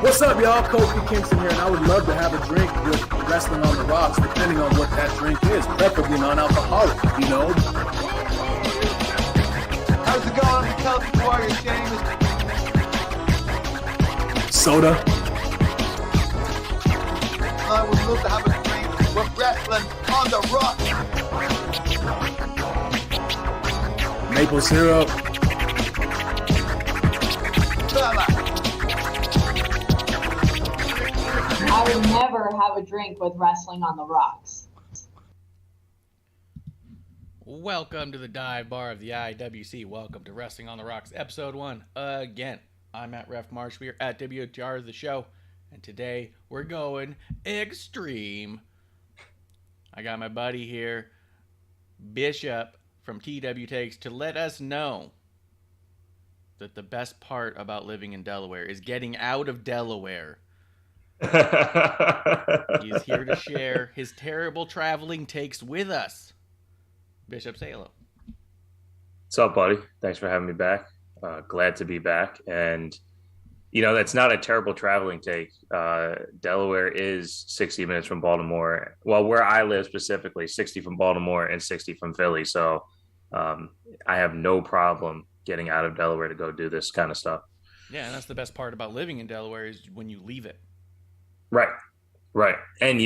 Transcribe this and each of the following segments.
What's up, y'all? Kofi Kingston here, and I would love to have a drink with Wrestling on the Rocks, depending on what that drink is, preferably non-alcoholic, you know? How's it going? Tell me why you're shameless. Soda. I would love to have a drink with Wrestling on the Rocks. Maple syrup. I would never have a drink with Wrestling on the Rocks. Welcome to the dive bar of the IWC. Welcome to Wrestling on the Rocks, episode 1. Again, I'm at Ref Marsh. We are at WTR the show, and today we're going eXtreme. I got my buddy here, Bishop from TW Takes, to let us know that the best part about living in Delaware is getting out of Delaware. He's here to share his terrible traveling takes with us. Bishop, say hello. What's up, buddy? Thanks for having me back. Glad to be back. And, you know, that's not a terrible traveling take. Delaware is 60 minutes from Baltimore. Well, where I live specifically, 60 from Baltimore and 60 from Philly. So I have no problem getting out of Delaware to go do this kind of stuff. Yeah, and that's the best part about living in Delaware is when you leave it. Right. And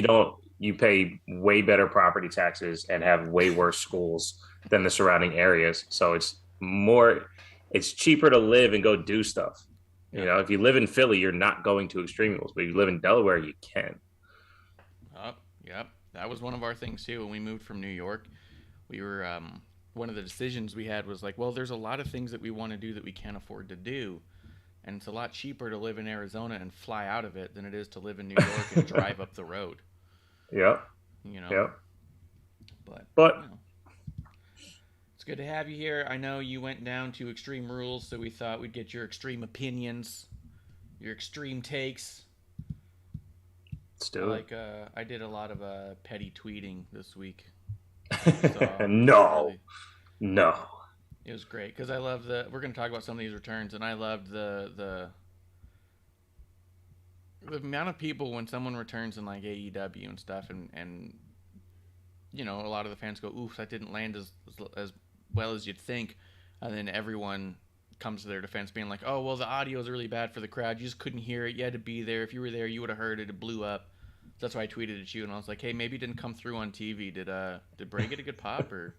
you pay way better property taxes and have way worse schools than the surrounding areas. So it's cheaper to live and go do stuff. You know, if you live in Philly, you're not going to Extreme Rules, but if you live in Delaware, you can. Yep. That was one of our things too. When we moved from New York, we were, one of the decisions we had was like, well, there's a lot of things that we want to do that we can't afford to do. And it's a lot cheaper to live in Arizona and fly out of it than it is to live in New York and drive up the road. Yep. You know. Yep. But you know, it's good to have you here. I know you went down to Extreme Rules, so we thought we'd get your extreme opinions, your extreme takes. Let's do it. I did a lot of petty tweeting this week. No. It was great because I love we're going to talk about some of these returns, and I loved the amount of people when someone returns in like AEW and stuff, and you know, a lot of the fans go, oof, that didn't land as well as you'd think, and then everyone comes to their defense being like, oh, well, the audio is really bad for the crowd, you just couldn't hear it, you had to be there, if you were there you would have heard it, it blew up. So that's why I tweeted at you, and I was like, hey, maybe it didn't come through on TV. Did Bray get a good pop, or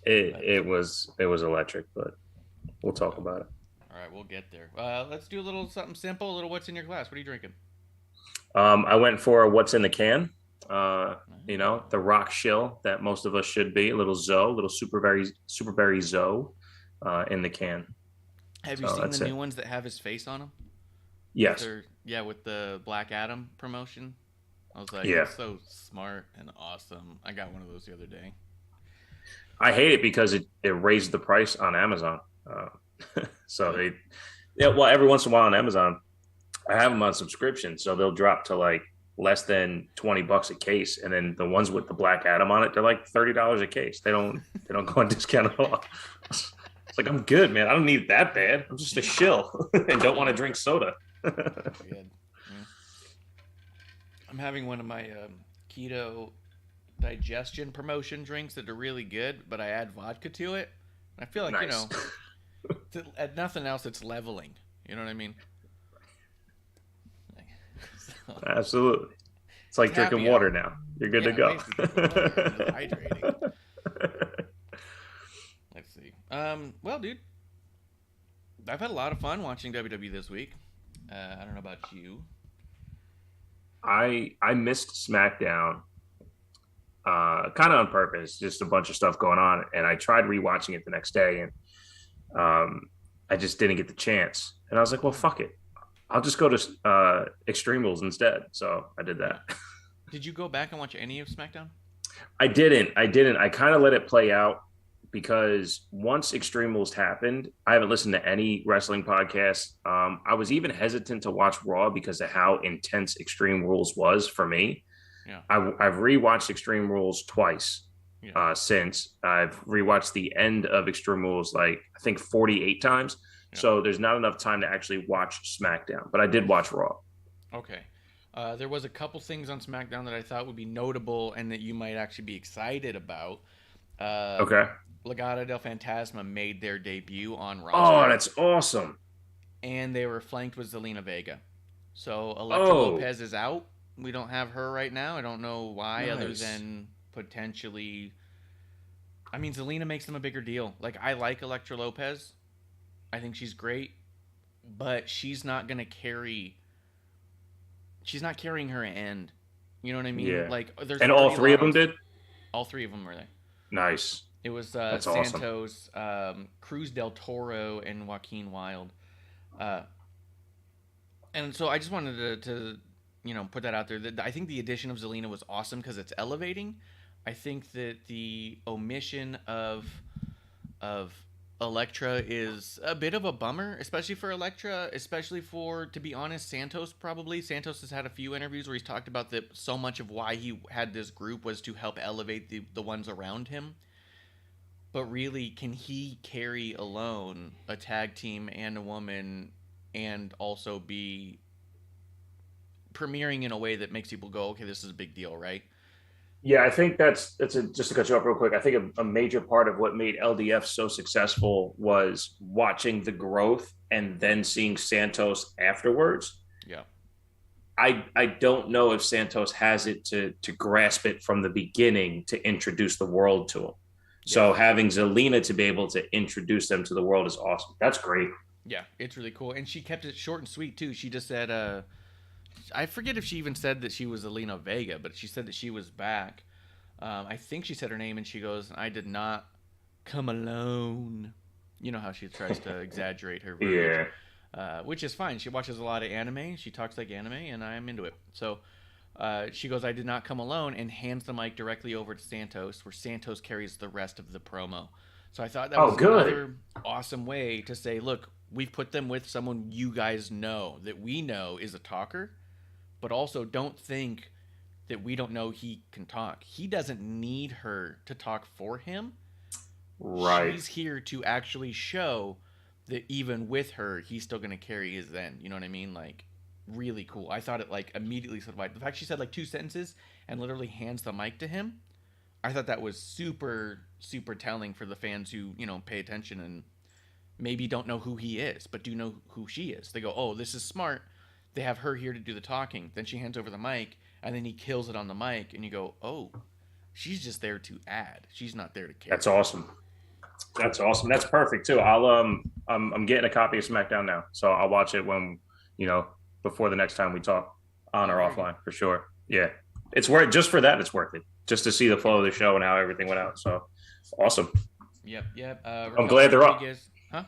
It was electric, but we'll talk about it. All right, we'll get there. Let's do a little something simple, a little what's in your glass. What are you drinking? I went for what's in the can. the rock shill that most of us should be. A little Zoe, a little superberry Zoe in the can. Have you seen the new ones that have his face on them? Yes. With the Black Adam promotion. I was like, it's so smart and awesome. I got one of those the other day. I hate it because it raised the price on Amazon. So every once in a while on Amazon, I have them on subscription, so they'll drop to like less than $20 a case, and then the ones with the Black Adam on it, they're like $30 a case. They don't go on discount at all. It's like, I'm good, man. I don't need it that bad. I'm just a shill and don't want to drink soda. Good. Yeah. I'm having one of my keto digestion promotion drinks that are really good, but I add vodka to it. And I feel like, nice. at nothing else, it's leveling. You know what I mean? Absolutely. It's like drinking water now. You're good to go. Hydrating. Let's see. Well, dude, I've had a lot of fun watching WWE this week. I don't know about you. I missed SmackDown kind of on purpose, just a bunch of stuff going on, and I tried rewatching it the next day, and I just didn't get the chance. And I was like, well, fuck it. I'll just go to Extreme Rules instead. So I did that. Did you go back and watch any of SmackDown? I didn't. I kind of let it play out because once Extreme Rules happened, I haven't listened to any wrestling podcasts. I was even hesitant to watch Raw because of how intense Extreme Rules was for me. Yeah. I've rewatched Extreme Rules twice since. I've rewatched the end of Extreme Rules I think 48 times. Yeah. So there's not enough time to actually watch SmackDown, but I did watch Raw. Okay. There was a couple things on SmackDown that I thought would be notable and that you might actually be excited about. Okay. Legado Del Fantasma made their debut on Raw. Oh, that's awesome. And they were flanked with Zelina Vega. So Elektra Lopez is out. We don't have her right now. I don't know why, other than potentially... I mean, Zelina makes them a bigger deal. I like Elektra Lopez. I think she's great, but she's not going to carry... She's not carrying her end. You know what I mean? Yeah. There's and all three of them did? All three of them were there. Nice. It was That's Santos, Cruz del Toro, and Joaquin Wilde. And so I just wanted to put that out there. I think the addition of Zelina was awesome because it's elevating. I think that the omission of Elektra is a bit of a bummer, especially for Elektra, especially for, to be honest, Santos probably. Santos has had a few interviews where he's talked about that so much of why he had this group was to help elevate the ones around him. But really, can he carry alone a tag team and a woman and also be premiering in a way that makes people go, okay, this is a big deal, right? Yeah, I think just to cut you off real quick, I think a major part of what made LDF so successful was watching the growth and then seeing Santos afterwards. Yeah. I don't know if Santos has it to grasp it from the beginning to introduce the world to him. So having Zelina to be able to introduce them to the world is awesome. That's great. Yeah, it's really cool. And she kept it short and sweet, too. She just said, I forget if she even said that she was Zelina Vega, but she said that she was back. I think she said her name, and she goes, I did not come alone. You know how she tries to exaggerate her verbiage. Yeah. Which is fine. She watches a lot of anime. She talks like anime, and I'm into it. So she goes, I did not come alone, and hands the mic directly over to Santos, where Santos carries the rest of the promo. So I thought that was another awesome way to say, look, we've put them with someone you guys know, that we know is a talker, but also don't think that we don't know he can talk. He doesn't need her to talk for him. Right. She's here to actually show that even with her, he's still going to carry his end. You know what I mean? Really cool. I thought it immediately solidified. The fact she said 2 sentences and literally hands the mic to him, I thought that was super, super telling for the fans who, pay attention and maybe don't know who he is, but do know who she is. They go, oh, this is smart. They have her here to do the talking. Then she hands over the mic, and then he kills it on the mic, and you go, oh, she's just there to add. She's not there to carry. That's awesome. That's awesome. That's perfect too. I'm getting a copy of SmackDown now, so I'll watch it when before the next time we talk, on or offline, for sure. Yeah. It's worth just for that. It's worth it just to see the flow of the show and how everything went out. So awesome. Yep. I'm glad they're up. Huh?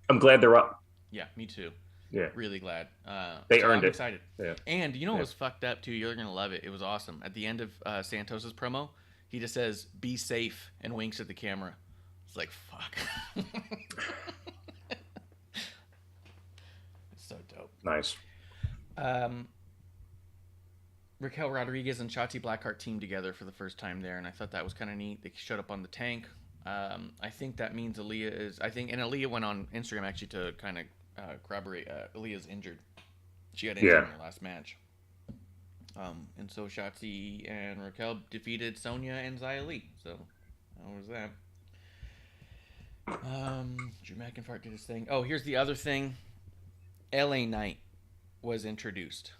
I'm glad they're up. Yeah, me too. Yeah, really glad. They earned I'm it. Excited. Yeah. And you know what was fucked up too? You're gonna love it. It was awesome. At the end of Santos's promo, he just says, "Be safe," and winks at the camera. It's like, fuck. It's so dope. Nice. Raquel Rodriguez and Shotzi Blackheart teamed together for the first time there, and I thought that was kind of neat. They showed up on the tank. I think that means Aaliyah is. And Aaliyah went on Instagram actually to kind of corroborate. Aaliyah's injured. She got injured in her last match. And so Shotzi and Raquel defeated Sonya and Xia Li. So how was that? Drew McIntyre did his thing. Oh, here's the other thing. LA Knight was introduced.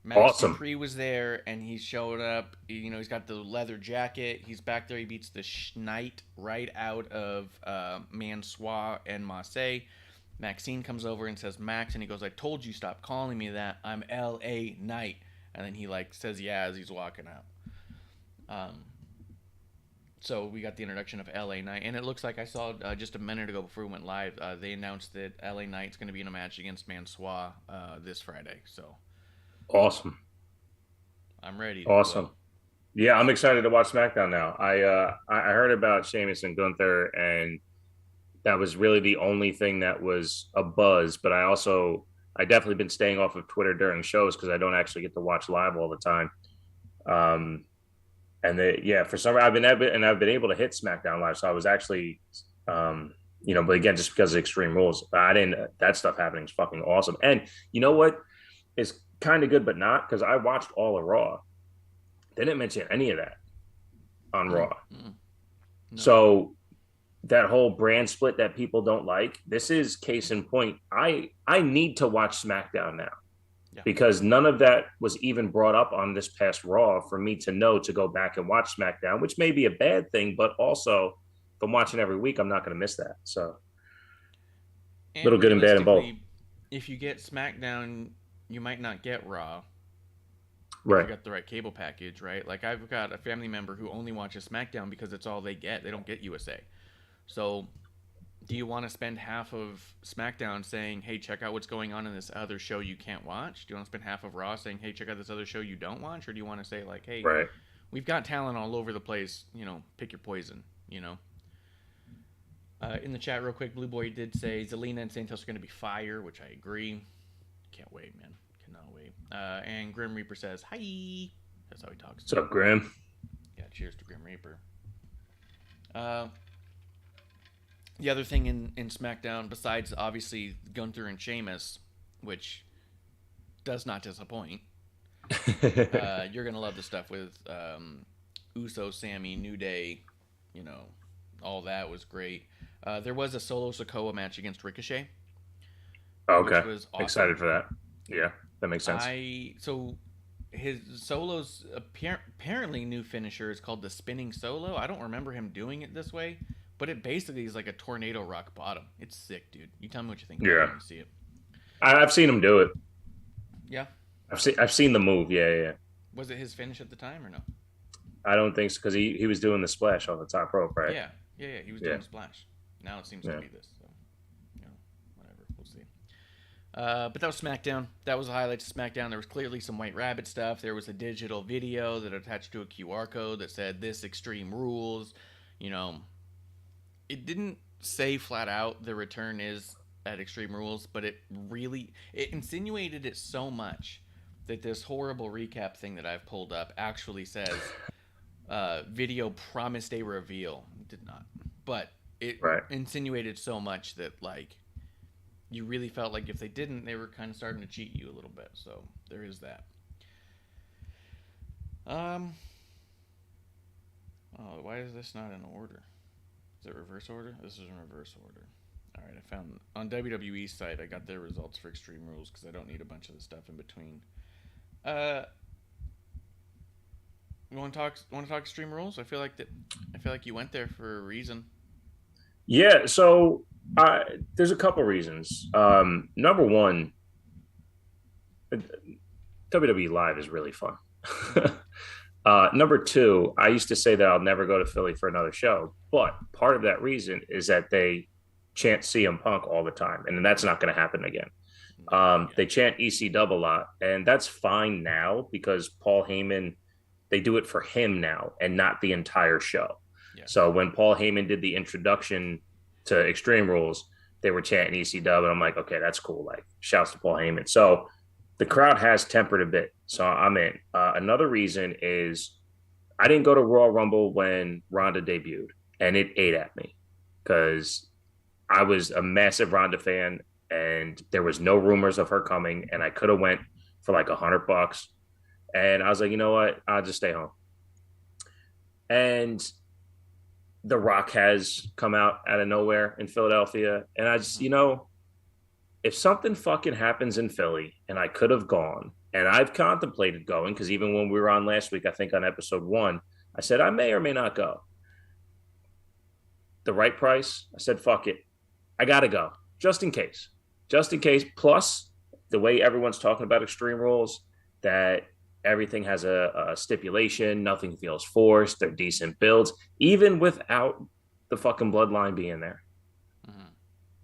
Max Dupree was there, and he showed up. You know, he's got the leather jacket. He's back there. He beats the Knight right out of Mansois and Marseille. Maxine comes over and says, "Max," and he goes, "I told you, stop calling me that. I'm LA Knight." And then he says, "Yeah," as he's walking out. So we got the introduction of LA Knight, and it looks like I saw just a minute ago before we went live, they announced that LA Knight's going to be in a match against Mansois this Friday. So awesome. I'm ready. Awesome. Yeah, I'm excited to watch SmackDown now. I heard about Sheamus and Gunther, and that was really the only thing that was a buzz. But I definitely been staying off of Twitter during shows because I don't actually get to watch live all the time. For some reason I've been able to hit SmackDown live. So I was actually, but again, just because of Extreme Rules, that stuff happening is fucking awesome. And you know what is kind of good, but not, because I watched all of Raw. They didn't mention any of that on Raw. No. So that whole brand split that people don't like, this is case in point. I need to watch SmackDown now. Yeah. Because none of that was even brought up on this past Raw for me to know to go back and watch SmackDown, which may be a bad thing, but also if I'm watching every week, I'm not going to miss that. So a little good and bad in both. If you get SmackDown, you might not get Raw. Right. If you got the right cable package, right? Like, I've got a family member who only watches SmackDown because it's all they get. They don't get USA. So do you want to spend half of SmackDown saying, "Hey, check out what's going on in this other show you can't watch"? Do you want to spend half of Raw saying, "Hey, check out this other show you don't watch"? Or do you want to say, like, "Hey, right, we've got talent all over the place, pick your poison," In the chat real quick, Blue Boy did say Zelina and Santos are going to be fire, which I agree. Can't wait, man. Cannot wait. And Grim Reaper says, "Hi." That's how he talks. What's up, Grim? Yeah, cheers to Grim Reaper. The other thing in SmackDown, besides obviously Gunther and Sheamus, which does not disappoint, you're going to love the stuff with Uso, Sammy, New Day, all that was great. There was a Solo Sikoa match against Ricochet. Okay. Which was awesome. Excited for that. Yeah, that makes sense. So his Solo's apparently new finisher is called the Spinning Solo. I don't remember him doing it this way. But it basically is like a tornado rock bottom. It's sick, dude. You tell me what you think. Yeah, when you see it. I've seen him do it. Yeah, I've seen the move. Yeah. Was it his finish at the time or no? I don't think so, because he was doing the splash on the top rope, right? Yeah. He was doing the splash. Now it seems to be this. So, whatever. We'll see. But that was SmackDown. That was the highlights of SmackDown. There was clearly some White Rabbit stuff. There was a digital video that attached to a QR code that said "This Extreme Rules." It didn't say flat out the return is at Extreme Rules, but it insinuated it so much that this horrible recap thing that I've pulled up actually says video promised a reveal. It did not. But it insinuated so much that you really felt like if they didn't, they were kind of starting to cheat you a little bit. So there is that. Why is this not in order? Is it reverse order? This is in reverse order. All right, I found on WWE's site. I got their results for Extreme Rules because I don't need a bunch of the stuff in between. You want to talk Extreme Rules? I feel like you went there for a reason. Yeah. So there's a couple reasons. Number one, WWE Live is really fun. Number two, I used to say that I'll never go to Philly for another show, but part of that reason is that they chant CM Punk all the time, and that's not going to happen again. They chant EC Dub a lot, and that's fine now because Paul Heyman, they do it for him now and not the entire show. Yeah. So when Paul Heyman did the introduction to Extreme Rules, they were chanting EC Dub, and I'm like, okay, that's cool. Like, shouts to Paul Heyman. So the crowd has tempered a bit, so I'm in. Another reason is I didn't go to Royal Rumble when Ronda debuted, and it ate at me because I was a massive Ronda fan, and there was no rumors of her coming, and I could have went for like $100, and I was like, you know what? I'll just stay home. And The Rock has come out of nowhere in Philadelphia, and I just, if something fucking happens in Philly and I could have gone, and I've contemplated going, because even when we were on last week, I think on episode 1, I said I may or may not go. The right price, I said, fuck it. I got to go, just in case. Plus, the way everyone's talking about Extreme Rules, that everything has a stipulation, nothing feels forced, they're decent builds, even without the fucking bloodline being there. Mm-hmm.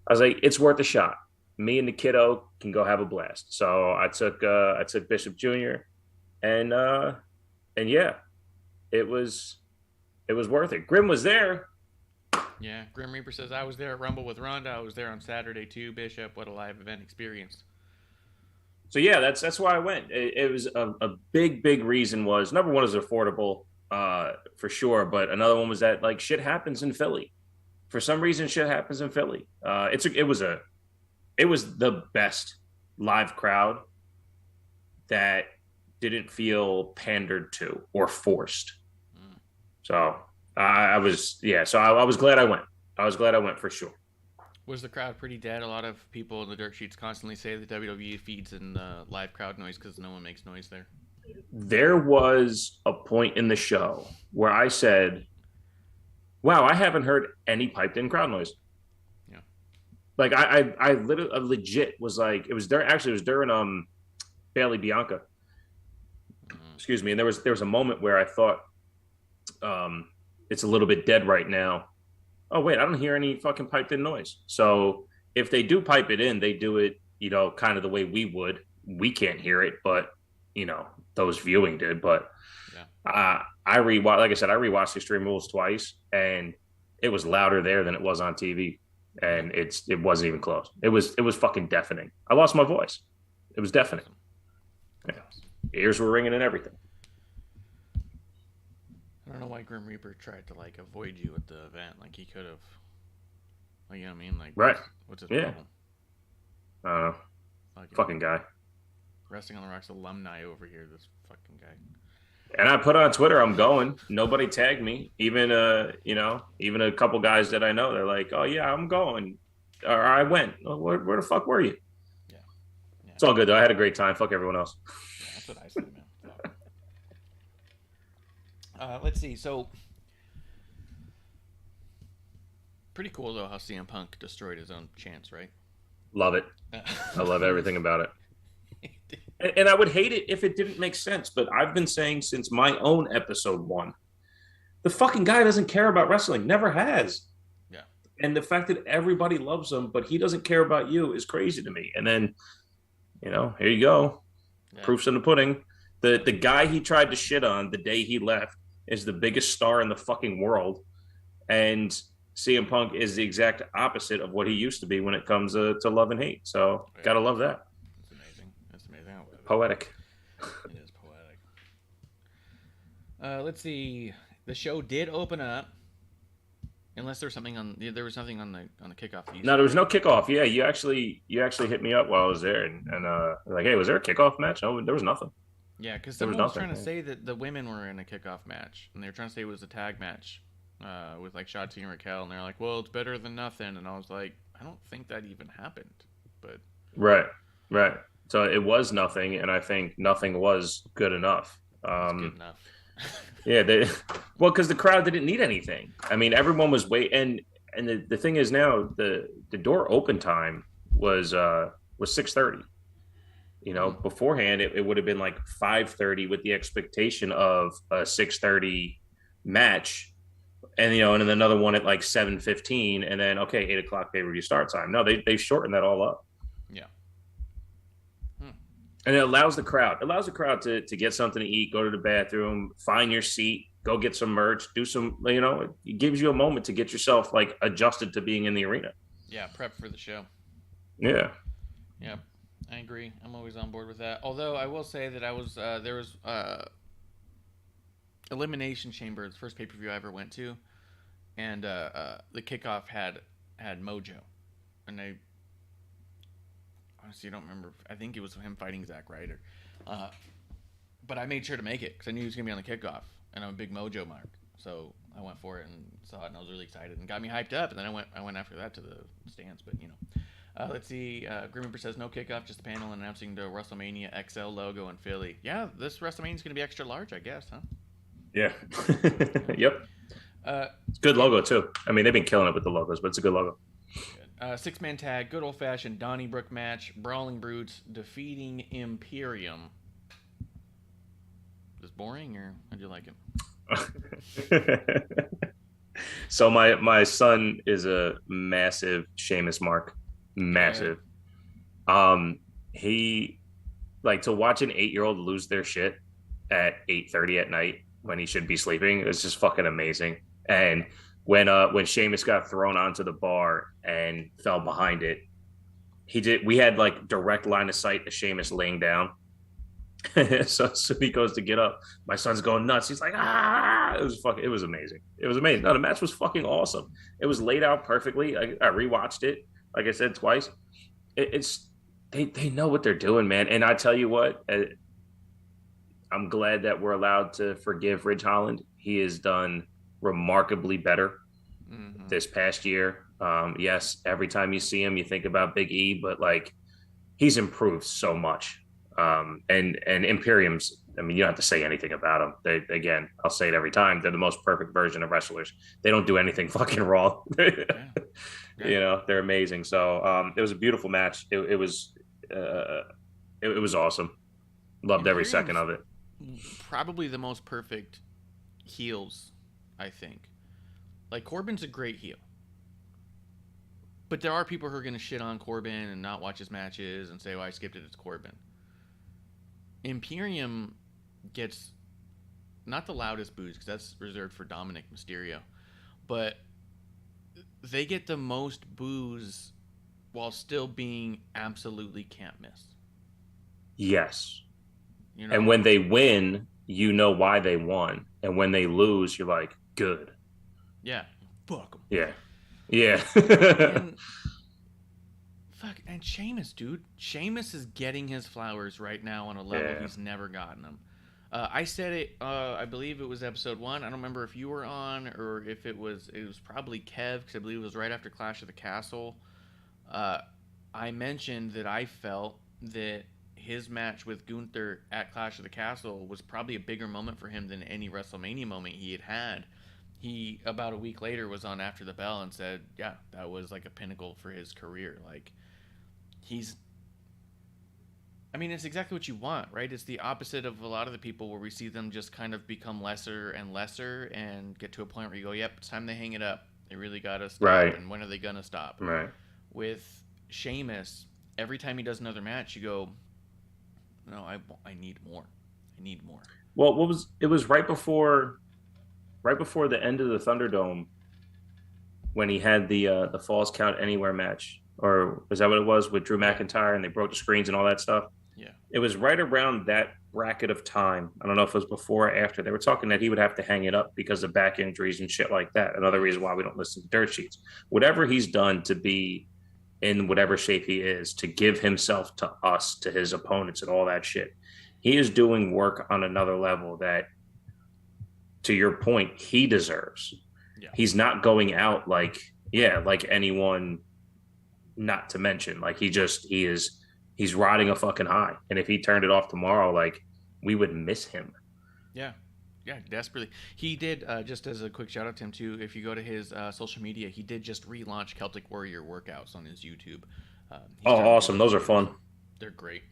I was like, it's worth a shot. Me and the kiddo can go have a blast. So I took Bishop Jr. and yeah, it was worth it. Grim was there. Yeah, Grim Reaper says I was there at Rumble with Ronda. I was there on Saturday too. Bishop, what a live event experience. So yeah, that's why I went. It was a big reason was, number one, is affordable for sure, but another one was that like shit happens in Philly. For some reason, shit happens in Philly. It was the best live crowd that didn't feel pandered to or forced. Mm. So I was glad I went. I was glad I went for sure. Was the crowd pretty dead? A lot of people in the dirt sheets constantly say that WWE feeds in the live crowd noise because no one makes noise there. There was a point in the show where I said, wow, I haven't heard any piped in crowd noise. Yeah. Like I literally legit was like, it was during Bailey Bianca. Mm-hmm. Excuse me. And there was a moment where I thought it's a little bit dead right now. Oh, wait, I don't hear any fucking piped in noise. So if they do pipe it in, they do it, kind of the way we would. We can't hear it, but, those viewing did. But I rewatched Extreme Rules twice, and it was louder there than it was on TV. And it wasn't even close. It was fucking deafening. I lost my voice. It was deafening. Yeah. Ears were ringing and everything. I don't know why Grim Reaper tried to avoid you at the event. Like he could have, you know what I mean? Like, right? What's his problem? I don't know. Fucking guy. Wrestling on the Rocks alumni over here. This fucking guy. And I put on Twitter, I'm going. Nobody tagged me. Even even a couple guys that I know. They're like, oh yeah, I'm going, or I went. Where the fuck were you? Yeah. It's all good though. I had a great time. Fuck everyone else. Yeah, that's what I said, man. Let's see. So, pretty cool though how CM Punk destroyed his own chance, right? Love it. I love everything about it. And I would hate it if it didn't make sense, but I've been saying since my own episode 1, the fucking guy doesn't care about wrestling. Never has. Yeah. And the fact that everybody loves him, but he doesn't care about you is crazy to me. And then, here you go. Yeah. Proof's in the pudding. The guy he tried to shit on the day he left is the biggest star in the fucking world. And CM Punk is the exact opposite of what he used to be when it comes to love and hate. So, gotta love that. That's amazing. Poetic. It is poetic. Let's see. The show did open up. Unless there was something on the kickoff. No, there was no kickoff. Yeah, you actually hit me up while I was there, and like, hey, was there a kickoff match? No, there was nothing. Yeah, because someone was trying to say that the women were in a kickoff match, and they were trying to say it was a tag match with Shotzi and Raquel, and they're like, well, it's better than nothing. And I was like, I don't think that even happened. But right. So it was nothing, and I think nothing was good enough. Good enough. Yeah, because the crowd didn't need anything. I mean, everyone was waiting, and the thing is now the door open time was 6:30. You know, beforehand it would have been like 5:30 with the expectation of a 6:30 match, and and then another one at like 7:15, and then okay, 8 o'clock pay-per-view start time. No, they shortened that all up. Yeah. And it allows the crowd to get something to eat, go to the bathroom, find your seat, go get some merch, do some, it gives you a moment to get yourself like adjusted to being in the arena. Yeah, prep for the show. Yeah. Yeah, I agree. I'm always on board with that. Although I will say that there was Elimination Chamber, the first pay-per-view I ever went to, and the kickoff had Mojo, and I honestly don't remember. I think it was him fighting Zack Ryder, but I made sure to make it because I knew he was gonna be on the kickoff, and I'm a big Mojo mark, so I went for it and saw it, and I was really excited and got me hyped up. And then I went after that to the stands, but let's see. Grim Reaper says no kickoff, just the panel announcing the WrestleMania XL logo in Philly. Yeah, this WrestleMania is gonna be extra large, I guess, huh? Yeah. Yep. It's a good logo too. I mean, they've been killing it with the logos, but it's a good logo. Six-man tag, good old-fashioned Donnybrook match. Brawling Brutes defeating Imperium. Is this boring, or how'd you like it? So my son is a massive Sheamus mark. Massive. He like to watch an 8-year-old lose their shit at 8:30 at night when he should be sleeping. It's just fucking amazing. And when Sheamus got thrown onto the bar and fell behind it, we had like direct line of sight to Sheamus laying down. so he goes to get up. My son's going nuts. He's like, ah! It was amazing. It was amazing. No, the match was fucking awesome. It was laid out perfectly. I rewatched it, like I said, twice. They know what they're doing, man. And I tell you what, I'm glad that we're allowed to forgive Ridge Holland. He has done remarkably better this past year. Yes, every time you see him, you think about Big E, but like he's improved so much. And Imperium's, I mean, you don't have to say anything about them. Again, I'll say it every time. They're the most perfect version of wrestlers. They don't do anything fucking wrong. Yeah. They're amazing. So it was a beautiful match. It was awesome. Loved every second of it. Probably the most perfect heels, I think. Like, Corbin's a great heel. But there are people who are going to shit on Corbin and not watch his matches and say, well, I skipped it, it's Corbin. Imperium gets not the loudest boos, because that's reserved for Dominic Mysterio, but they get the most boos while still being absolutely can't miss. Yes. And when they win, you know why they won. And when they lose, you're like, good. Yeah. Fuck them. Yeah. Yeah. And Sheamus, dude. Sheamus is getting his flowers right now on a level he's never gotten them. I said it, I believe it was episode 1. I don't remember if you were on or if it was probably Kev, because I believe it was right after Clash of the Castle. I mentioned that I felt that his match with Gunther at Clash of the Castle was probably a bigger moment for him than any WrestleMania moment he had. He, about a week later, was on After the Bell and said, yeah, that was like a pinnacle for his career. Like, it's exactly what you want, right? It's the opposite of a lot of the people where we see them just kind of become lesser and lesser and get to a point where you go, yep, it's time they hang it up. They really got to stop. Right. And when are they going to stop? Right. With Sheamus, every time he does another match, you go, no, I need more. I need more. Well, it was right before the end of the Thunderdome when he had the Falls Count Anywhere match, or was that what it was, with Drew McIntyre, and they broke the screens and all that stuff? Yeah. It was right around that bracket of time. I don't know if it was before or after. They were talking that he would have to hang it up because of back injuries and shit like that. Another reason why we don't listen to dirt sheets. Whatever he's done to be in whatever shape he is, to give himself to us, to his opponents and all that shit, he is doing work on another level that, to your point, he deserves. Yeah. He's not going out like anyone, not to mention, like he's riding a fucking high. And if he turned it off tomorrow, like, we would miss him. Yeah. Yeah, desperately. He did, just as a quick shout out to him too, if you go to his social media, he did just relaunch Celtic Warrior workouts on his YouTube. Awesome. Those are fun. They're great.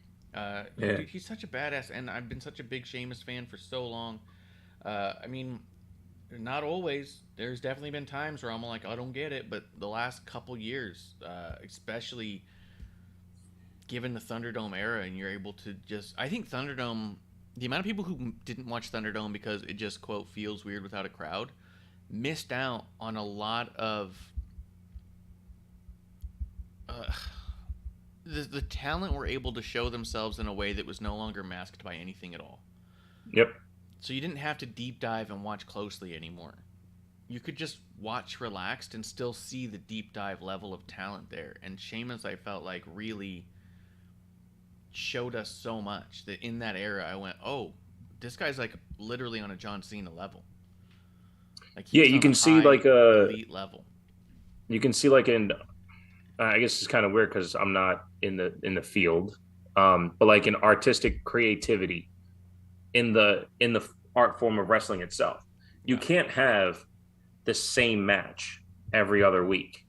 Dude, he's such a badass, and I've been such a big Sheamus fan for so long. I mean, not always. There's definitely been times where I'm like, I don't get it, but the last couple years, especially given the Thunderdome era, and you're able to just, I think Thunderdome, the amount of people who didn't watch Thunderdome because it just, quote, feels weird without a crowd, missed out on a lot of the talent were able to show themselves in a way that was no longer masked by anything at all. Yep. So you didn't have to deep dive and watch closely anymore. You could just watch relaxed and still see the deep dive level of talent there. And Sheamus, I felt like, really showed us so much that in that era I went, oh, this guy's like literally on a John Cena level. Like, yeah, you can see like a elite level. You can see like in, I guess it's kind of weird because I'm not in the field, but like an artistic creativity in the art form of wrestling itself. You can't have the same match every other week.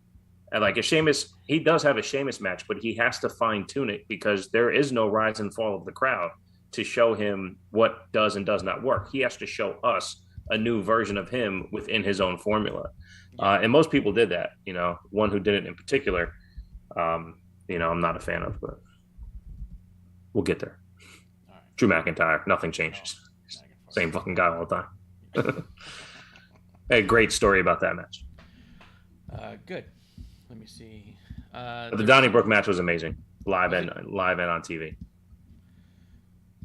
And like a Sheamus, he does have a Sheamus match, but he has to fine tune it because there is no rise and fall of the crowd to show him what does and does not work. He has to show us a new version of him within his own formula. And most people did that, one who did it in particular, I'm not a fan of, but we'll get there. All right. Drew McIntyre, nothing changes. Same fucking guy all the time. A great story about that match. Good. Let me see. But the Donnybrook match was amazing, live and on TV.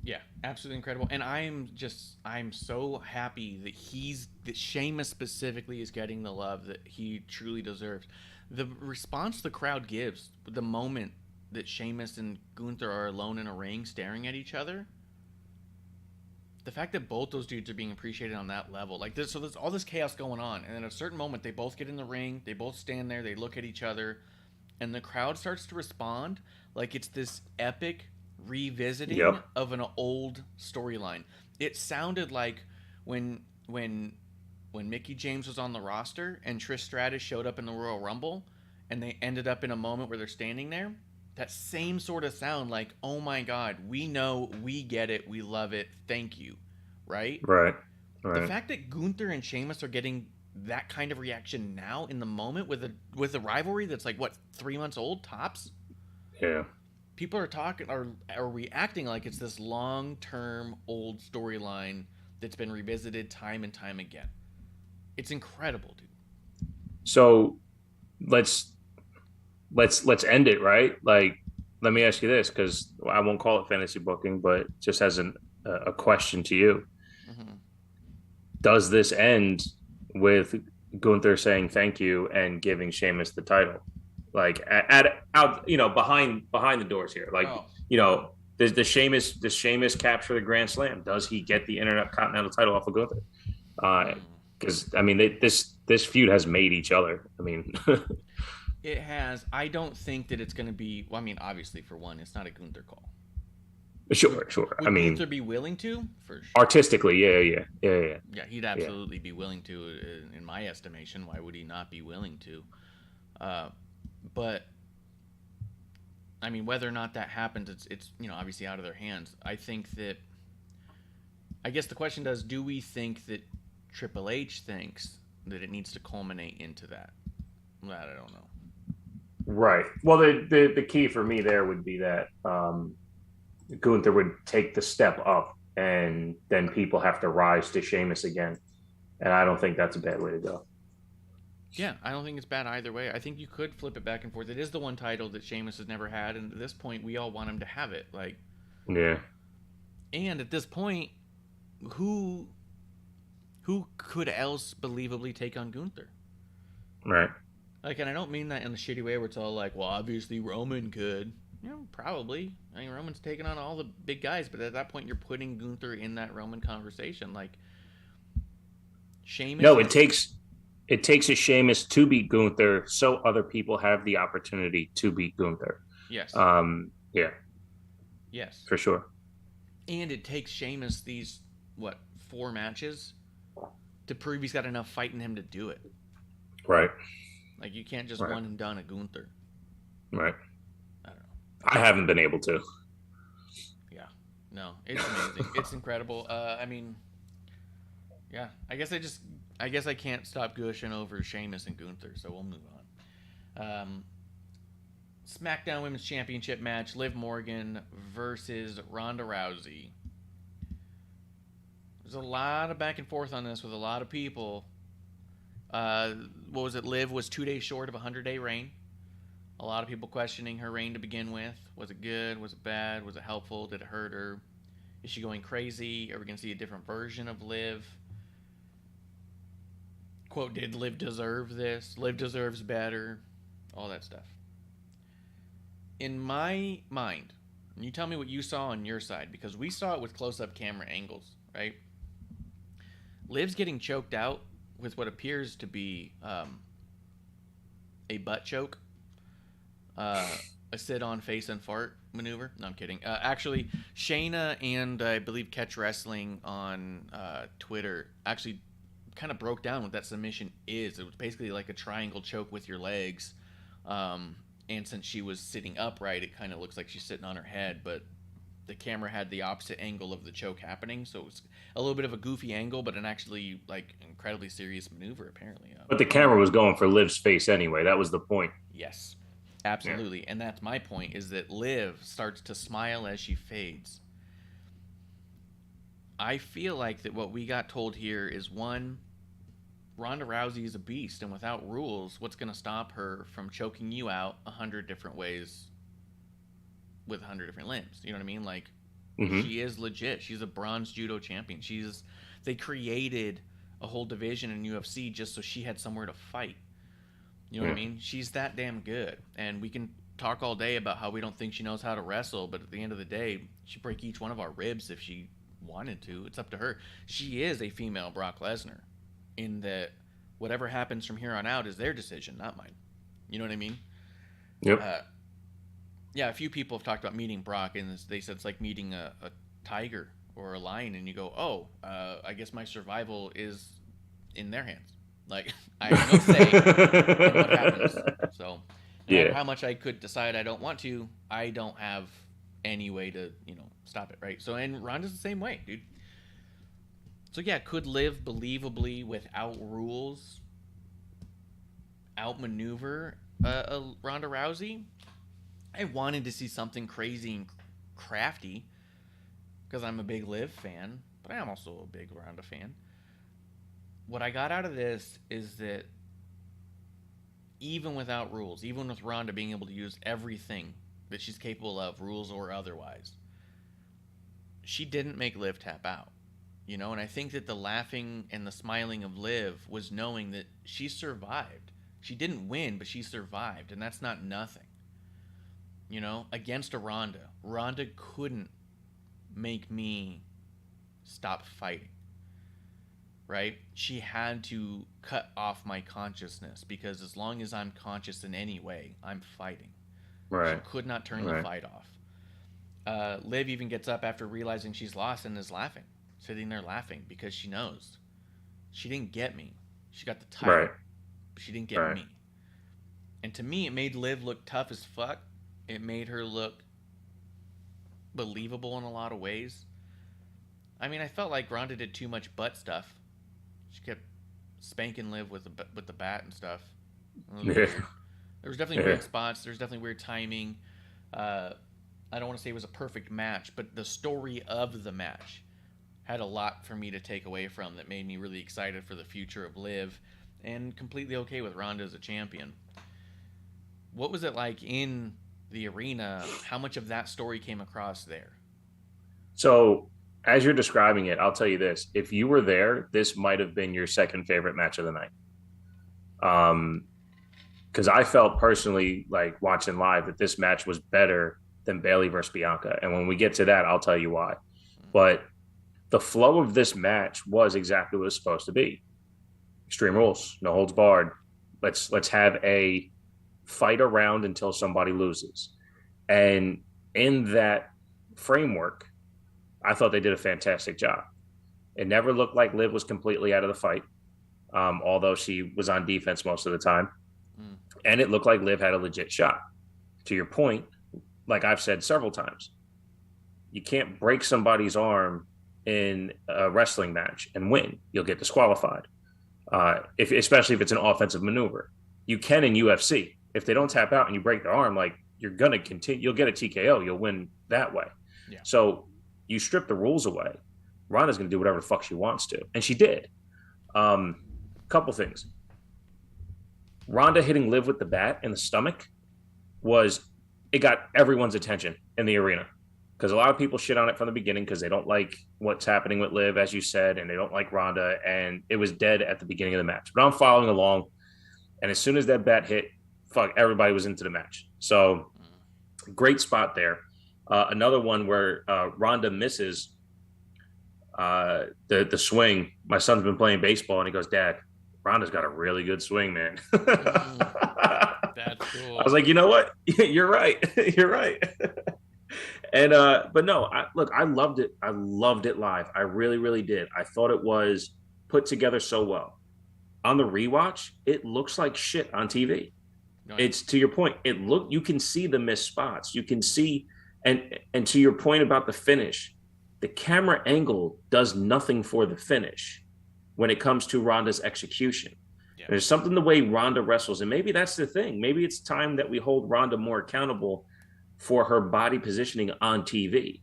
Yeah, absolutely incredible. And I'm so happy that Sheamus specifically is getting the love that he truly deserves. The response the crowd gives the moment that Sheamus and Gunther are alone in a ring staring at each other. The fact that both those dudes are being appreciated on that level, like this, so there's all this chaos going on, and then at a certain moment they both get in the ring, they both stand there, they look at each other, and the crowd starts to respond like it's this epic revisiting of an old storyline. It sounded like when Mickie James was on the roster and Trish Stratus showed up in the Royal Rumble, and they ended up in a moment where they're standing there. That same sort of sound, like, oh my God, we know, we get it, we love it, thank you, right? Right. The fact that Gunther and Sheamus are getting that kind of reaction now in the moment with a rivalry that's like, what, 3 months old, tops? Yeah. People are reacting like it's this long-term old storyline that's been revisited time and time again. It's incredible, dude. So let's end it, right? Like, let me ask you this, because I won't call it fantasy booking, but just as a question to you. Mm-hmm. Does this end with Gunther saying thank you and giving Sheamus the title? Like behind the doors here. Like, does the Sheamus capture the Grand Slam? Does he get the Intercontinental title off of Gunther? Because this feud has made each other. I mean, it has. I don't think that it's going to be. Well, I mean, obviously, for one, it's not a Gunther call. Sure. Would Gunther be willing to? For sure. Artistically, yeah. Yeah, he'd absolutely be willing to. In my estimation, why would he not be willing to? But I mean, whether or not that happens, it's obviously out of their hands. I guess the question does: do we think that Triple H thinks that it needs to culminate into that? That I don't know. Right. Well, the key for me there would be that Gunther would take the step up, and then people have to rise to Sheamus again, and I don't think that's a bad way to go. Yeah, I don't think it's bad either way. I think you could flip it back and forth. It is the one title that Sheamus has never had, and at this point, we all want him to have it. Like, yeah. And at this point, who could else believably take on Gunther? Right. Like, and I don't mean that in a shitty way where it's all like, well, obviously Roman could. Probably. I mean, Roman's taking on all the big guys, but at that point, you're putting Gunther in that Roman conversation. Like, Sheamus. No, it takes a Sheamus to beat Gunther, so other people have the opportunity to beat Gunther. Yes. Yeah. Yes. For sure. And it takes Sheamus these 4 matches to prove he's got enough fight in him to do it. Right. Like, you can't just one and done at Gunther. Right. I don't know. I haven't been able to. No, it's amazing. It's incredible. I mean, yeah. I guess I can't stop gushing over Sheamus and Gunther, so we'll move on. SmackDown Women's Championship match: Liv Morgan versus Ronda Rousey. There's a lot of back and forth on this with a lot of people. What was it? Liv was 2 days short of a 100-day reign. A lot of people questioning her reign to begin with. Was it good? Was it bad? Was it helpful? Did it hurt her? Is she going crazy? Are we going to see a different version of Liv? Quote, did Liv deserve this? Liv deserves better. All that stuff. In my mind, and you tell me what you saw on your side, because we saw it with close-up camera angles, right? Liv's getting choked out with what appears to be a butt choke. A sit-on, face and fart maneuver. No, I'm kidding. Actually, Shayna and I believe Catch Wrestling on Twitter actually kind of broke down what that submission is. It was basically like a triangle choke with your legs. And since she was sitting upright, it kind of looks like she's sitting on her head, but the camera had the opposite angle of the choke happening, so it was a little bit of a goofy angle, but an actually like incredibly serious maneuver apparently. But the camera was going for Liv's face anyway. That was the point. Yes, absolutely, and that's my point: is that Liv starts to smile as she fades. I feel like that what we got told here is one, Ronda Rousey is a beast, and without rules, what's going to stop her from choking you out 100 different ways with 100 different limbs? You know what I mean? Like, She is legit. She's a bronze judo champion. They created a whole division in UFC just so she had somewhere to fight. You know what I mean? She's that damn good. And we can talk all day about how we don't think she knows how to wrestle, but at the end of the day, she'd break each one of our ribs if she wanted to. It's up to her. She is a female Brock Lesnar, in that whatever happens from here on out is their decision, not mine. You know what I mean? Yep. Yeah, a few people have talked about meeting Brock, and they said it's like meeting a tiger or a lion, and you go, I guess my survival is in their hands. Like, I have no say in what happens. So, no matter how much I could decide I don't want to, I don't have any way to, stop it, right? So, and Ronda's the same way, dude. So, yeah, could Liv believably, without rules, outmaneuver a Ronda Rousey? I wanted to see something crazy and crafty because I'm a big Liv fan, but I'm also a big Ronda fan. What I got out of this is that even without rules, even with Ronda being able to use everything that she's capable of, rules or otherwise, she didn't make Liv tap out. And I think that the laughing and the smiling of Liv was knowing that she survived. She didn't win, but she survived, and that's not nothing. Against a Ronda. Ronda couldn't make me stop fighting, right? She had to cut off my consciousness, because as long as I'm conscious in any way, I'm fighting. Right. She could not turn the fight off. Liv even gets up after realizing she's lost and is laughing, sitting there laughing, because she knows she didn't get me. She got the title, but she didn't get me. And to me, it made Liv look tough as fuck. It made her look believable in a lot of ways. I mean, I felt like Ronda did too much butt stuff. She kept spanking Liv with the bat and stuff. There was definitely weird spots. There's definitely weird timing. I don't want to say it was a perfect match, but the story of the match had a lot for me to take away from that made me really excited for the future of Liv, and completely okay with Ronda as a champion. What was it like in the arena? How much of that story came across there? So, as you're describing it, I'll tell you this. If you were there, this might have been your second favorite match of the night. Because I felt personally, like watching live, that this match was better than Bayley versus Bianca. And when we get to that, I'll tell you why. But the flow of this match was exactly what it was supposed to be. Extreme rules, no holds barred. Let's have a fight around until somebody loses. And in that framework, I thought they did a fantastic job. It never looked like Liv was completely out of the fight, although she was on defense most of the time. And it looked like Liv had a legit shot. To your point, like I've said several times, You can't break somebody's arm in a wrestling match and win. You'll get disqualified, especially if it's an offensive maneuver. You can in UFC. If they don't tap out and you break their arm, like, you're going to continue. You'll get a TKO. You'll win that way. Yeah. So you strip the rules away. Ronda's going to do whatever the fuck she wants to. And she did. Couple things. Ronda hitting Liv with the bat in the stomach it got everyone's attention in the arena. Because a lot of people shit on it from the beginning because they don't like what's happening with Liv, as you said, and they don't like Ronda. And it was dead at the beginning of the match. But I'm following along. And as soon as that bat hit, everybody was into the match. So great spot there. Another one where Ronda misses the swing. My son's been playing baseball, and he goes, "Dad, Ronda's got a really good swing, man." That's cool. I was like, you know what? You're right. You're right. And but no, I loved it. I loved it live. I really, really did. I thought it was put together so well. On the rewatch, it looks like shit on TV. Nice. It's, to your point, you can see the missed spots. You can see, and to your point about the finish, the camera angle does nothing for the finish when it comes to Ronda's execution. Yeah. There's something the way Ronda wrestles, and maybe that's the thing. Maybe it's time that we hold Ronda more accountable for her body positioning on TV.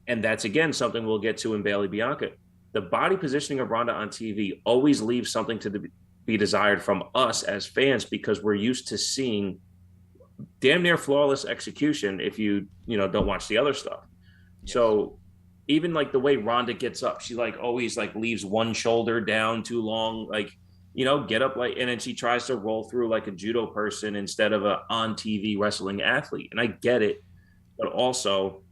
And that's, again, something we'll get to in Bayley Bianca. The body positioning of Ronda on TV always leaves something to be desired from us as fans, because we're used to seeing damn near flawless execution if you don't watch the other stuff. Yes. So even like the way Ronda gets up, she like always like leaves one shoulder down too long, like, get up, like, and then she tries to roll through like a judo person instead of a on TV wrestling athlete. And I get it, but also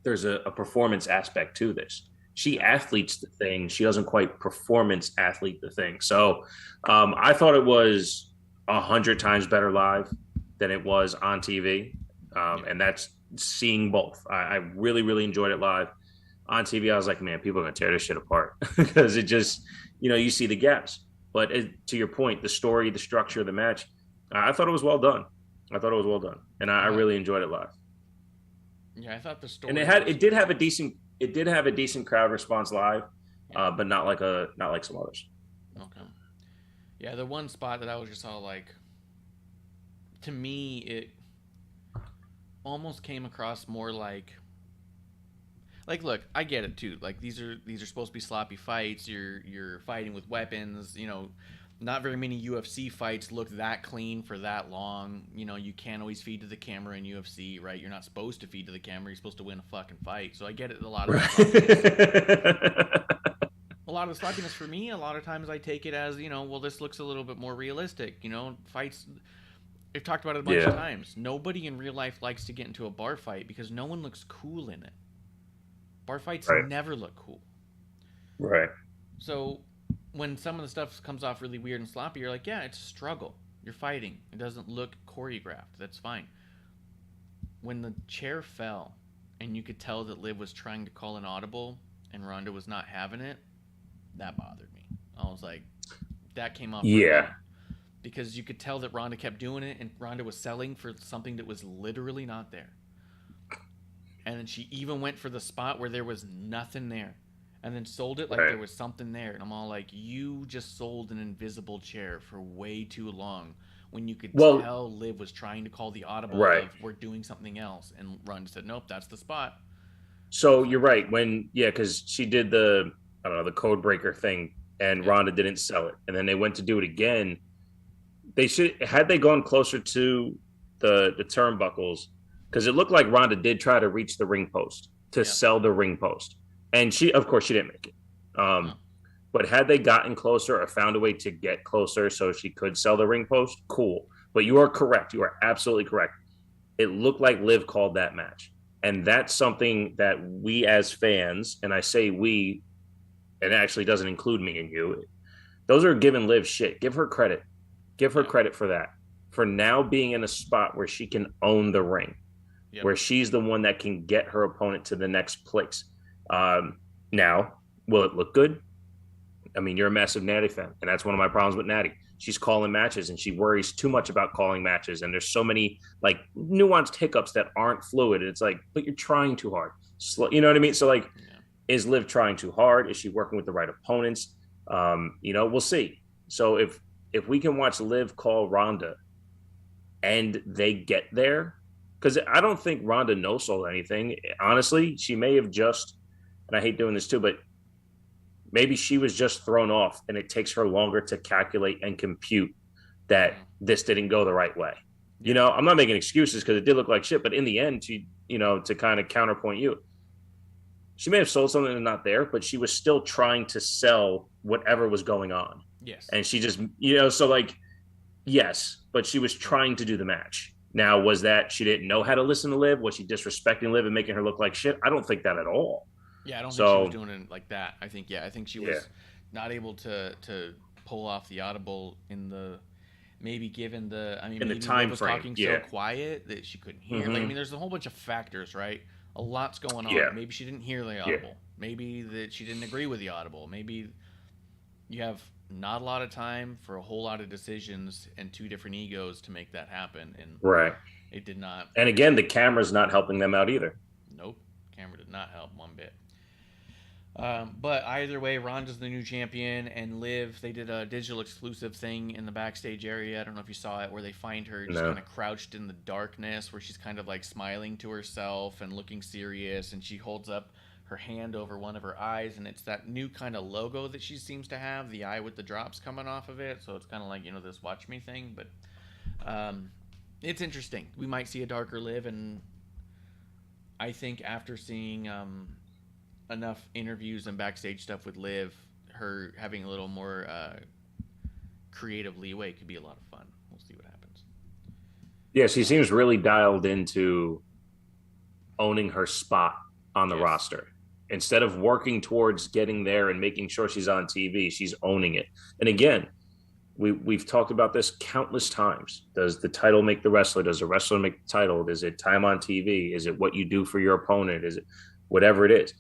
there's a performance aspect to this. She athletes the thing. She doesn't quite performance athlete the thing. So I thought it was 100 times better live than it was on TV. And that's seeing both. I really, really enjoyed it live. On TV, I was like, man, people are going to tear this shit apart because it just, you see the gaps. But to your point, the story, the structure of the match, I thought it was well done. And I really enjoyed it live. Yeah, I thought the story. And it did have a decent crowd response live, but not like some others. Okay. Yeah, the one spot that I was just all like, to me, it almost came across more like, look, I get it too. Like, these are supposed to be sloppy fights. You're fighting with weapons. Not very many UFC fights look that clean for that long. You can't always feed to the camera in UFC, right? You're not supposed to feed to the camera. You're supposed to win a fucking fight. So I get it. A lot of the sloppiness for me, a lot of times I take it as, well, this looks a little bit more realistic. Fights, I've talked about it a bunch of times. Nobody in real life likes to get into a bar fight because no one looks cool in it. Bar fights never look cool. Right. So when some of the stuff comes off really weird and sloppy, you're like, yeah, it's a struggle. You're fighting. It doesn't look choreographed. That's fine. When the chair fell and you could tell that Liv was trying to call an audible and Ronda was not having it, that bothered me. I was like, that came off. Yeah. Because you could tell that Ronda kept doing it and Ronda was selling for something that was literally not there. And then she even went for the spot where there was nothing there. And then sold it like there was something there. And I'm all like, you just sold an invisible chair for way too long when you could tell Liv was trying to call the audible of we're doing something else. And Ronda said, nope, that's the spot. So you're right. Because she did the code breaker thing and Ronda didn't sell it. And then they went to do it again. Had they gone closer to the turnbuckles, because it looked like Ronda did try to reach the ring post to sell the ring post. And of course, she didn't make it. But had they gotten closer or found a way to get closer so she could sell the ring post, cool. But you are correct. You are absolutely correct. It looked like Liv called that match. And that's something that we as fans, and I say we, and it actually doesn't include me and you, those are giving Liv shit. Give her credit. Give her credit for that. For now being in a spot where she can own the ring. Where she's the one that can get her opponent to the next place. Now, will it look good? I mean, you're a massive Natty fan, and that's one of my problems with Natty. She's calling matches, and she worries too much about calling matches. And there's so many like nuanced hiccups that aren't fluid. And it's like, but you're trying too hard. You know what I mean? So like, is Liv trying too hard? Is she working with the right opponents? We'll see. So if we can watch Liv call Ronda, and they get there, because I don't think Ronda no-sold anything. Honestly, she may have just, and I hate doing this too, but maybe she was just thrown off, and it takes her longer to calculate and compute that this didn't go the right way. I'm not making excuses because it did look like shit, but in the end, she, to kind of counterpoint you, she may have sold something that's not there, but she was still trying to sell whatever was going on. Yes. And she just, so like, yes, but she was trying to do the match. Now, was that she didn't know how to listen to Liv? Was she disrespecting Liv and making her look like shit? I don't think that at all. Yeah, I don't think she was doing it like that. I think she was not able to pull off the audible in the maybe given the maybe the time Liv was frame. Talking so quiet that she couldn't hear. Like, I mean, there's a whole bunch of factors, right? A lot's going on. Yeah. Maybe she didn't hear the audible. Maybe that she didn't agree with the audible. Maybe you have not a lot of time for a whole lot of decisions and two different egos to make that happen. And right. It did not. And again, the camera's not helping them out either. Nope. Camera did not help one bit. But either way, Ronda's the new champion, and Liv, they did a digital exclusive thing in the backstage area. I don't know if you saw it, where they find her just kind of crouched in the darkness, where she's kind of like smiling to herself and looking serious, and she holds up her hand over one of her eyes, and it's that new kind of logo that she seems to have, the eye with the drops coming off of it. So it's kind of like, this watch me thing, but it's interesting. We might see a darker Liv, and I think after seeing enough interviews and backstage stuff with Liv, her having a little more creative leeway could be a lot of fun. We'll see what happens. Yeah, she seems really dialed into owning her spot on the roster. Instead of working towards getting there and making sure she's on TV, she's owning it. And again, we've talked about this countless times. Does the title make the wrestler? Does the wrestler make the title? Is it time on TV? Is it what you do for your opponent? Is it whatever it is?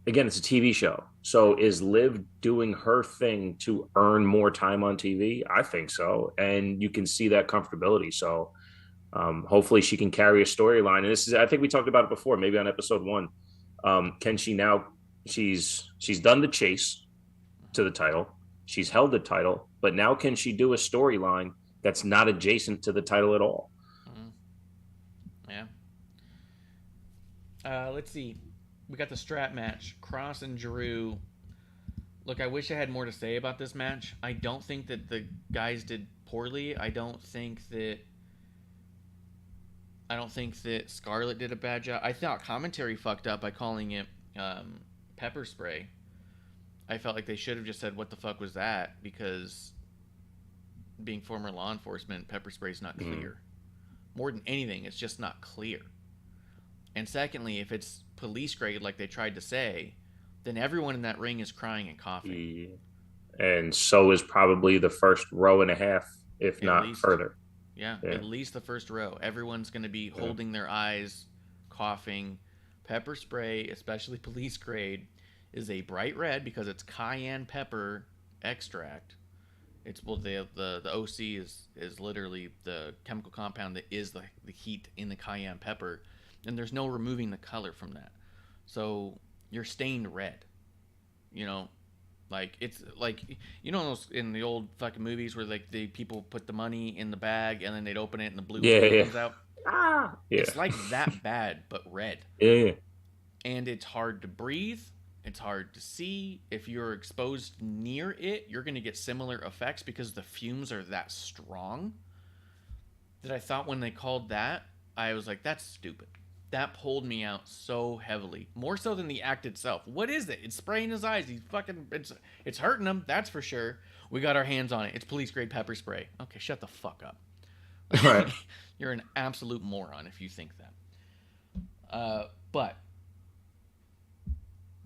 Again, it's a TV show. So is Liv doing her thing to earn more time on TV? I think so. And you can see that comfortability. So hopefully she can carry a storyline. And this is, I think we talked about it before, maybe on episode 1. Can she now, she's done the chase to the title. She's held the title, but now can she do a storyline that's not adjacent to the title at all? Yeah. Let's see. We got the strap match. Cross and Drew. Look, I wish I had more to say about this match. I don't think that the guys did poorly. I don't think that Scarlett did a bad job. I thought commentary fucked up by calling it pepper spray. I felt like they should have just said, what the fuck was that? Because being former law enforcement, pepper spray is not clear. More than anything, it's just not clear. And secondly, if it's police grade like they tried to say, then everyone in that ring is crying and coughing. And so is probably the first row and a half, if not further. Yeah, at least the first row. Everyone's going to be holding their eyes, coughing. Pepper spray, especially police grade, is a bright red because it's cayenne pepper extract. It's the OC is literally the chemical compound that is the heat in the cayenne pepper, and there's no removing the color from that. So you're stained red. Like it's like in the old fucking movies where like the people put the money in the bag and then they'd open it and the blue comes out. It's like that bad but red. Yeah. And it's hard to breathe. It's hard to see. If you're exposed near it, you're going to get similar effects because the fumes are that strong. That I thought when they called that, I was like, that's stupid. That pulled me out so heavily. More so than the act itself. What is it? It's spraying his eyes. It's hurting him, that's for sure. We got our hands on it. It's police grade pepper spray. Okay, shut the fuck up. Right. You're an absolute moron if you think that. But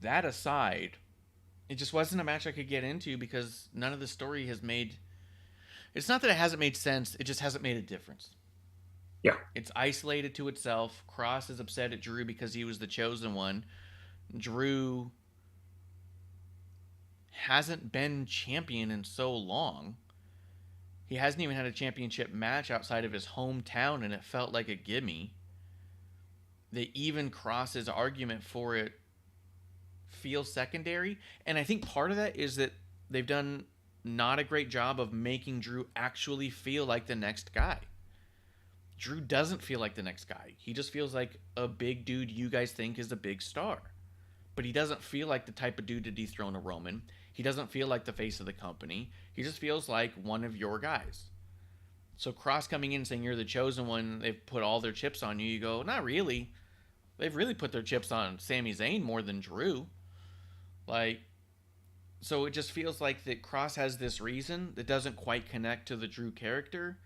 that aside, it just wasn't a match I could get into because none of the story has made... It's not that it hasn't made sense. It just hasn't made a difference. Yeah. It's isolated to itself. Cross is upset at Drew because he was the chosen one. Drew hasn't been champion in so long. He hasn't even had a championship match outside of his hometown, and it felt like a gimme. That even Cross's argument for it feels secondary. And I think part of that is that they've done not a great job of making Drew actually feel like the next guy. Drew doesn't feel like the next guy. He just feels like a big dude you guys think is a big star. But he doesn't feel like the type of dude to dethrone a Roman. He doesn't feel like the face of the company. He just feels like one of your guys. So Cross coming in saying you're the chosen one, they've put all their chips on you. You go, not really. They've really put their chips on Sami Zayn more than Drew. So it just feels like that Cross has this reason that doesn't quite connect to the Drew character.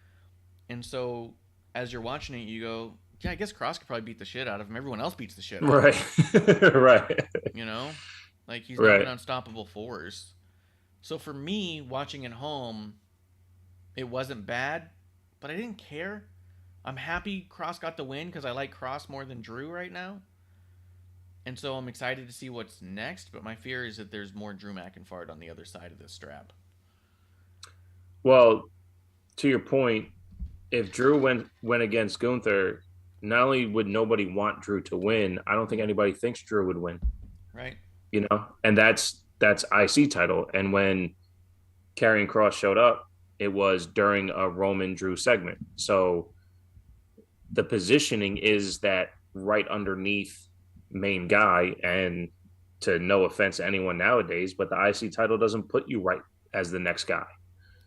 And so as you're watching it, you go, yeah, I guess Cross could probably beat the shit out of him. Everyone else beats the shit out of him. Right. Right. You know? Like, he's not an unstoppable force. So for me, watching at home, it wasn't bad, but I didn't care. I'm happy Cross got the win because I like Cross more than Drew right now. And so I'm excited to see what's next, but my fear is that there's more Drew McIntyre on the other side of this strap. Well, to your point, if Drew went against Gunther, not only would nobody want Drew to win, I don't think anybody thinks Drew would win. Right. You know, and that's IC title. And when Karrion Kross showed up, it was during a Roman Drew segment. So the positioning is that right underneath main guy, and to no offense to anyone nowadays, but the IC title doesn't put you right as the next guy.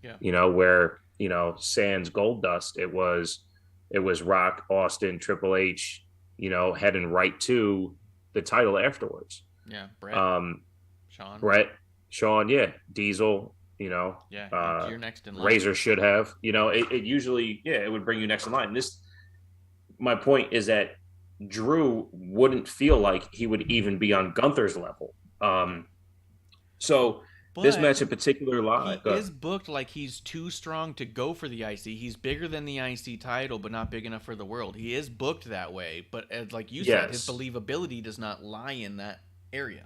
Yeah. You know, where, you know, sans Goldust, it was Rock, Austin, Triple H, you know, heading right to the title afterwards. Yeah. Brett, Sean, yeah, Diesel, you know, you're next in line. Razor should have, you know, it usually, it would bring you next in line. My point is that Drew wouldn't feel like he would even be on Gunther's level. So this match in particular, he is booked like he's too strong to go for the IC. He's bigger than the IC title, but not big enough for the world. He is booked that way, but as like you said, his believability does not lie in that area.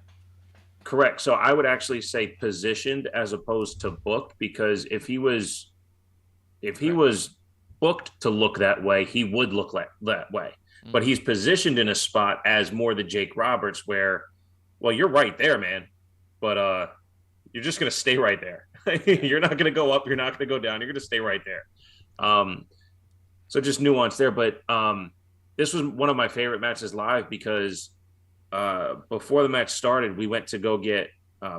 Correct. So I would actually say positioned as opposed to booked, because if he was booked to look that way, he would look like that way. Mm-hmm. But he's positioned in a spot as more the Jake Roberts where, well, you're right there, man, but you're just going to stay right there. You're not going to go up. You're not going to go down. You're going to stay right there. So just nuance there. But this was one of my favorite matches live because before the match started, we went to go get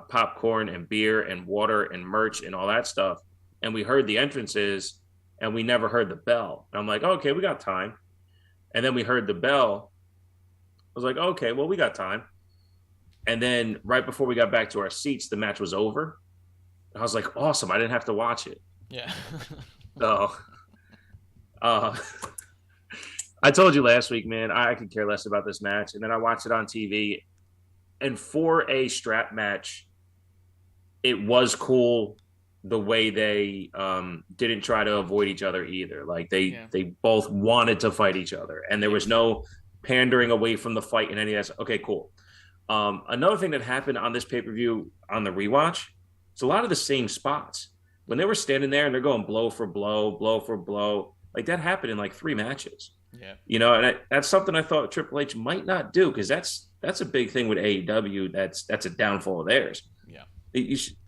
popcorn and beer and water and merch and all that stuff. And we heard the entrances and we never heard the bell. And I'm like, okay, we got time. And then we heard the bell. I was like, okay, well, we got time. And then right before we got back to our seats, the match was over. I was like, awesome. I didn't have to watch it. Yeah. So I told you last week, man, I could care less about this match. And then I watched it on TV. And for a strap match, it was cool the way they didn't try to avoid each other either. Like they both wanted to fight each other. And there was no pandering away from the fight and any of that. Okay, cool. Another thing that happened on this pay-per-view on the rewatch, it's a lot of the same spots. When they were standing there and they're going blow for blow, like that happened in like 3 matches. Yeah. You know, and that's something I thought Triple H might not do, because that's a big thing with AEW. That's a downfall of theirs. Yeah.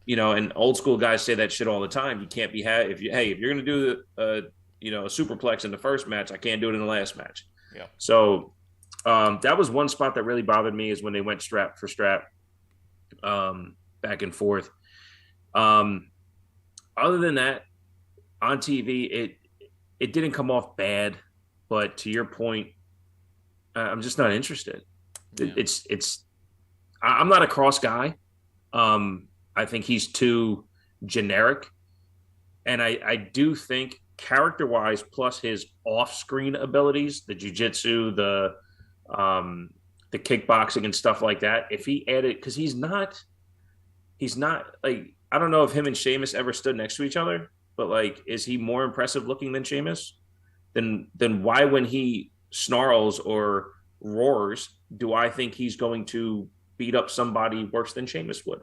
You know, and old school guys say that shit all the time. You can't be if you're going to do a superplex in the first match, I can't do it in the last match. Yeah. So that was one spot that really bothered me, is when they went strap for strap, back and forth. Other than that, on TV, it didn't come off bad, but to your point, I'm just not interested. Yeah. I'm not a Cross guy. I think he's too generic, and I do think character-wise, plus his off-screen abilities, the jiu-jitsu, the kickboxing and stuff like that, if he added, because he's not like, I don't know if him and Sheamus ever stood next to each other, but like, is he more impressive looking than Sheamus? Then why, when he snarls or roars, do I think he's going to beat up somebody worse than Sheamus would?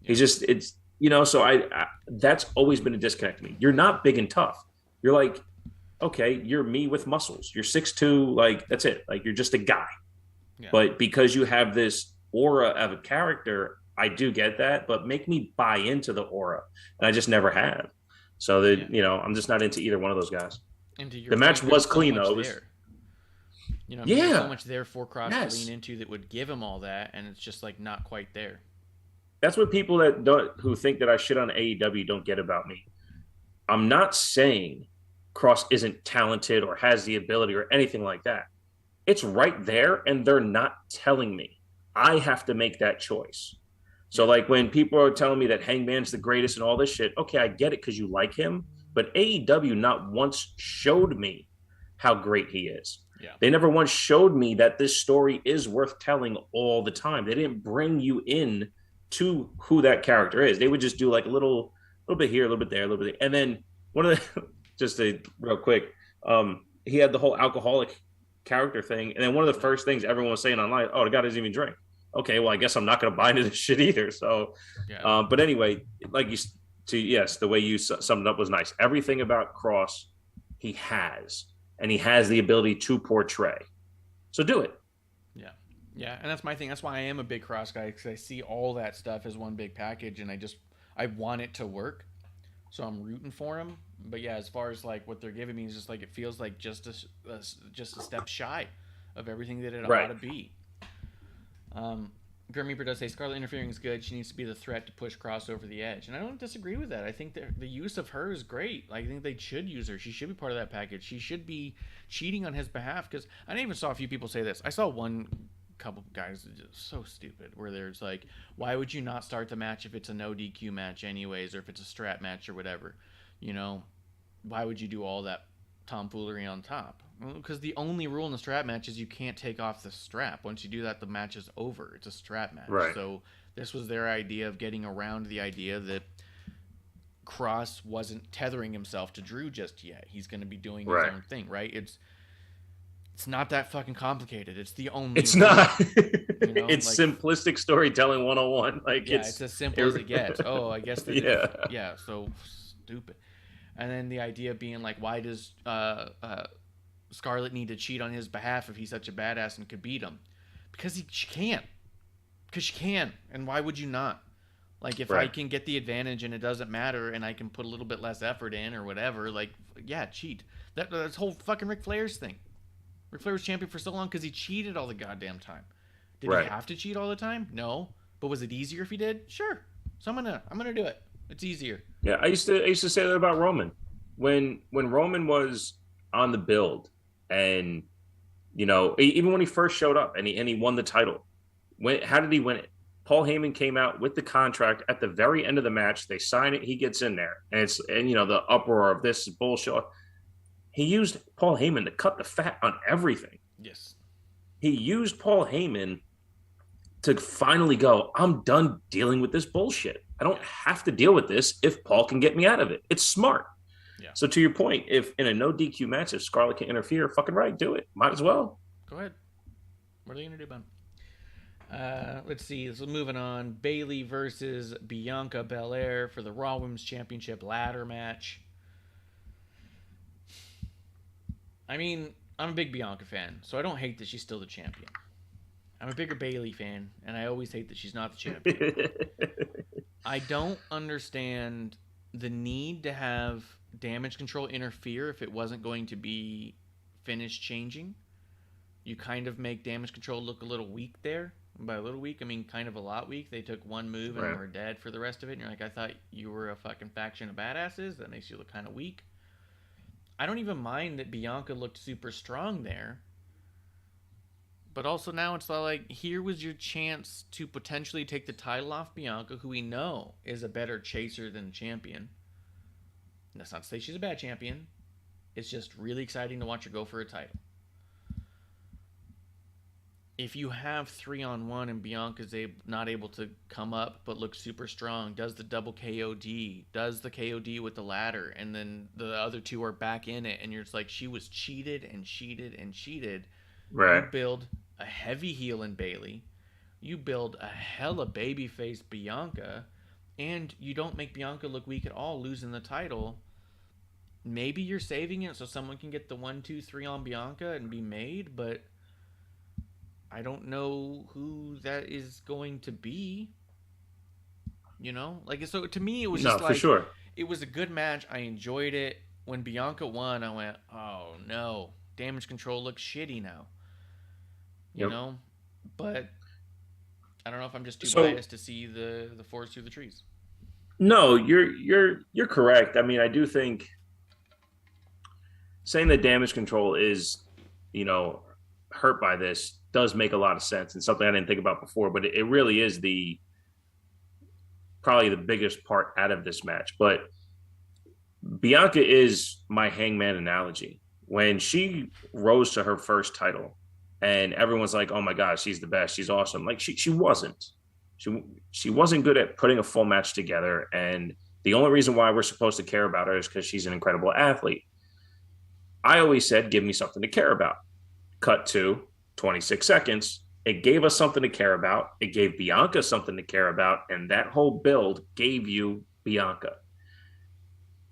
He's just it's so I that's always been a disconnect to me. You're not big and tough. You're like, okay, you're me with muscles. You're 6'2", like that's it. Like you're just a guy. Yeah. But because you have this aura of a character, I do get that, but make me buy into the aura. And I just never have. So that I'm just not into either one of those guys. And to your the match point, was there's so clean much though. It was, there. Yeah. There's so much there for Cross Yes. to lean into that would give him all that, and it's just like not quite there. That's what people who think that I shit on AEW don't get about me. I'm not saying Cross isn't talented or has the ability or anything like that. It's right there, and they're not telling me. I have to make that choice. So, like, when people are telling me that Hangman's the greatest and all this shit, okay, I get it because you like him, but AEW not once showed me how great he is. Yeah. They never once showed me that this story is worth telling all the time. They didn't bring you in to who that character is. They would just do like a little bit here, a little bit there, a little bit there. And then one of the, just a real quick, he had the whole alcoholic character thing. And then one of the first things everyone was saying online, oh, the guy doesn't even drink. Okay, well, I guess I'm not going to buy into this shit either. So, yeah. But anyway, like the way you summed it up was nice. Everything about Cross, he has, and he has the ability to portray. So do it. Yeah. Yeah, and that's my thing. That's why I am a big Cross guy, because I see all that stuff as one big package, and I want it to work. So I'm rooting for him. But yeah, as far as like what they're giving me is just like it feels like just a step shy of everything that it ought to be. Grim Reaper does say Scarlet interfering is good. She needs to be the threat to push Cross over the edge, and I don't disagree with that. I think that the use of her is great. I think they should use her. She should be part of that package. She should be cheating on his behalf, because I even saw a few people say this. I saw one couple guys just so stupid where there's like, why would you not start the match if it's a no DQ match anyways, or if it's a strap match or whatever? Why would you do all that tomfoolery on top? Well, because the only rule in the strap match is you can't take off the strap. Once you do that, the match is over. It's a strap match. Right. So this was their idea of getting around the idea that Cross wasn't tethering himself to Drew just yet. He's going to be doing his own thing, right? It's not that fucking complicated. It's the only. It's not. It's like, simplistic storytelling 101. Like it's as simple as it gets. Oh, I guess that. So stupid. And then the idea being like, why does Scarlett need to cheat on his behalf if he's such a badass and could beat him? Because she can. Because she can. And why would you not? Like, if I can get the advantage and it doesn't matter and I can put a little bit less effort in or whatever, like, yeah, cheat. That's whole fucking Ric Flair's thing. Ric Flair was champion for so long because he cheated all the goddamn time. Did he have to cheat all the time? No. But was it easier if he did? Sure. So I'm gonna do it. It's easier. Yeah, I used to say that about Roman. When Roman was on the build, and even when he first showed up and he won the title, how did he win it? Paul Heyman came out with the contract at the very end of the match. They sign it. He gets in there, and the uproar of this bullshit. He used Paul Heyman to cut the fat on everything. Yes. He used Paul Heyman to finally go, I'm done dealing with this bullshit. I don't have to deal with this if Paul can get me out of it. It's smart. Yeah. So to your point, if in a no DQ match, if Scarlett can interfere, fucking right, do it. Might as well. Go ahead. What are they going to do, Ben? Let's see. So moving on. Bayley versus Bianca Belair for the Raw Women's Championship ladder match. I mean, I'm a big Bianca fan, so I don't hate that she's still the champion. I'm a bigger Bayley fan, and I always hate that she's not the champion. I don't understand the need to have damage control interfere if it wasn't going to be finish changing. You kind of make damage control look a little weak there. And by a little weak, I mean kind of a lot weak. They took one move and were dead for the rest of it. And you're like, I thought you were a fucking faction of badasses. That makes you look kind of weak. I don't even mind that Bianca looked super strong there. But also now it's like, here was your chance to potentially take the title off Bianca, who we know is a better chaser than champion. And that's not to say she's a bad champion. It's just really exciting to watch her go for a title. If you have 3-on-1 and Bianca's not able to come up but looks super strong, does the double KOD, does the KOD with the ladder, and then the other two are back in it, and you're just like, she was cheated and cheated and cheated. Right. You build a heavy heel in Bayley. You build a hella babyface Bianca. and you don't make Bianca look weak at all, losing the title. Maybe you're saving it so someone can get the 1, 2, 3 on Bianca and be made, but I don't know who that is going to be. You know? Like, so to me, it was just for sure. It was a good match. I enjoyed it. When Bianca won, I went, oh no, Damage Control looks shitty now. You know? But I don't know if I'm just too biased to see the forest through the trees. No, you're correct. I mean, I do think saying that Damage Control is, hurt by this does make a lot of sense and something I didn't think about before, but it really is probably the biggest part out of this match. But Bianca is my Hangman analogy. When she rose to her first title and everyone's like, oh my God, she's the best, she's awesome. Like she wasn't. She wasn't good at putting a full match together. And the only reason why we're supposed to care about her is because she's an incredible athlete. I always said, give me something to care about. Cut to 26 seconds. It gave us something to care about. It gave Bianca something to care about. And that whole build gave you Bianca.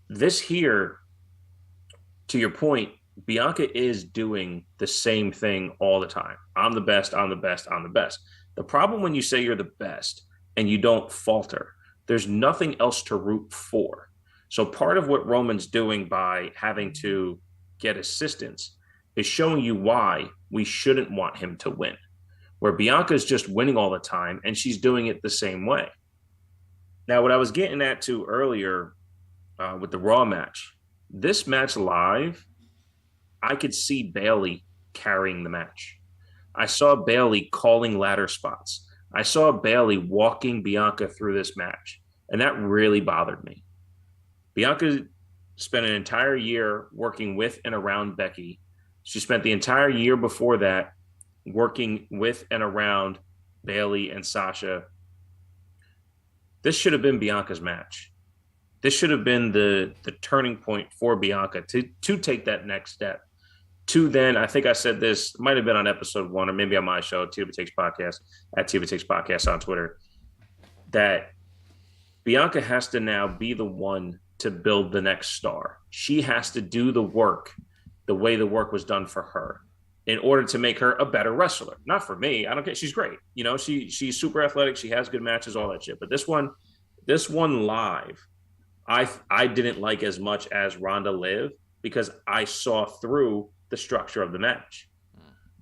This here, to your point, Bianca is doing the same thing all the time. I'm the best, I'm the best, I'm the best. The problem when you say you're the best and you don't falter, there's nothing else to root for. So part of what Roman's doing by having to get assistance is showing you why we shouldn't want him to win. Where Bianca's just winning all the time and she's doing it the same way. Now, what I was getting at too earlier with the Raw match, this match live, I could see Bayley carrying the match. I saw Bayley calling ladder spots. I saw Bayley walking Bianca through this match, and that really bothered me. Bianca spent an entire year working with and around Becky. She spent the entire year before that working with and around Bayley and Sasha. This should have been Bianca's match. This should have been the turning point for Bianca to take that next step. To then, I think I said this, might have been on episode 1 or maybe on my show, Tuba Takes Podcast, at Tuba Takes Podcast on Twitter, that Bianca has to now be the one to build the next star. She has to do the work the way the work was done for her in order to make her a better wrestler. Not for me. I don't care. She's great. She's super athletic. She has good matches, all that shit. But this one live, I didn't like as much as Ronda Liv because I saw through the structure of the match.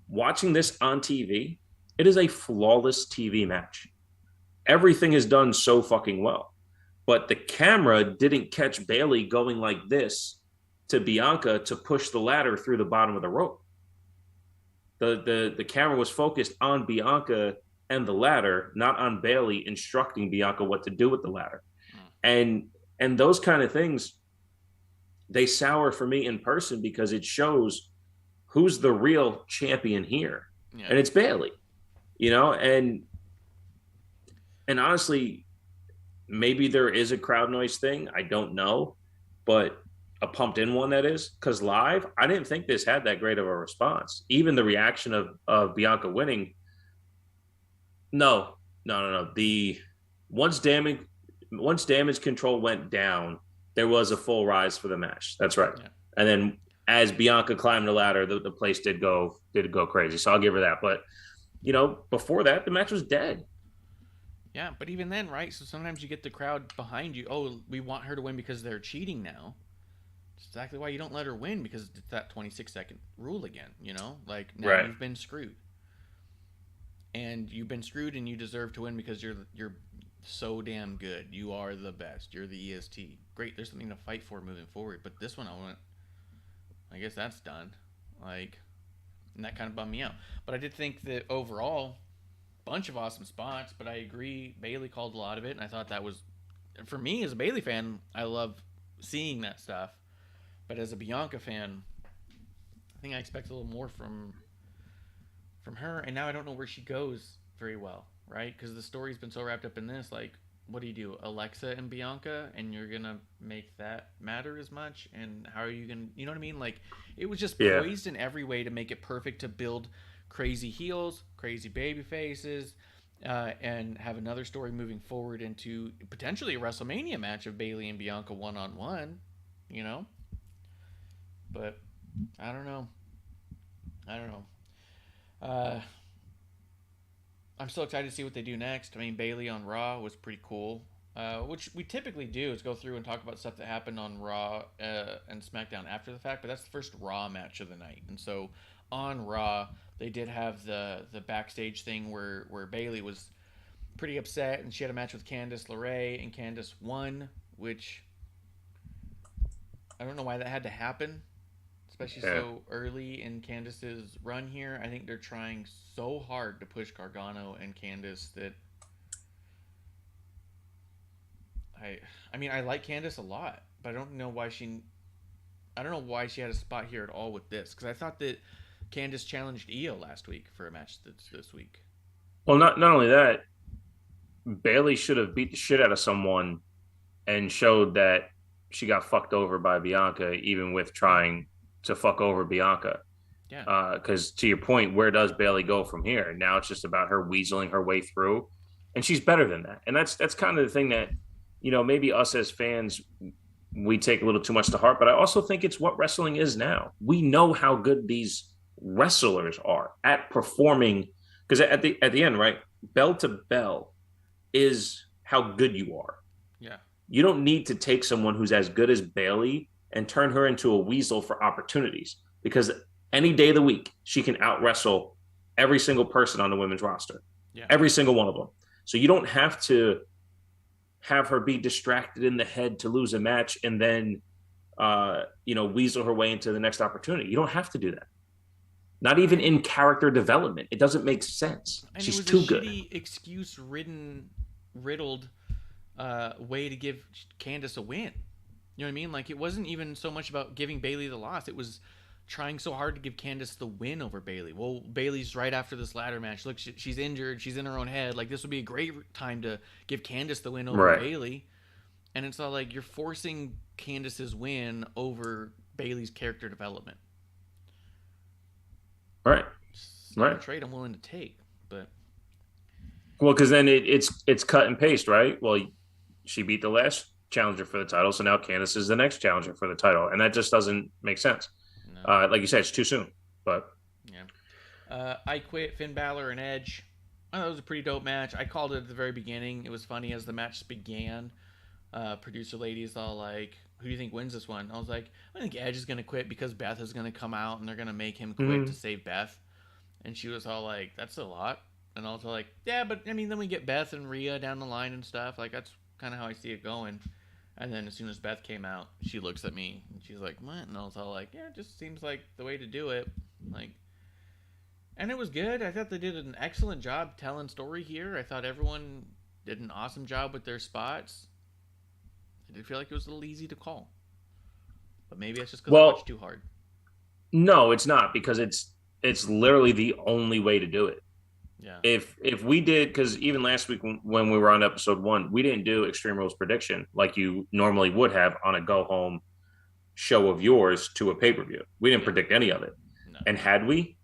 Watching this on TV, it is a flawless TV match. Everything is done so fucking well. But the camera didn't catch Bayley going like this to Bianca to push the ladder through the bottom of the rope. The camera was focused on Bianca and the ladder, not on Bayley instructing Bianca what to do with the ladder. And those kind of things, they sour for me in person because it shows who's the real champion here. Yeah. And it's Bayley, and honestly, maybe there is a crowd noise thing. I don't know, but a pumped in one that is, because live, I didn't think this had that great of a response. Even the reaction of Bianca winning. No. The once damage control went down, there was a full rise for the match. That's right. Yeah. And then as Bianca climbed the ladder, the place did go crazy. So I'll give her that. But, before that, the match was dead. Yeah, but even then, right? So sometimes you get the crowd behind you. Oh, we want her to win because they're cheating now. That's exactly why you don't let her win, because it's that 26-second rule again, Like, now right. You've been screwed. And you've been screwed and you deserve to win because you're so damn good. You are the best. You're the EST. Great, there's something to fight for moving forward. But this one I guess that's done. Like, and that kind of bummed me out. But I did think that overall, bunch of awesome spots, but I agree, Bayley called a lot of it, and I thought that was, for me as a Bayley fan, I love seeing that stuff. But as a Bianca fan, I think I expect a little more from her, and now I don't know where she goes very well, right? Because the story's been so wrapped up in this, like, what do? Alexa and Bianca, and you're gonna make that matter as much? And how are you gonna, you know what I mean? Like, it was just poised in every way to make it perfect to build crazy heels, crazy baby faces, and have another story moving forward into potentially a WrestleMania match of Bayley and Bianca one-on-one, you know? But I don't know. I'm so excited to see what they do next. I mean, Bayley on Raw was pretty cool, which we typically do is go through and talk about stuff that happened on Raw and SmackDown after the fact, but that's the first Raw match of the night. And so on Raw, they did have the backstage thing where Bayley was pretty upset, and she had a match with Candice LeRae, and Candice won, which I don't know why that had to happen, especially so early in Candice's run here. I think they're trying so hard to push Gargano and Candice that I mean, I like Candice a lot, but I don't know why she had a spot here at all with this, because I thought that Candice challenged Io last week for a match this week. Well, not only that, Bayley should have beat the shit out of someone and showed that she got fucked over by Bianca, even with trying to fuck over Bianca. Yeah. Because to your point, where does Bayley go from here? Now it's just about her weaseling her way through, and she's better than that. And that's kind of the thing that, you know, maybe us as fans, we take a little too much to heart, but I also think it's what wrestling is now. We know how good these wrestlers are at performing, because at the end, right, bell to bell is how good you are. Yeah. You don't need to take someone who's as good as Bayley and turn her into a weasel for opportunities, because any day of the week she can out wrestle every single person on the women's roster. Yeah. Every single one of them. So you don't have to have her be distracted in the head to lose a match and then weasel her way into the next opportunity. You don't have to do that. Not even in character development. It doesn't make sense. And she's it was too a good. Shitty riddled way to give Candice a win. You know what I mean? Like, it wasn't even so much about giving Bayley the loss. It was trying so hard to give Candice the win over Bayley. Well, Bayley's right after this ladder match. Look, she's injured. She's in her own head. Like, this would be a great time to give Candice the win over Bayley. And it's all like you're forcing Candice's win over Bayley's character development. Right. It's not a trade I'm willing to take, but because then it's cut and paste, right? Well, she beat the last challenger for the title, so now Candice is the next challenger for the title, and that just doesn't make sense. No. Like you said, it's too soon. But yeah, I Quit, Finn Balor and Edge. Oh, that was a pretty dope match. I called it at the very beginning. It was funny as the match began. Producer lady's all like, "Who do you think wins this one?" I was like, "I think Edge is gonna quit because Beth is gonna come out and they're gonna make him quit to save Beth." And she was all like, "That's a lot." And I was like, "Yeah, but I mean, then we get Beth and Rhea down the line and stuff. Like, that's kind of how I see it going." And then as soon as Beth came out, she looks at me and she's like, "What?" And I was all like, "Yeah, it just seems like the way to do it." Like, and it was good. I thought they did an excellent job telling story here. I thought everyone did an awesome job with their spots. I did feel like it was a little easy to call, but maybe it's just because I watched too hard. No, it's not, because it's literally the only way to do it. Yeah. If we did, because even last week when we were on episode 1, we didn't do Extreme Rules prediction like you normally would have on a go home show of yours to a pay-per-view. We didn't predict any of it. No. And had we,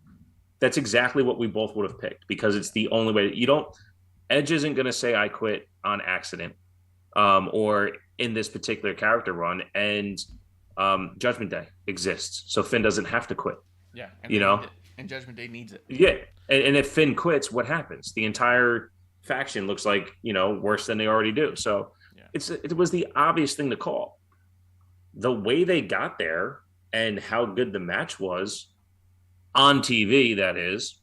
that's exactly what we both would have picked, because it's the only way. Edge isn't going to say I quit on accident, or in this particular character run, and Judgment Day exists, so Finn doesn't have to quit. Yeah, and Judgment Day needs it. Yeah, and if Finn quits, what happens? The entire faction looks like worse than they already do. So it was the obvious thing to call. The way they got there and how good the match was on TV, that is,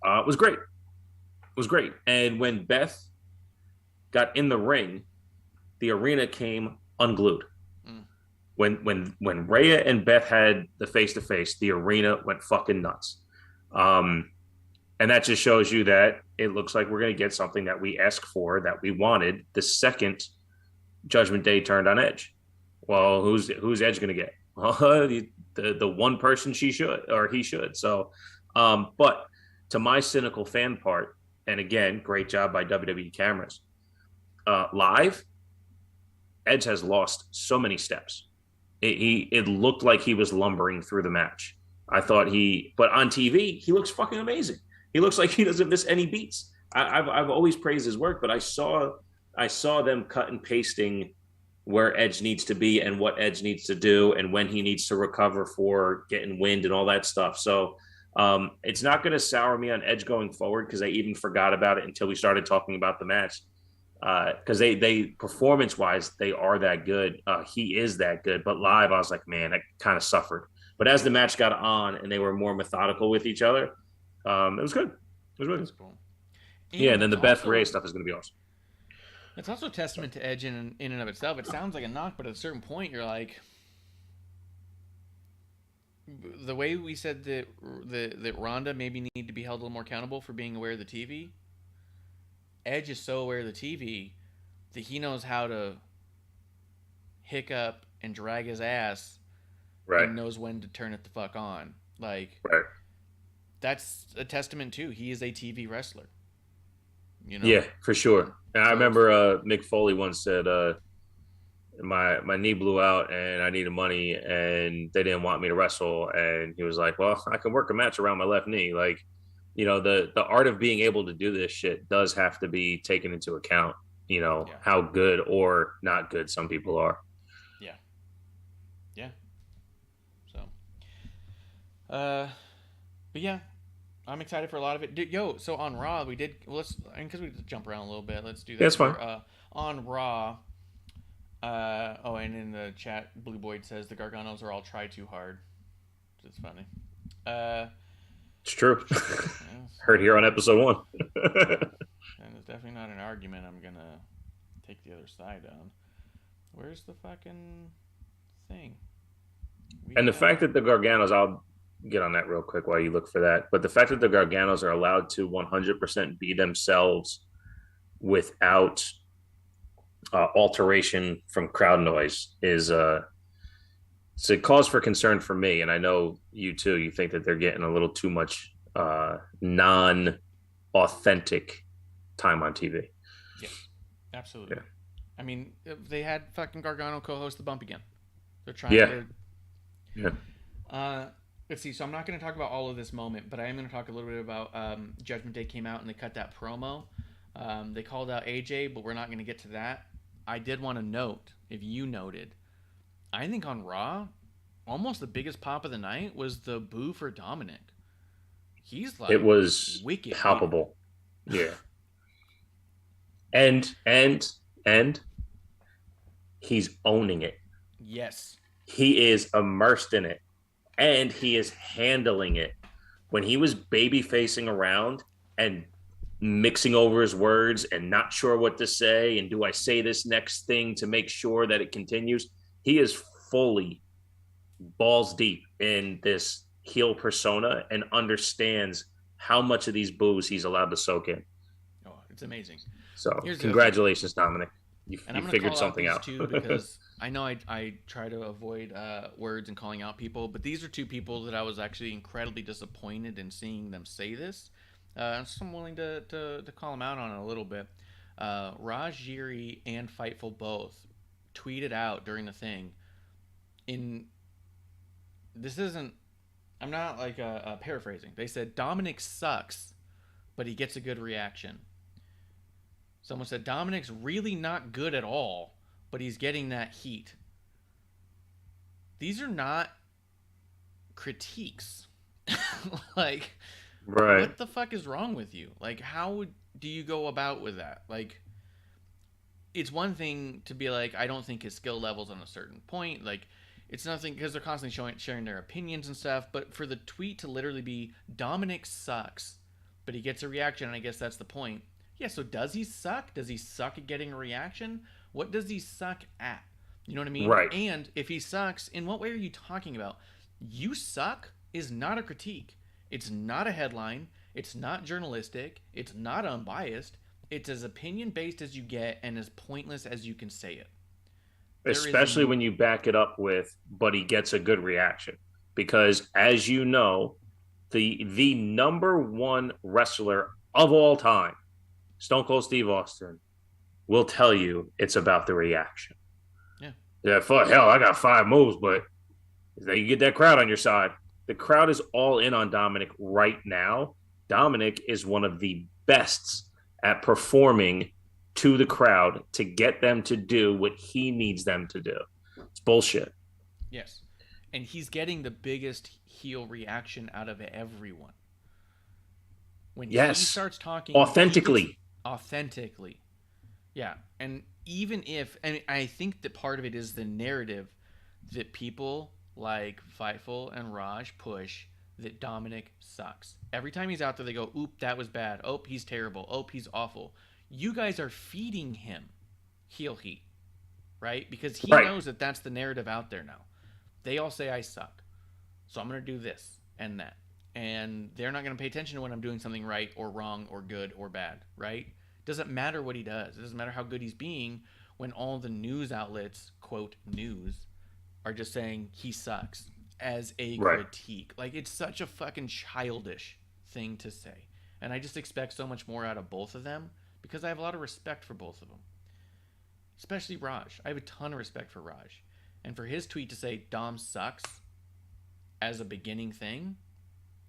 was great. It was great. And when Beth got in the ring, the arena came unglued. When Rhea and Beth had the face-to-face, the arena went fucking nuts. And that just shows you that it looks like we're going to get something that we asked for, that we wanted, the second Judgment Day turned on Edge. Well, who's Edge going to get? Well, the one person he should. So, but to my cynical fan part, and again, great job by WWE cameras. Live, Edge has lost so many steps. It looked like he was lumbering through the match. I thought but on TV, he looks fucking amazing. He looks like he doesn't miss any beats. I've always praised his work, but I saw them cut and pasting where Edge needs to be and what Edge needs to do and when he needs to recover for getting wind and all that stuff. So it's not going to sour me on Edge going forward because I even forgot about it until we started talking about the match. Because they performance wise, they are that good. He is that good. But live, I was like, man, I kind of suffered. But as the match got on and they were more methodical with each other, it was good. It was really That's cool. Yeah, and then the Beth also, Ray stuff is going to be awesome. It's also a testament to Edge in and of itself. It sounds like a knock, but at a certain point, you're like, the way we said that Ronda maybe need to be held a little more accountable for being aware of the TV. Edge is so aware of the TV that he knows how to hiccup and drag his ass, Right. and knows when to turn it the fuck on. Like, Right. that's a testament too. He is a TV wrestler. You know? Yeah, for sure. And I So- remember Mick Foley once said, my knee blew out and I needed money and they didn't want me to wrestle. And he was like, well, I can work a match around my left knee. Like, you know, the art of being able to do this shit does have to be taken into account, you know, Yeah. how good or not good some people are. Yeah. Yeah. So, but yeah, I'm excited for a lot of it. So on Raw, we did, because we jump around a little bit, let's do that. That's fine. On Raw, and in the chat, Blue Boyd says the Garganos are all try too hard. It's funny. It's true. Yes. Heard here on episode 1. And it's definitely not an argument I'm gonna take the other side on. Where's the fucking thing? And the fact that the Garganos, I'll get on that real quick while you look for that. But the fact that the Garganos are allowed to 100% be themselves without alteration from crowd noise is it's a cause for concern for me. And I know you too. You think that they're getting a little too much non-authentic time on TV. Yeah, absolutely. Yeah. I mean, they had fucking Gargano co-host the bump again. They're trying to. Yeah. Let's see. So I'm not going to talk about all of this moment, but I am going to talk a little bit about Judgment Day came out and they cut that promo. They called out AJ, but we're not going to get to that. I did want to note, if you noted, I think on Raw, almost the biggest pop of the night was the boo for Dominic. He's like, it was wicked palpable. Yeah. And he's owning it. Yes. He is immersed in it and he is handling it. When he was baby facing around and mixing over his words and not sure what to say, and do I say this next thing to make sure that it continues, he is fully balls deep in this heel persona and understands how much of these boos he's allowed to soak in. Oh, it's amazing. So Here's the congratulations, Dominic. You And I'm gonna figured call something out out. these two because I know I try to avoid words and calling out people, but these are two people that I was actually incredibly disappointed in seeing them say this. So I'm willing to call them out on it a little bit. Raj Giri and Fightful both tweeted out during the thing. I'm not like paraphrasing. They said Dominic sucks, but he gets a good reaction. Someone said Dominic's really not good at all, but he's getting that heat. These are not critiques. Like, Right. what the fuck is wrong with you? Like, how do you go about with that? Like, it's one thing to be like, I don't think his skill level's on a certain point. Like, it's nothing because they're constantly sharing their opinions and stuff. But for the tweet to literally be Dominic sucks, but he gets a reaction, and I guess that's the point. Yeah, so does he suck? Does he suck at getting a reaction? What does he suck at? You know what I mean? Right. And if he sucks, in what way are you talking about? You suck is not a critique. It's not a headline. It's not journalistic. It's not unbiased. It's as opinion-based as you get and as pointless as you can say it. Especially when you back it up with, but he gets a good reaction. Because as you know, the number one wrestler of all time, Stone Cold Steve Austin, will tell you it's about the reaction. Yeah, fuck, hell, I got 5 moves, but you get that crowd on your side. The crowd is all in on Dominic right now. Dominic is one of the best at performing to the crowd to get them to do what he needs them to do. It's bullshit. Yes. And he's getting the biggest heel reaction out of everyone. When he starts talking authentically. Authentically. Yeah. And even if, and I think that part of it is the narrative that people like Fightful and Raj push, that Dominic sucks. Every time he's out there, they go, oop, that was bad. Oh, he's terrible. Oh, he's awful. You guys are feeding him heel heat, right? Because he knows that that's the narrative out there now. They all say I suck. So I'm going to do this and that. And they're not going to pay attention to when I'm doing something right or wrong or good or bad, right? Doesn't matter what he does. It doesn't matter how good he's being when all the news outlets, quote, news, are just saying he sucks as a critique. Like, it's such a fucking childish thing to say. And I just expect so much more out of both of them because I have a lot of respect for both of them. Especially Raj. I have a ton of respect for Raj. And for his tweet to say Dom sucks as a beginning thing,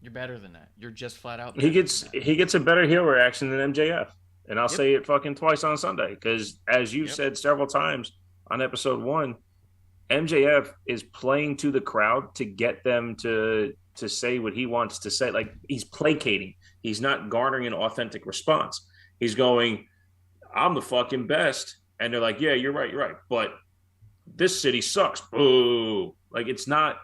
you're better than that. You're just flat out better. He gets a better heel reaction than MJF. And I'll say it fucking twice on Sunday. Because as you said several times on episode 1, MJF is playing to the crowd to get them to say what he wants to say. Like, he's placating. He's not garnering an authentic response. He's going, I'm the fucking best. And they're like, yeah, you're right. But this city sucks. Boo. Like, it's not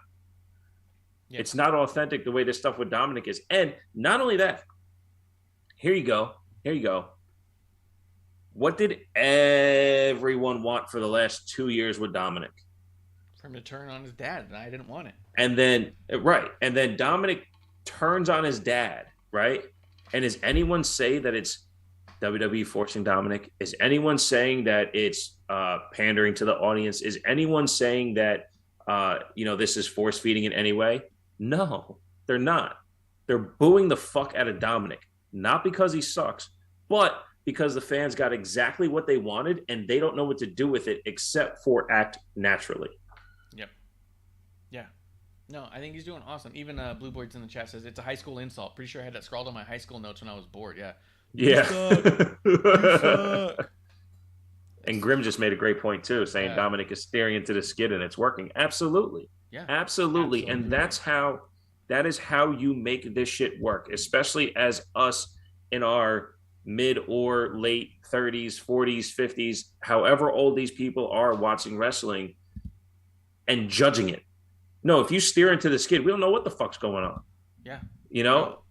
authentic the way this stuff with Dominic is. And not only that, here you go. What did everyone want for the last 2 years with Dominic? For him to turn on his dad, and I didn't want it. And then Dominic turns on his dad, right? And does anyone say that it's WWE forcing Dominic? Is anyone saying that it's pandering to the audience? Is anyone saying that this is force feeding in any way? No, they're not. They're booing the fuck out of Dominic, not because he sucks, but because the fans got exactly what they wanted and they don't know what to do with it except for act naturally. Yep. Yeah. No, I think he's doing awesome. Even Blue Boyd's in the chat says it's a high school insult. Pretty sure I had that scrawled on my high school notes when I was bored. Yeah. Yeah. You suck. And Grimm just made a great point too, saying Dominic is staring into the skid and it's working. Absolutely. Yeah. Absolutely. And that is how you make this shit work, especially as us in our mid or late 30s, 40s, 50s, however old these people are watching wrestling and judging it. No, if you steer into the skid, we don't know what the fuck's going on. Yeah. No,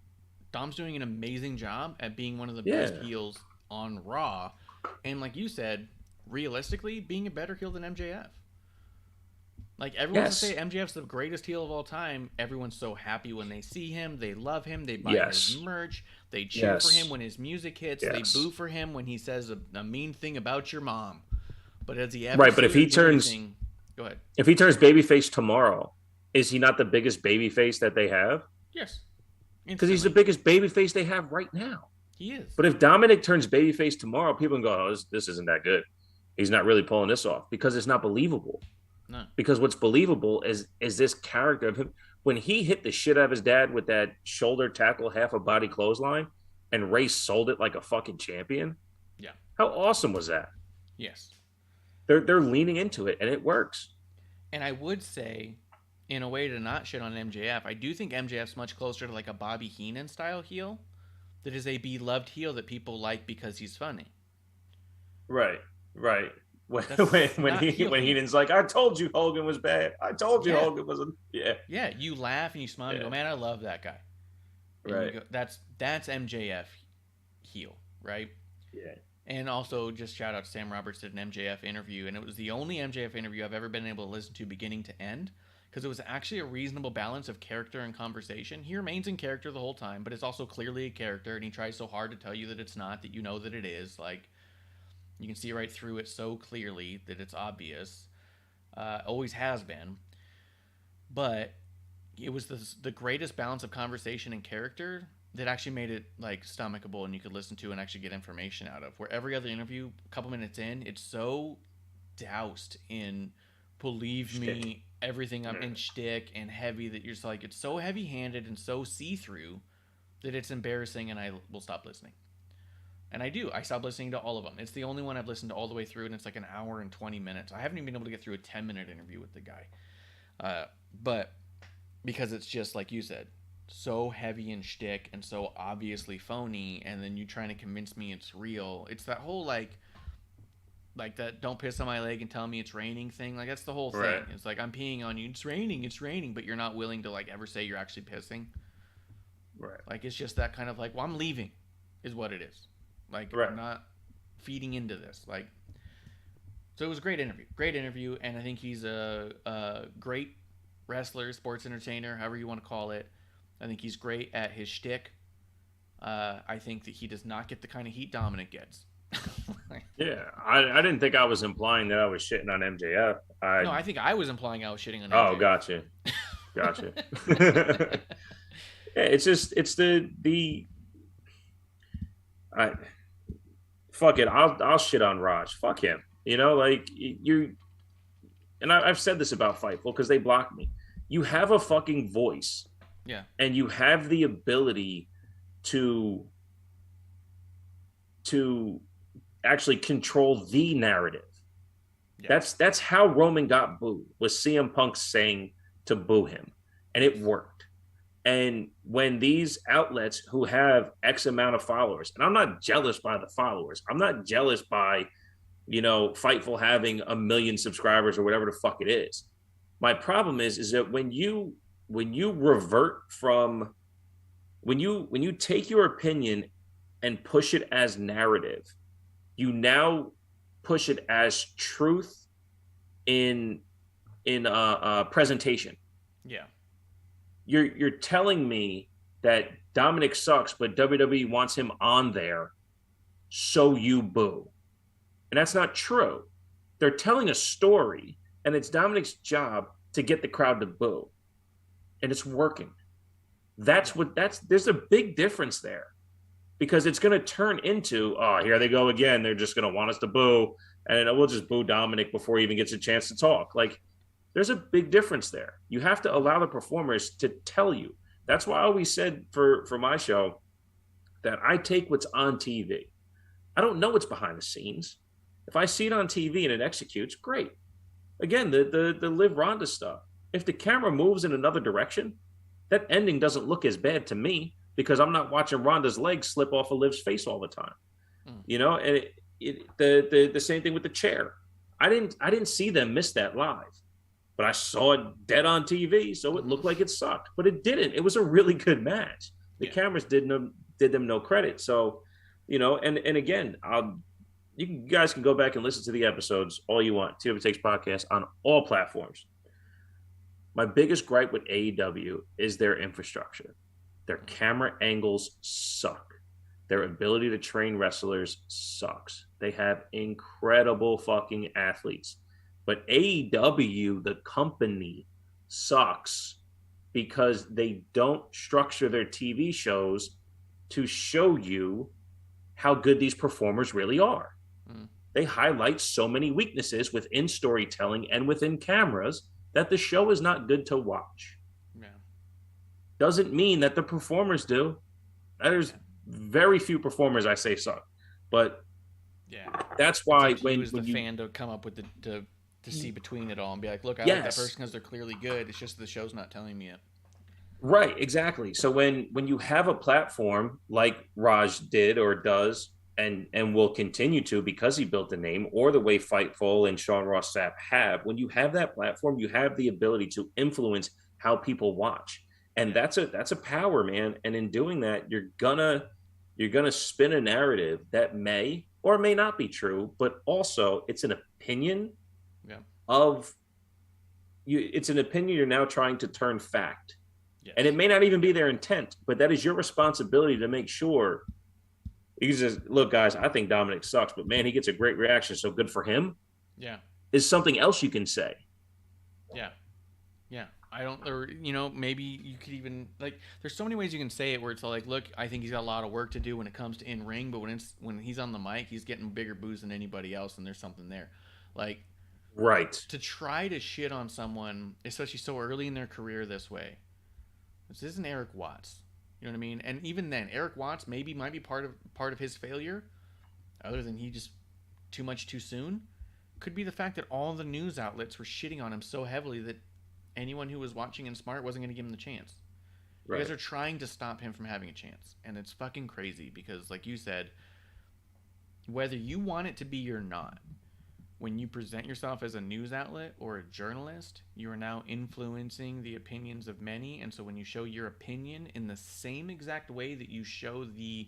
Dom's doing an amazing job at being one of the best heels on Raw. And like you said, realistically, being a better heel than MJF. Like, everyone will say MJF's the greatest heel of all time. Everyone's so happy when they see him. They love him. They buy his merch. They cheer for him when his music hits. They boo for him when he says a mean thing about your mom. But as he ever but if he turns go ahead. If he turns babyface tomorrow, is he not the biggest babyface that they have? Yes. Because he's the biggest babyface they have right now. He is. But if Dominic turns babyface tomorrow, people can go, oh, this isn't that good. He's not really pulling this off, because it's not believable. No. Because what's believable is this character of him. When he hit the shit out of his dad with that shoulder tackle, half a body clothesline, and Ray sold it like a fucking champion. Yeah. How awesome was that? Yes. They're leaning into it, and it works. And I would say, in a way to not shit on MJF, I do think MJF's much closer to like a Bobby Heenan style heel that is a beloved heel that people like because he's funny. Right. When Heenan's like, I told you Hogan was bad. I told you Hogan was Yeah, you laugh and you smile and you go, man, I love that guy. And right. Go, that's MJF heel, right? Yeah. And also, just shout out to Sam Roberts did an MJF interview, and it was the only MJF interview I've ever been able to listen to beginning to end, because it was actually a reasonable balance of character and conversation. He remains in character the whole time, but it's also clearly a character, and he tries so hard to tell you that it's not, that you know that it is. Like, you can see right through it so clearly that it's obvious. Always has been. But it was the greatest balance of conversation and character that actually made it like stomachable and you could listen to and actually get information out of. Where every other interview, a couple minutes in, it's so doused in believe me, everything up in shtick and heavy that you're just like, it's so heavy-handed and so see-through that it's embarrassing and I will stop listening. And I do. I stopped listening to all of them. It's the only one I've listened to all the way through, and it's like an hour and 20 minutes. I haven't even been able to get through a 10-minute interview with the guy. But because it's just, like you said, so heavy in shtick and so obviously phony, and then you trying to convince me it's real. It's that whole, like that don't piss on my leg and tell me it's raining thing. Like, that's the whole thing. Right. It's like, I'm peeing on you. It's raining, but you're not willing to, like, ever say you're actually pissing. Right. Like, it's just that kind of like, well, I'm leaving is what it is. Like, Right. I'm not feeding into this. Like, so it was a great interview, and I think he's a great wrestler, sports entertainer, however you want to call it. I think he's great at his shtick. I think that he does not get the kind of heat Dominic gets. Yeah, I didn't think I was implying that I was shitting on MJF. No, I think I was implying I was shitting on MJF. Oh, gotcha. Yeah, it's fuck it. I'll shit on Raj. Fuck him. You know, like and I've said this about Fightful because they blocked me. You have a fucking voice. Yeah. And you have the ability to actually control the narrative. Yeah. That's how Roman got booed, was CM Punk saying to boo him. And it worked. And when these outlets who have X amount of followers, and I'm not jealous by the followers. I'm not jealous by, Fightful having 1 million subscribers or whatever the fuck it is. My problem is that when you revert from, when you take your opinion and push it as narrative, you now push it as truth in presentation. Yeah. You're telling me that Dominic sucks, but WWE wants him on there, so you boo. And that's not true. They're telling a story, and it's Dominic's job to get the crowd to boo. And it's working. There's a big difference there. Because it's going to turn into, oh, here they go again. They're just going to want us to boo. And we'll just boo Dominic before he even gets a chance to talk. Like, there's a big difference there. You have to allow the performers to tell you. That's why I always said for my show that I take what's on TV. I don't know what's behind the scenes. If I see it on TV and it executes, great. Again, the Liv Ronda stuff. If the camera moves in another direction, that ending doesn't look as bad to me because I'm not watching Ronda's legs slip off of Liv's face all the time. And the same thing with the chair. I didn't see them miss that live. But I saw it dead on TV, so it looked like it sucked. But it didn't. It was a really good match. The cameras did them no credit. So, and again, you guys can go back and listen to the episodes all you want. TW Takes Podcast on all platforms. My biggest gripe with AEW is their infrastructure. Their camera angles suck. Their ability to train wrestlers sucks. They have incredible fucking athletes. But AEW, the company, sucks because they don't structure their TV shows to show you how good these performers really are. They highlight so many weaknesses within storytelling and within cameras that the show is not good to watch. Yeah. Doesn't mean that the performers do. There's very few performers I say suck. But that's why when you fan to come up with to see between it all and be like, look, I like that person because they're clearly good. It's just the show's not telling me it. Right, exactly. So when you have a platform like Raj did or does and will continue to because he built the name, or the way Fightful and Sean Ross Sapp have, when you have that platform, you have the ability to influence how people watch. And that's a power, man. And in doing that, you're gonna spin a narrative that may or may not be true, but also it's an opinion of you. It's an opinion you're now trying to turn fact. Yes. And it may not even be their intent, but that is your responsibility to make sure. You just look, guys, I think Dominic sucks, but man, he gets a great reaction, so good for him. Yeah. Is something else you can say. Yeah. Yeah. I don't, or, maybe you could even, like, there's so many ways you can say it where it's like, look, I think he's got a lot of work to do when it comes to in-ring, but when he's on the mic, he's getting bigger boos than anybody else, and there's something there. Like, right. To try to shit on someone, especially so early in their career this way. This isn't Eric Watts. You know what I mean? And even then, Eric Watts might be part of his failure, other than he just too much too soon, could be the fact that all the news outlets were shitting on him so heavily that anyone who was watching and smart wasn't going to give him the chance. You guys are trying to stop him from having a chance, and it's fucking crazy because, like you said, whether you want it to be or not, when you present yourself as a news outlet or a journalist, you are now influencing the opinions of many. And so when you show your opinion in the same exact way that you show the,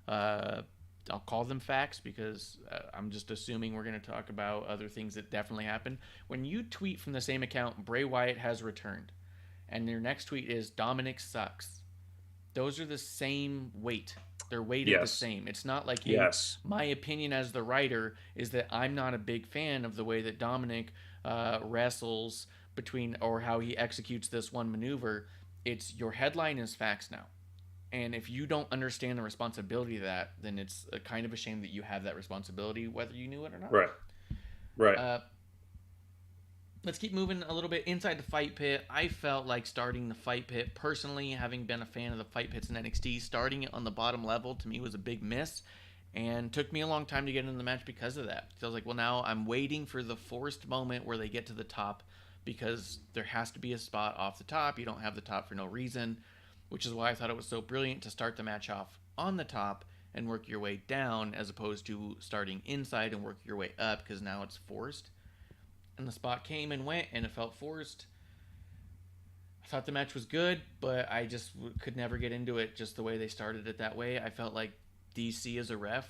I'll call them facts because I'm just assuming we're going to talk about other things that definitely happened. When you tweet from the same account, Bray Wyatt has returned, and your next tweet is Dominic sucks, those are the same weight. They're weighted the same. It's not like, hey, my opinion as the writer is that I'm not a big fan of the way that Dominic wrestles between, or how he executes this one maneuver. It's your headline is facts now. And if you don't understand the responsibility of that, then it's a kind of a shame that you have that responsibility, whether you knew it or not. Right. Let's keep moving a little bit inside the fight pit. I felt like starting the fight pit, personally, having been a fan of the fight pits in NXT, starting it on the bottom level to me was a big miss, and took me a long time to get into the match because of that. So I was like, well, now I'm waiting for the forced moment where they get to the top, because there has to be a spot off the top. You don't have the top for no reason, which is why I thought it was so brilliant to start the match off on the top and work your way down, as opposed to starting inside and work your way up, because now it's forced. And the spot came and went, and it felt forced. I thought the match was good, but I just could never get into it just the way they started it that way. I felt like DC as a ref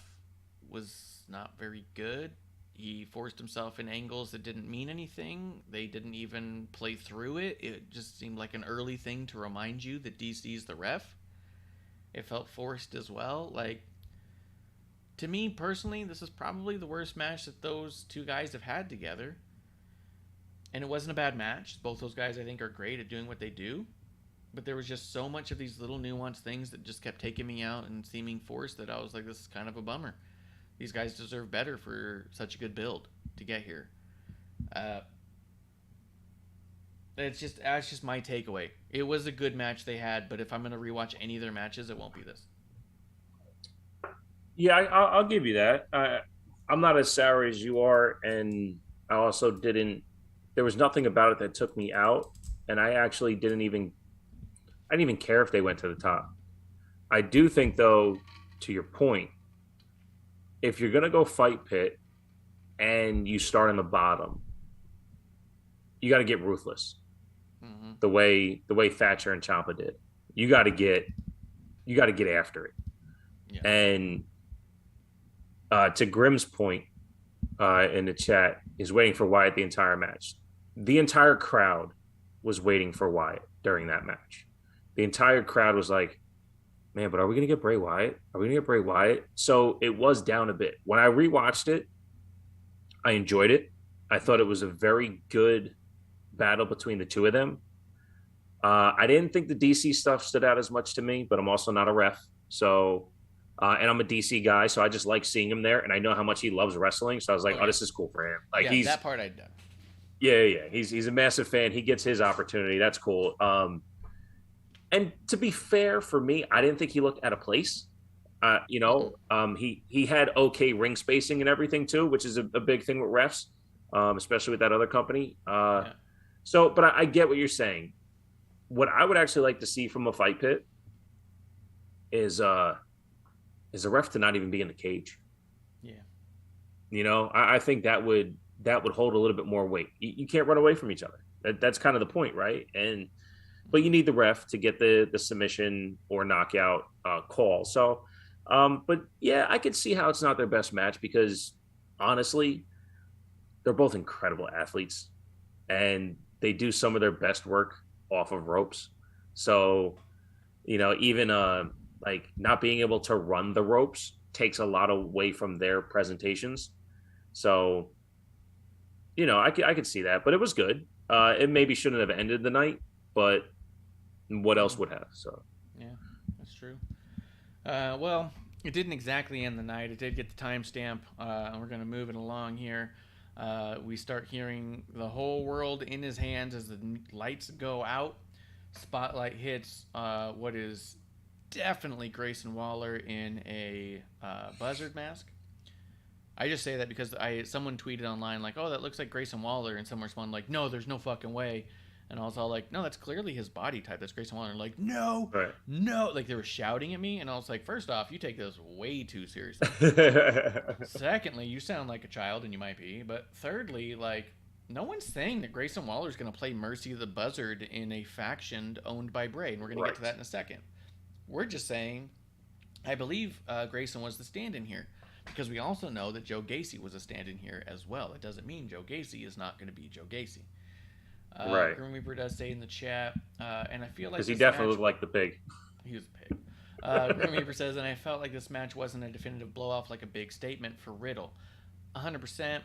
was not very good. He forced himself in angles that didn't mean anything. They didn't even play through it. It just seemed like an early thing to remind you that DC's the ref. It felt forced as well. Like, to me personally, this is probably the worst match that those two guys have had together. And it wasn't a bad match. Both those guys, I think, are great at doing what they do. But there was just so much of these little nuanced things that just kept taking me out and seeming forced that I was like, this is kind of a bummer. These guys deserve better for such a good build to get here. That's just my takeaway. It was a good match they had, but if I'm going to rewatch any of their matches, it won't be this. Yeah, I'll give you that. I'm not as sour as you are, and I also didn't. There was nothing about it that took me out, and I actually didn't even care if they went to the top. I do think, though, to your point, if you're gonna go fight pit and you start on the bottom, you got to get ruthless. Mm-hmm. The way Thatcher and Ciampa did. You got to get after it. Yeah. And to Grimm's point in the chat, is waiting for Wyatt the entire match. The entire crowd was waiting for Wyatt during that match. The entire crowd was like, man, but are we going to get Bray Wyatt? Are we going to get Bray Wyatt? So it was down a bit. When I rewatched it, I enjoyed it. I thought it was a very good battle between the two of them. I didn't think the DC stuff stood out as much to me, but I'm also not a ref. So, and I'm a DC guy, so I just like seeing him there, and I know how much he loves wrestling. So I was like, oh, this is cool for him. Like, yeah, that part I'd done. Yeah. He's a massive fan. He gets his opportunity. That's cool. And to be fair, for me, I didn't think he looked out of place. He had okay ring spacing and everything too, which is a big thing with refs, especially with that other company. So, but I get what you're saying. What I would actually like to see from a fight pit is a ref to not even be in the cage. Yeah. I think that would hold a little bit more weight. You can't run away from each other. That's kind of the point, right? But you need the ref to get the submission or knockout call. So, but yeah, I could see how it's not their best match, because honestly, they're both incredible athletes, and they do some of their best work off of ropes. So, even like not being able to run the ropes takes a lot away from their presentations. So, I could see that, but it was good. It maybe shouldn't have ended the night, but what else would have? So, yeah, that's true. Well, it didn't exactly end the night. It did get the timestamp, and we're going to move it along here. We start hearing the whole world in his hands as the lights go out. Spotlight hits what is definitely Grayson Waller in a buzzard mask. I just say that because someone tweeted online like, "Oh, that looks like Grayson Waller," and someone responded like, "No, there's no fucking way." And I was all like, "No, that's clearly his body type. That's Grayson Waller." And like, "No, Right. no!" Like they were shouting at me, and I was like, "First off, you take this way too seriously. Secondly, you sound like a child, and you might be. But thirdly, like, no one's saying that Grayson Waller is going to play Mercy the Buzzard in a faction owned by Bray, and we're going to get to that in a second. We're just saying, I believe Grayson was the stand-in here. Because we also know that Joe Gacy was a stand-in here as well. It doesn't mean Joe Gacy is not going to be Joe Gacy. Right. Grim Reaper does say in the chat, and I feel like because he definitely looked like the pig. He was a pig. Grim Reaper says, and I felt like this match wasn't a definitive blow-off, like a big statement for Riddle. 100%.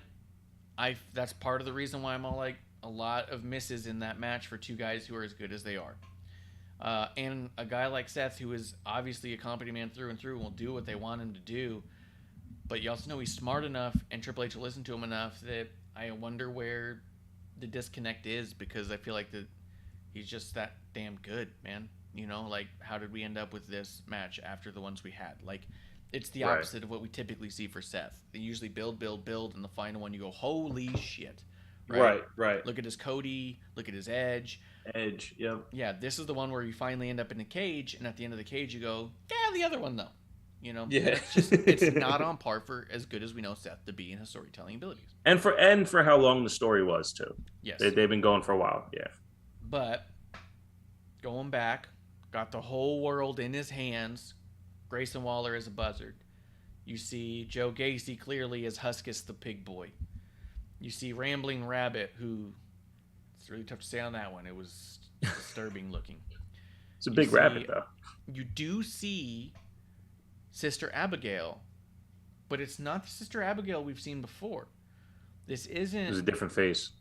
That's part of the reason why I'm all like a lot of misses in that match for two guys who are as good as they are. And a guy like Seth, who is obviously a company man through and through, will do what they want him to do. But you also know he's smart enough, and Triple H will listen to him enough that I wonder where the disconnect is, because I feel like that he's just that damn good, man. You know, like, how did we end up with this match after the ones we had? Like, it's the opposite of what we typically see for Seth. They usually build, and the final one you go, holy shit. Right. Look at his Cody, look at his Edge. Yep. Yeah, this is the one where you finally end up in a cage, and at the end of the cage you go, yeah, the other one though. You know, yeah, it's not on par for as good as we know Seth to be in his storytelling abilities, and for how long the story was too. Yes, they've been going for a while. Yeah, but going back, got the whole world in his hands. Grayson Waller as a buzzard. You see Joe Gacy clearly as Huskus the pig boy. You see Rambling Rabbit, who it's really tough to say on that one. It was disturbing looking. It's a big rabbit though. You do see Sister Abigail, but it's not the Sister Abigail we've seen before. This isn't. It was a different face.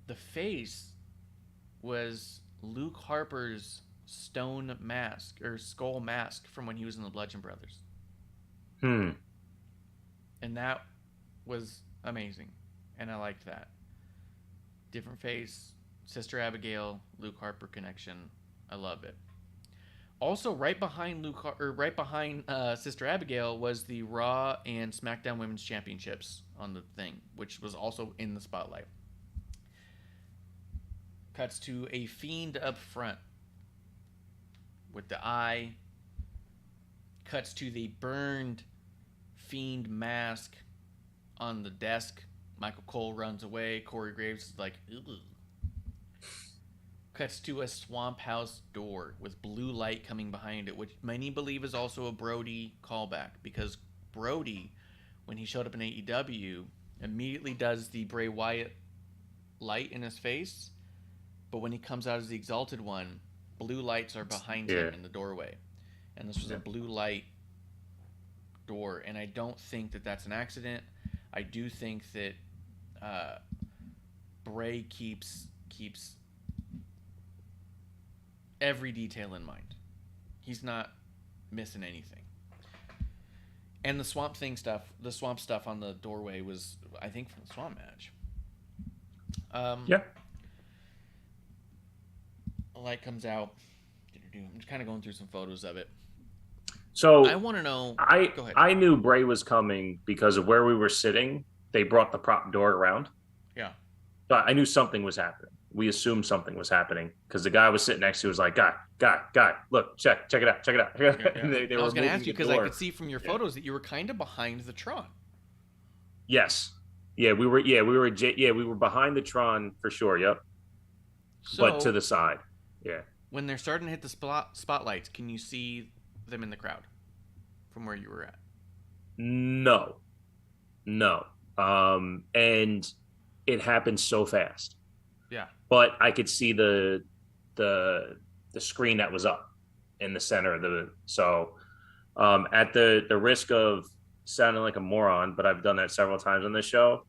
The face was Luke Harper's stone mask or skull mask from when he was in the Bludgeon Brothers. And that was amazing, and I liked that. Different face, Sister Abigail, Luke Harper connection. I love it. Also, right behind Sister Abigail was the Raw and SmackDown Women's Championships on the thing, which was also in the spotlight. Cuts to a Fiend up front with the eye. Cuts to the burned Fiend mask on the desk. Michael Cole runs away. Corey Graves is like, ugh. Cuts to a swamp house door with blue light coming behind it, which many believe is also a Brody callback, because Brody, when he showed up in AEW, immediately does the Bray Wyatt light in his face, but when he comes out as the Exalted One, blue lights are behind him in the doorway, and this was a blue light door, and I don't think that that's an accident. I do think that Bray keeps every detail in mind. He's not missing anything. And the swamp stuff on the doorway was, I think, from the swamp match. Yeah. A light comes out. I'm just kind of going through some photos of it. So I want to know. Go ahead. I knew Bray was coming because of where we were sitting. They brought the prop door around. Yeah. But I knew something was happening. We assumed something was happening because the guy was sitting next to was like, guy, look, check it out. Yeah. They I was going to ask you because I could see from your photos that you were kind of behind the Tron. Yes. Yeah, we were behind the Tron for sure. Yep. So, but to the side. Yeah. When they're starting to hit the spotlights, can you see them in the crowd from where you were at? No. And it happened so fast. Yeah. But I could see the screen that was up in the center of at the risk of sounding like a moron, but I've done that several times on this show.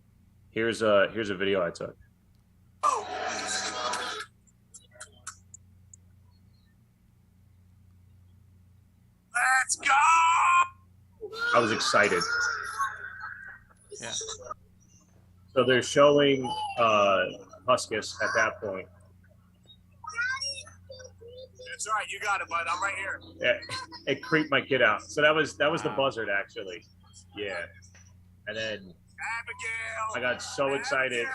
Here's a video I took. Oh. Let's go! I was excited. Yeah. So they're showing Huskus at that point. That's all right, you got it, bud. I'm right here. Yeah, it creeped my kid out. So that was the buzzard, actually. Yeah. And then Abigail. I got so excited.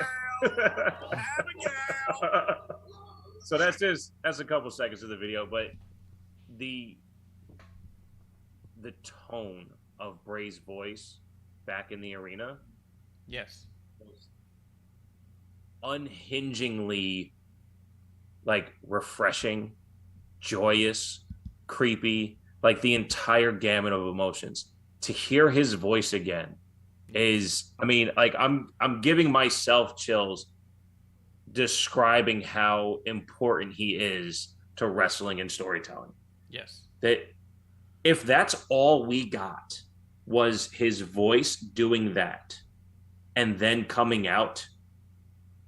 Abigail. So that's a couple seconds of the video, but the tone of Bray's voice back in the arena Yes. was unhingingly like refreshing, joyous, creepy, like the entire gamut of emotions. To hear his voice again is, I mean, like I'm giving myself chills describing how important he is to wrestling and storytelling. Yes. That if that's all we got was his voice doing that and then coming out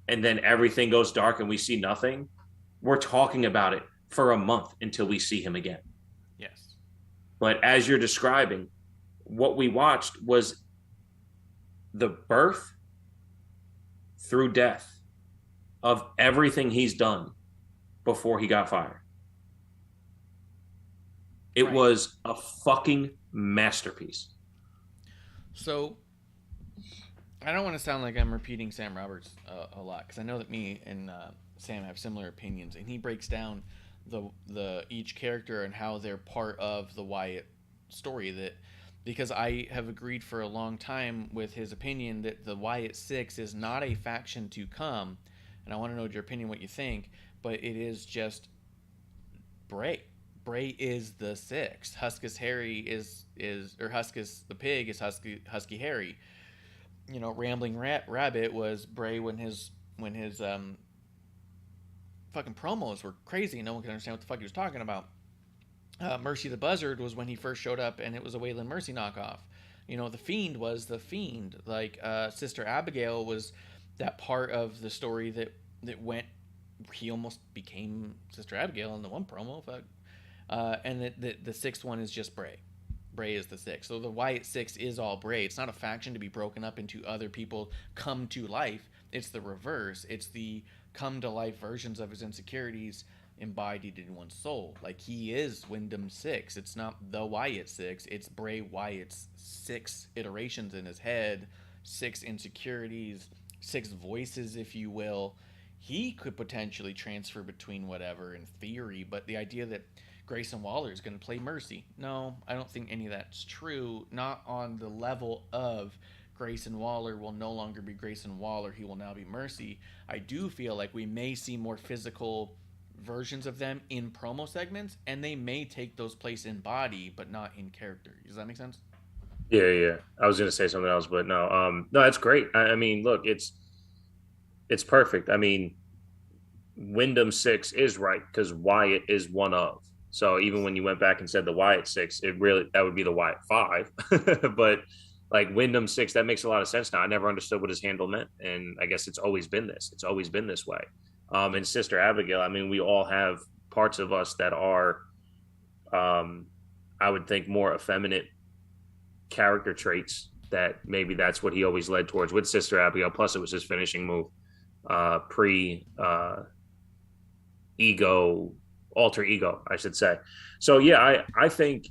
and then everything goes dark and we see nothing, we're talking about it for a month until we see him again. Yes. But as you're describing, what we watched was the birth through death of everything he's done before he got fired. It Right. was a fucking masterpiece. So, I don't want to sound like I'm repeating Sam Roberts a lot, because I know that me and Sam have similar opinions, and he breaks down the each character and how they're part of the Wyatt story. That because I have agreed for a long time with his opinion that the Wyatt Six is not a faction to come, and I want to know your opinion, what you think, but it is just Bray. Bray is the Six. Huskus Harry is or Huskus the pig is Husky Harry. You know, Rambling Rabbit was Bray when his fucking promos were crazy. No one could understand what the fuck he was talking about. Mercy the Buzzard was when he first showed up, and it was a Waylon Mercy knockoff. You know, the Fiend was the Fiend. Like Sister Abigail was that part of the story that went. He almost became Sister Abigail in the one promo. Fuck. And the sixth one is just Bray. Bray is the sixth. So the Wyatt Six is all Bray. It's not a faction to be broken up into other people come to life. It's the reverse. It's the come to life versions of his insecurities embodied in one's soul. Like, he is Wyndham Six. It's not the Wyatt Six. It's Bray Wyatt's 6 iterations in his head, 6 insecurities, 6 voices, if you will. He could potentially transfer between whatever in theory, but the idea that Grayson Waller is going to play Mercy, no, I don't think any of that's true. Not on the level of Grayson Waller will no longer be Grayson Waller. He will now be Mercy. I do feel like we may see more physical versions of them in promo segments, and they may take those place in body, but not in character. Does that make sense? Yeah. I was gonna say something else, but no. No, that's great. I mean, look, it's perfect. I mean, Wyndham Six is right because Wyatt is one of. So even when you went back and said the Wyatt Six, that would be the Wyatt Five. But like Wyndham Six, that makes a lot of sense now. I never understood what his handle meant, and I guess it's always been this. It's always been this way. And Sister Abigail, I mean, we all have parts of us that are, I would think, more effeminate character traits. That maybe that's what he always led towards with Sister Abigail. Plus, it was his finishing move, alter ego, I should say. So yeah, I think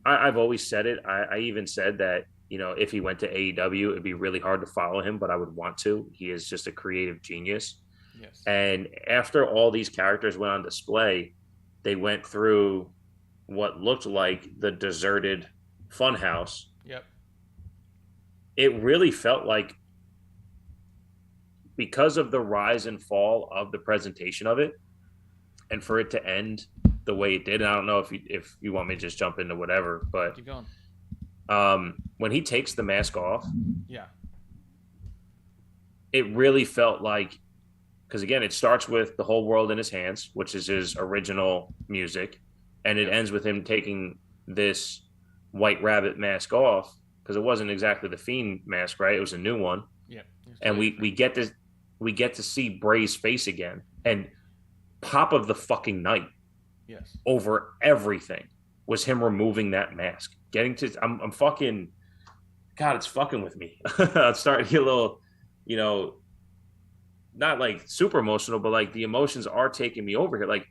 I've always said it. I even said that, you know, if he went to AEW, it'd be really hard to follow him, but I would want to. He is just a creative genius. Yes. And after all these characters went on display, they went through what looked like the deserted funhouse. Yep. It really felt like, because of the rise and fall of the presentation of it, and for it to end the way it did, and I don't know if you want me to just jump into whatever, but Keep going. When he takes the mask off, Yeah. it really felt like, because again, it starts with The Whole World in His Hands, which is his original music, and it ends with him taking this White Rabbit mask off, because it wasn't exactly the Fiend mask, right? It was a new one. Yeah. And we get to see Bray's face again, and pop of the fucking night, Yes. over everything was him removing that mask. I'm fucking, God, it's fucking with me. I'm starting to get a little, you know, not like super emotional, but like the emotions are taking me over here. Like,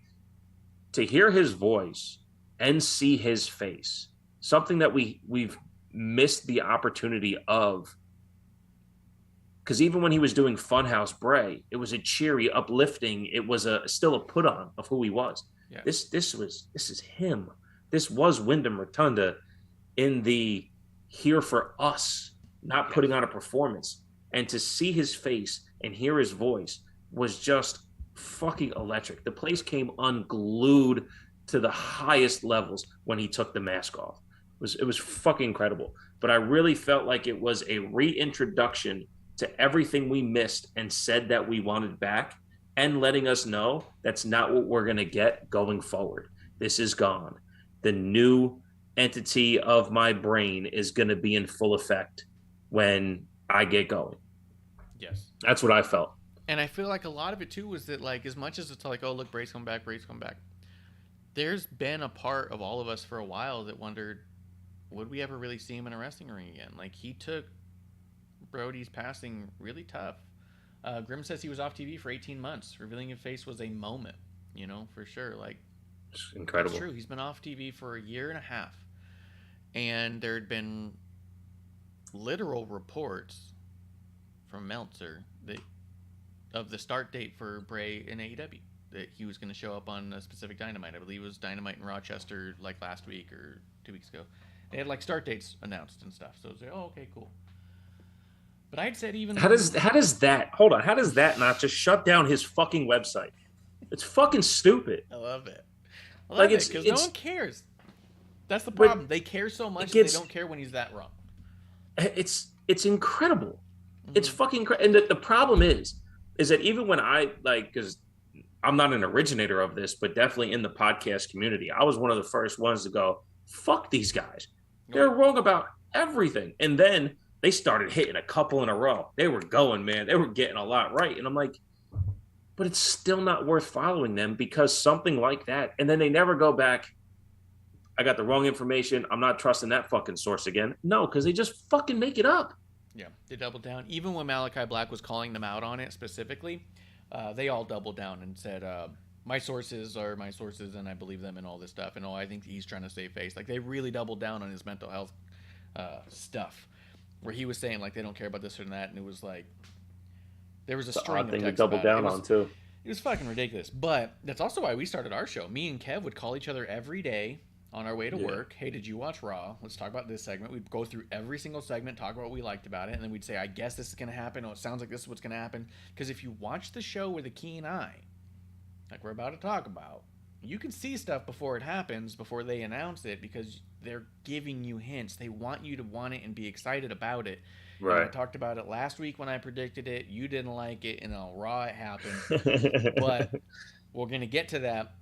to hear his voice and see his face, something that we've missed the opportunity of Because even when he was doing Funhouse Bray, it was a cheery, uplifting. It was still a put on of who he was. Yeah. This is him. This was Wyndham Rotunda in the here for us, not putting on a performance. And to see his face and hear his voice was just fucking electric. The place came unglued to the highest levels when he took the mask off. It was fucking incredible. But I really felt like it was a reintroduction to everything we missed and said that we wanted back, and letting us know that's not what we're going to get going forward. This is gone. The new entity of my brain is going to be in full effect when I get going. Yes. That's what I felt. And I feel like a lot of it too was that, like, as much as it's like, oh, look, Bray's come back, there's been a part of all of us for a while that wondered, would we ever really see him in a wrestling ring again? Like, he took Brody's passing really tough. Grimm says he was off TV for 18 months. Revealing his face was a moment, for sure. Like, it's incredible. It's true. He's been off TV for a year and a half. And there had been literal reports from Meltzer of the start date for Bray in AEW, that he was going to show up on a specific Dynamite. I believe it was Dynamite in Rochester like last week or 2 weeks ago. They had like start dates announced and stuff. So it was like, oh, okay, cool. But I'd said even how does that not just shut down his fucking website? It's fucking stupid. I love it. Because no one cares. That's the problem. They care so much that they don't care when he's that wrong. It's incredible. Mm-hmm. It's fucking incredible. And the problem is that even when I because I'm not an originator of this, but definitely in the podcast community, I was one of the first ones to go, fuck these guys. They're wrong about everything. And then they started hitting a couple in a row. They were going, man. They were getting a lot right. And I'm like, but it's still not worth following them because something like that. And then they never go back. I got the wrong information. I'm not trusting that fucking source again. No, because they just fucking make it up. Yeah, they doubled down. Even when Malachi Black was calling them out on it specifically, they all doubled down and said, my sources are my sources and I believe them and all this stuff. And I think he's trying to save face. Like, they really doubled down on his mental health stuff, where he was saying, like, they don't care about this or that. And it was like, there was a string of thing to texts double about down on too. It was fucking ridiculous. But that's also why we started our show. Me and Kev would call each other every day on our way to work. Hey, did you watch Raw? Let's talk about this segment. We'd go through every single segment, talk about what we liked about it, and then we'd say, I guess this is going to happen. Oh, it sounds like this is what's going to happen. Because if you watch the show with a keen eye, like we're about to talk about, you can see stuff before it happens, before they announce it, because they're giving you hints. They want you to want it and be excited about it. Right. And I talked about it last week when I predicted it. You didn't like it, and on Raw it happened. But we're going to get to that.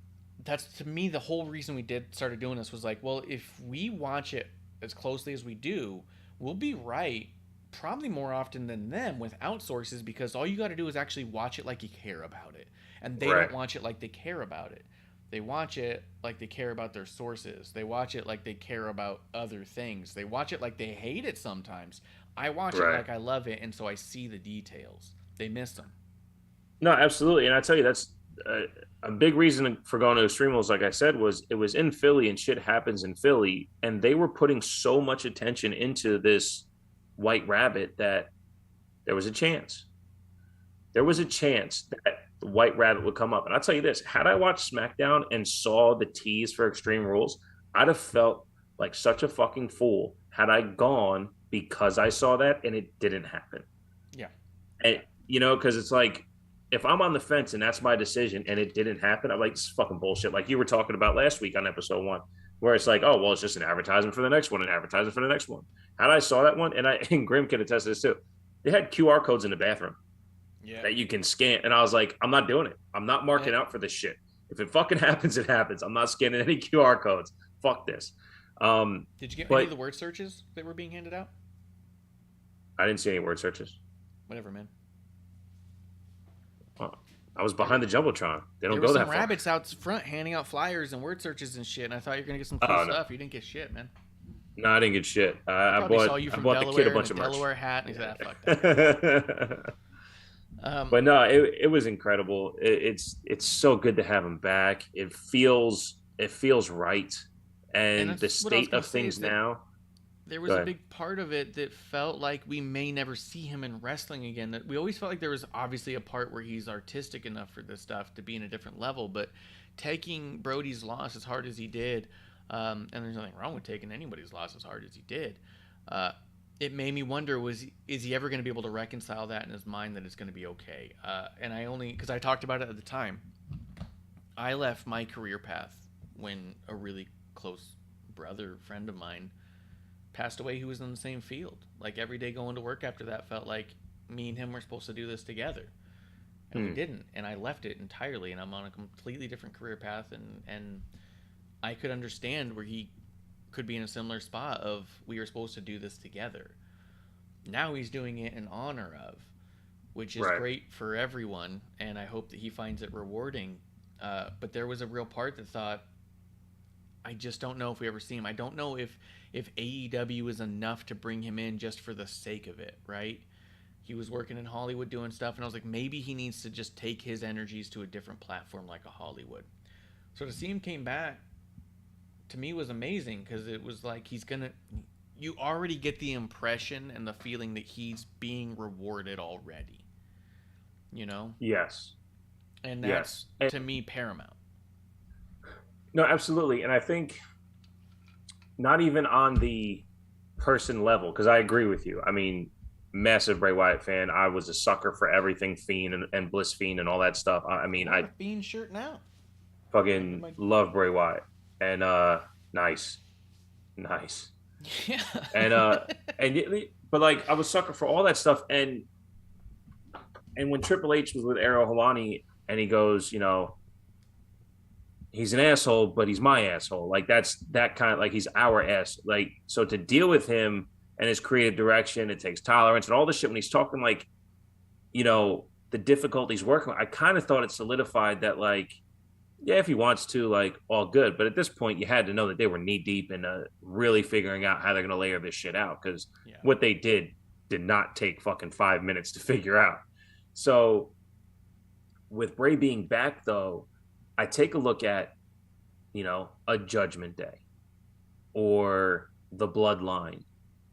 That's, to me, the whole reason we started doing this was like, well, if we watch it as closely as we do, we'll be right probably more often than them without sources, because all you got to do is actually watch it like you care about it. And they don't watch it like they care about it. They watch it like they care about their sources. They watch it like they care about other things. They watch it like they hate it sometimes. I watch it like I love it, and so I see the details. They miss them. No, absolutely. And I tell you, that's a big reason for going to eXtreme was, like I said, was it was in Philly and shit happens in Philly, and they were putting so much attention into this White Rabbit that there was a chance. There was a chance that the White Rabbit would come up. And I'll tell you this, had I watched SmackDown and saw the tease for Extreme Rules, I'd have felt like such a fucking fool had I gone because I saw that and it didn't happen. Yeah. And, because it's like, if I'm on the fence and that's my decision and it didn't happen, I'm like, this is fucking bullshit. Like you were talking about last week on episode 1, where it's like, oh, well, it's just an advertisement for the next one, an advertisement for the next one. Had I saw that one, and Grim can attest to this too, they had QR codes in the bathroom that you can scan. And I was like, I'm not doing it. I'm not marking out for this shit. If it fucking happens, it happens. I'm not scanning any QR codes. Fuck this. Did you get any of the word searches that were being handed out? I didn't see any word searches. Whatever, man. I was behind the Jumbotron. They don't go that far. There were some far. rabbits out front handing out flyers and word searches and shit, and I thought you were going to get some cool stuff. You didn't get shit, man. No, I didn't get shit. I bought the kid a bunch of merch. Delaware hat, and he's like, fuck that. But no, it was incredible. It's so good to have him back. It feels right. And the state of things now, there was a big part of it that felt like we may never see him in wrestling again. That we always felt like there was obviously a part where he's artistic enough for this stuff to be in a different level, but taking Brody's loss as hard as he did, and there's nothing wrong with taking anybody's loss as hard as he did, it made me wonder, is he ever going to be able to reconcile that in his mind that it's going to be okay? And because I talked about it at the time, I left my career path when a really close friend of mine passed away who was in the same field. Like, every day going to work after that felt like me and him were supposed to do this together. And we didn't. And I left it entirely, and I'm on a completely different career path, and I could understand where he could be in a similar spot of, we were supposed to do this together. Now he's doing it in honor of, which is great for everyone, and I hope that he finds it rewarding. But there was a real part that thought, I just don't know if we ever see him. I don't know if AEW is enough to bring him in just for the sake of it, right? He was working in Hollywood doing stuff, and I was like, maybe he needs to just take his energies to a different platform like a Hollywood. So to see him came back, to me, was amazing, because it was like you already get the impression and the feeling that he's being rewarded already. You know? Yes. And that's, to me, paramount. No, absolutely. And I think not even on the person level, because I agree with you. I mean, massive Bray Wyatt fan. I was a sucker for everything Fiend and Bliss Fiend and all that stuff. I mean, I Fiend shirt now. Fucking love Bray Wyatt. And nice. Yeah. But like, I was a sucker for all that stuff. And when Triple H was with Ariel Helwani and he goes, you know, he's an asshole, but he's my asshole. Like, that's that kind of, like, he's our ass. Like, so to deal with him and his creative direction, it takes tolerance and all this shit. When he's talking, like, you know, the difficulties working with, I kind of thought it solidified that, like, yeah, if he wants to, like, all good. But at this point, you had to know that they were knee deep in really figuring out how they're going to layer this shit out. Because what they did not take fucking 5 minutes to figure out. So with Bray being back, though, I take a look at, you know, a Judgment Day or the Bloodline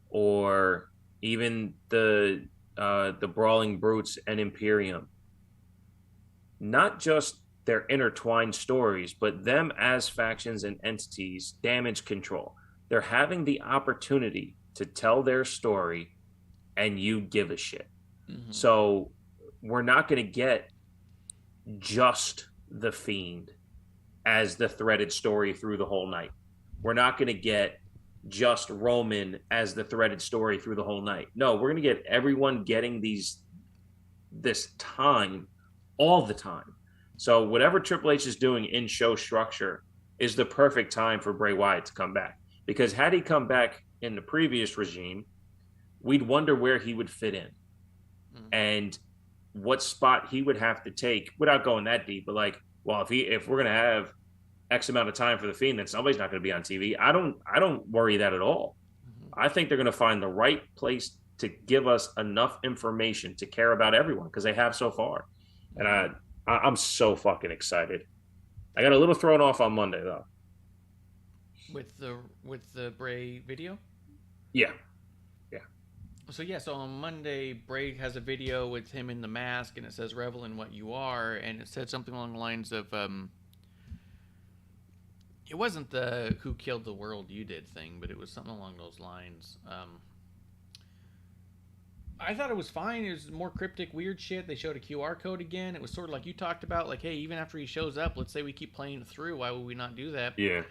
or even the Brawling Brutes and Imperium. Not just their intertwined stories, but them as factions and entities, Damage Control. They're having the opportunity to tell their story, and you give a shit. Mm-hmm. So we're not going to get just the Fiend as the threaded story through the whole night. We're not going to get just Roman as the threaded story through the whole night. No, we're going to get everyone getting this time all the time. So whatever Triple H is doing in show structure is the perfect time for Bray Wyatt to come back. Because had he come back in the previous regime, we'd wonder where he would fit in. Mm-hmm. And what spot he would have to take without going that deep. But like, well, if we're going to have X amount of time for the Fiend, then somebody's not going to be on TV. I don't worry that at all. Mm-hmm. I think they're going to find the right place to give us enough information to care about everyone, because they have so far. And I'm so fucking excited. I got a little thrown off on Monday though. With the Bray video? Yeah. So on Monday, Bray has a video with him in the mask, and it says "Revel in what you are," and it said something along the lines of, it wasn't the "Who killed the world you did" thing, but it was something along those lines. I thought it was fine. It was more cryptic, weird shit. They showed a QR code again. It was sort of like you talked about, like, hey, even after he shows up, let's say we keep playing it through. Why would we not do that? Yeah.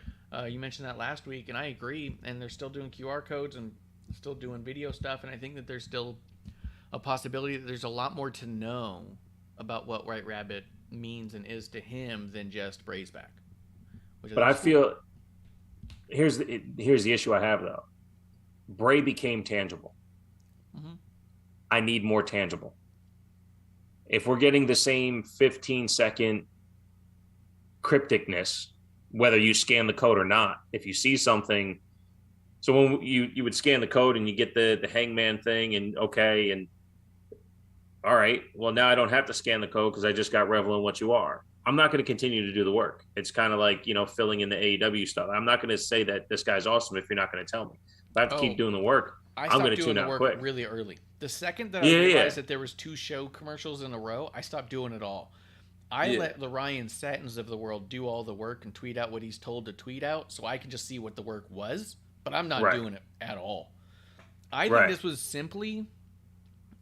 You mentioned that last week, and I agree. And they're still doing QR codes and still doing video stuff. And I think that there's still a possibility that there's a lot more to know about what White Rabbit means and is to him than just Bray's back. But I feel here's the issue I have though. Bray became tangible. Mm-hmm. I need more tangible. If we're getting the same 15-second crypticness, whether you scan the code or not, if you see something, so when you would scan the code and you get the hangman thing and okay, and all right, well now I don't have to scan the code because I just got Revel in what you are. I'm not going to continue to do the work. It's kind of like, you know, filling in the AEW stuff. I'm not going to say that this guy's awesome if you're not going to tell me. I have to keep doing the work. I I'm stopped going to doing tune the out work quick. really early. The second that I realized that there was 2 show commercials in a row, I stopped doing it all. I let the Ryan Satins of the world do all the work and tweet out what he's told to tweet out, so I can just see what the work was, but I'm not doing it at all. I think this was simply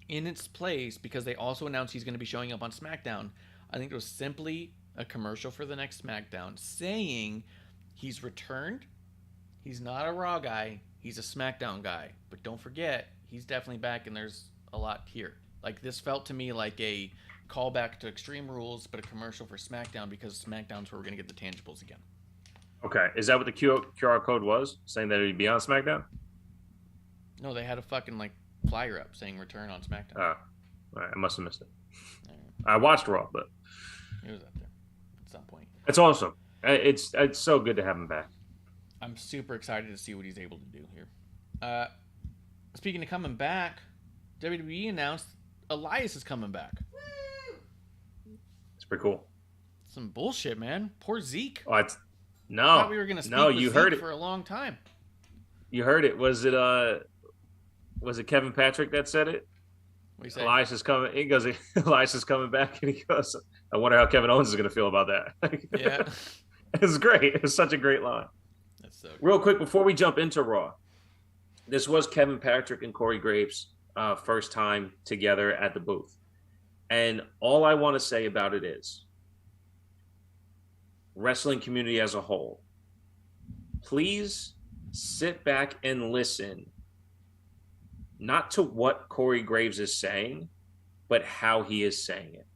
in its place because they also announced he's going to be showing up on SmackDown. I think it was simply a commercial for the next SmackDown saying he's returned. He's not a Raw guy. He's a SmackDown guy. But don't forget, he's definitely back and there's a lot here. Like, this felt to me like a callback to Extreme Rules, but a commercial for SmackDown because SmackDown's where we're going to get the tangibles again. Okay. Is that what the QR code was? Saying that he'd be on SmackDown? No, they had a fucking, like, flyer up saying return on SmackDown. Oh. All right. I must have missed it. I watched Raw, but it was up there at some point. It's awesome. It's so good to have him back. I'm super excited to see what he's able to do here. Speaking of coming back, WWE announced Elias is coming back. It's pretty cool. Some bullshit, man. Poor Zeke. Oh, I thought we were going to speak with you Zeke heard it for a long time. You heard it. Was it Kevin Patrick that said it? What do you say? Elias is coming. He goes, Elias is coming back, and he goes, I wonder how Kevin Owens is going to feel about that. Yeah. It's great. It's such a great line. That's so good. Real quick, before we jump into Raw, this was Kevin Patrick and Corey Graves' first time together at the booth. And all I want to say about it is, wrestling community as a whole, please sit back and listen, not to what Corey Graves is saying, but how he is saying it.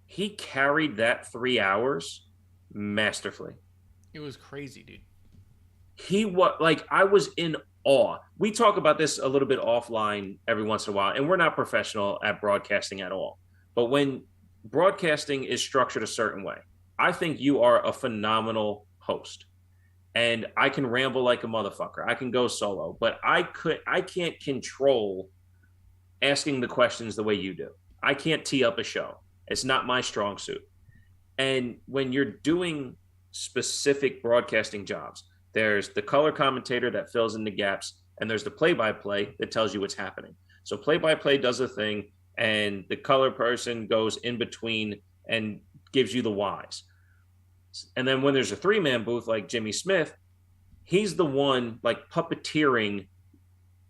He carried that 3 hours masterfully. It was crazy, dude. I was in awe. We talk about this a little bit offline every once in a while, and we're not professional at broadcasting at all. But when broadcasting is structured a certain way, I think you are a phenomenal host. And I can ramble like a motherfucker. I can go solo, but I can't control asking the questions the way you do. I can't tee up a show. It's not my strong suit. And when you're doing specific broadcasting jobs, there's the color commentator that fills in the gaps, and there's the play-by-play that tells you what's happening. So play-by-play does a thing, and the color person goes in between and gives you the whys. And then when there's a 3-man booth like Jimmy Smith, he's the one like puppeteering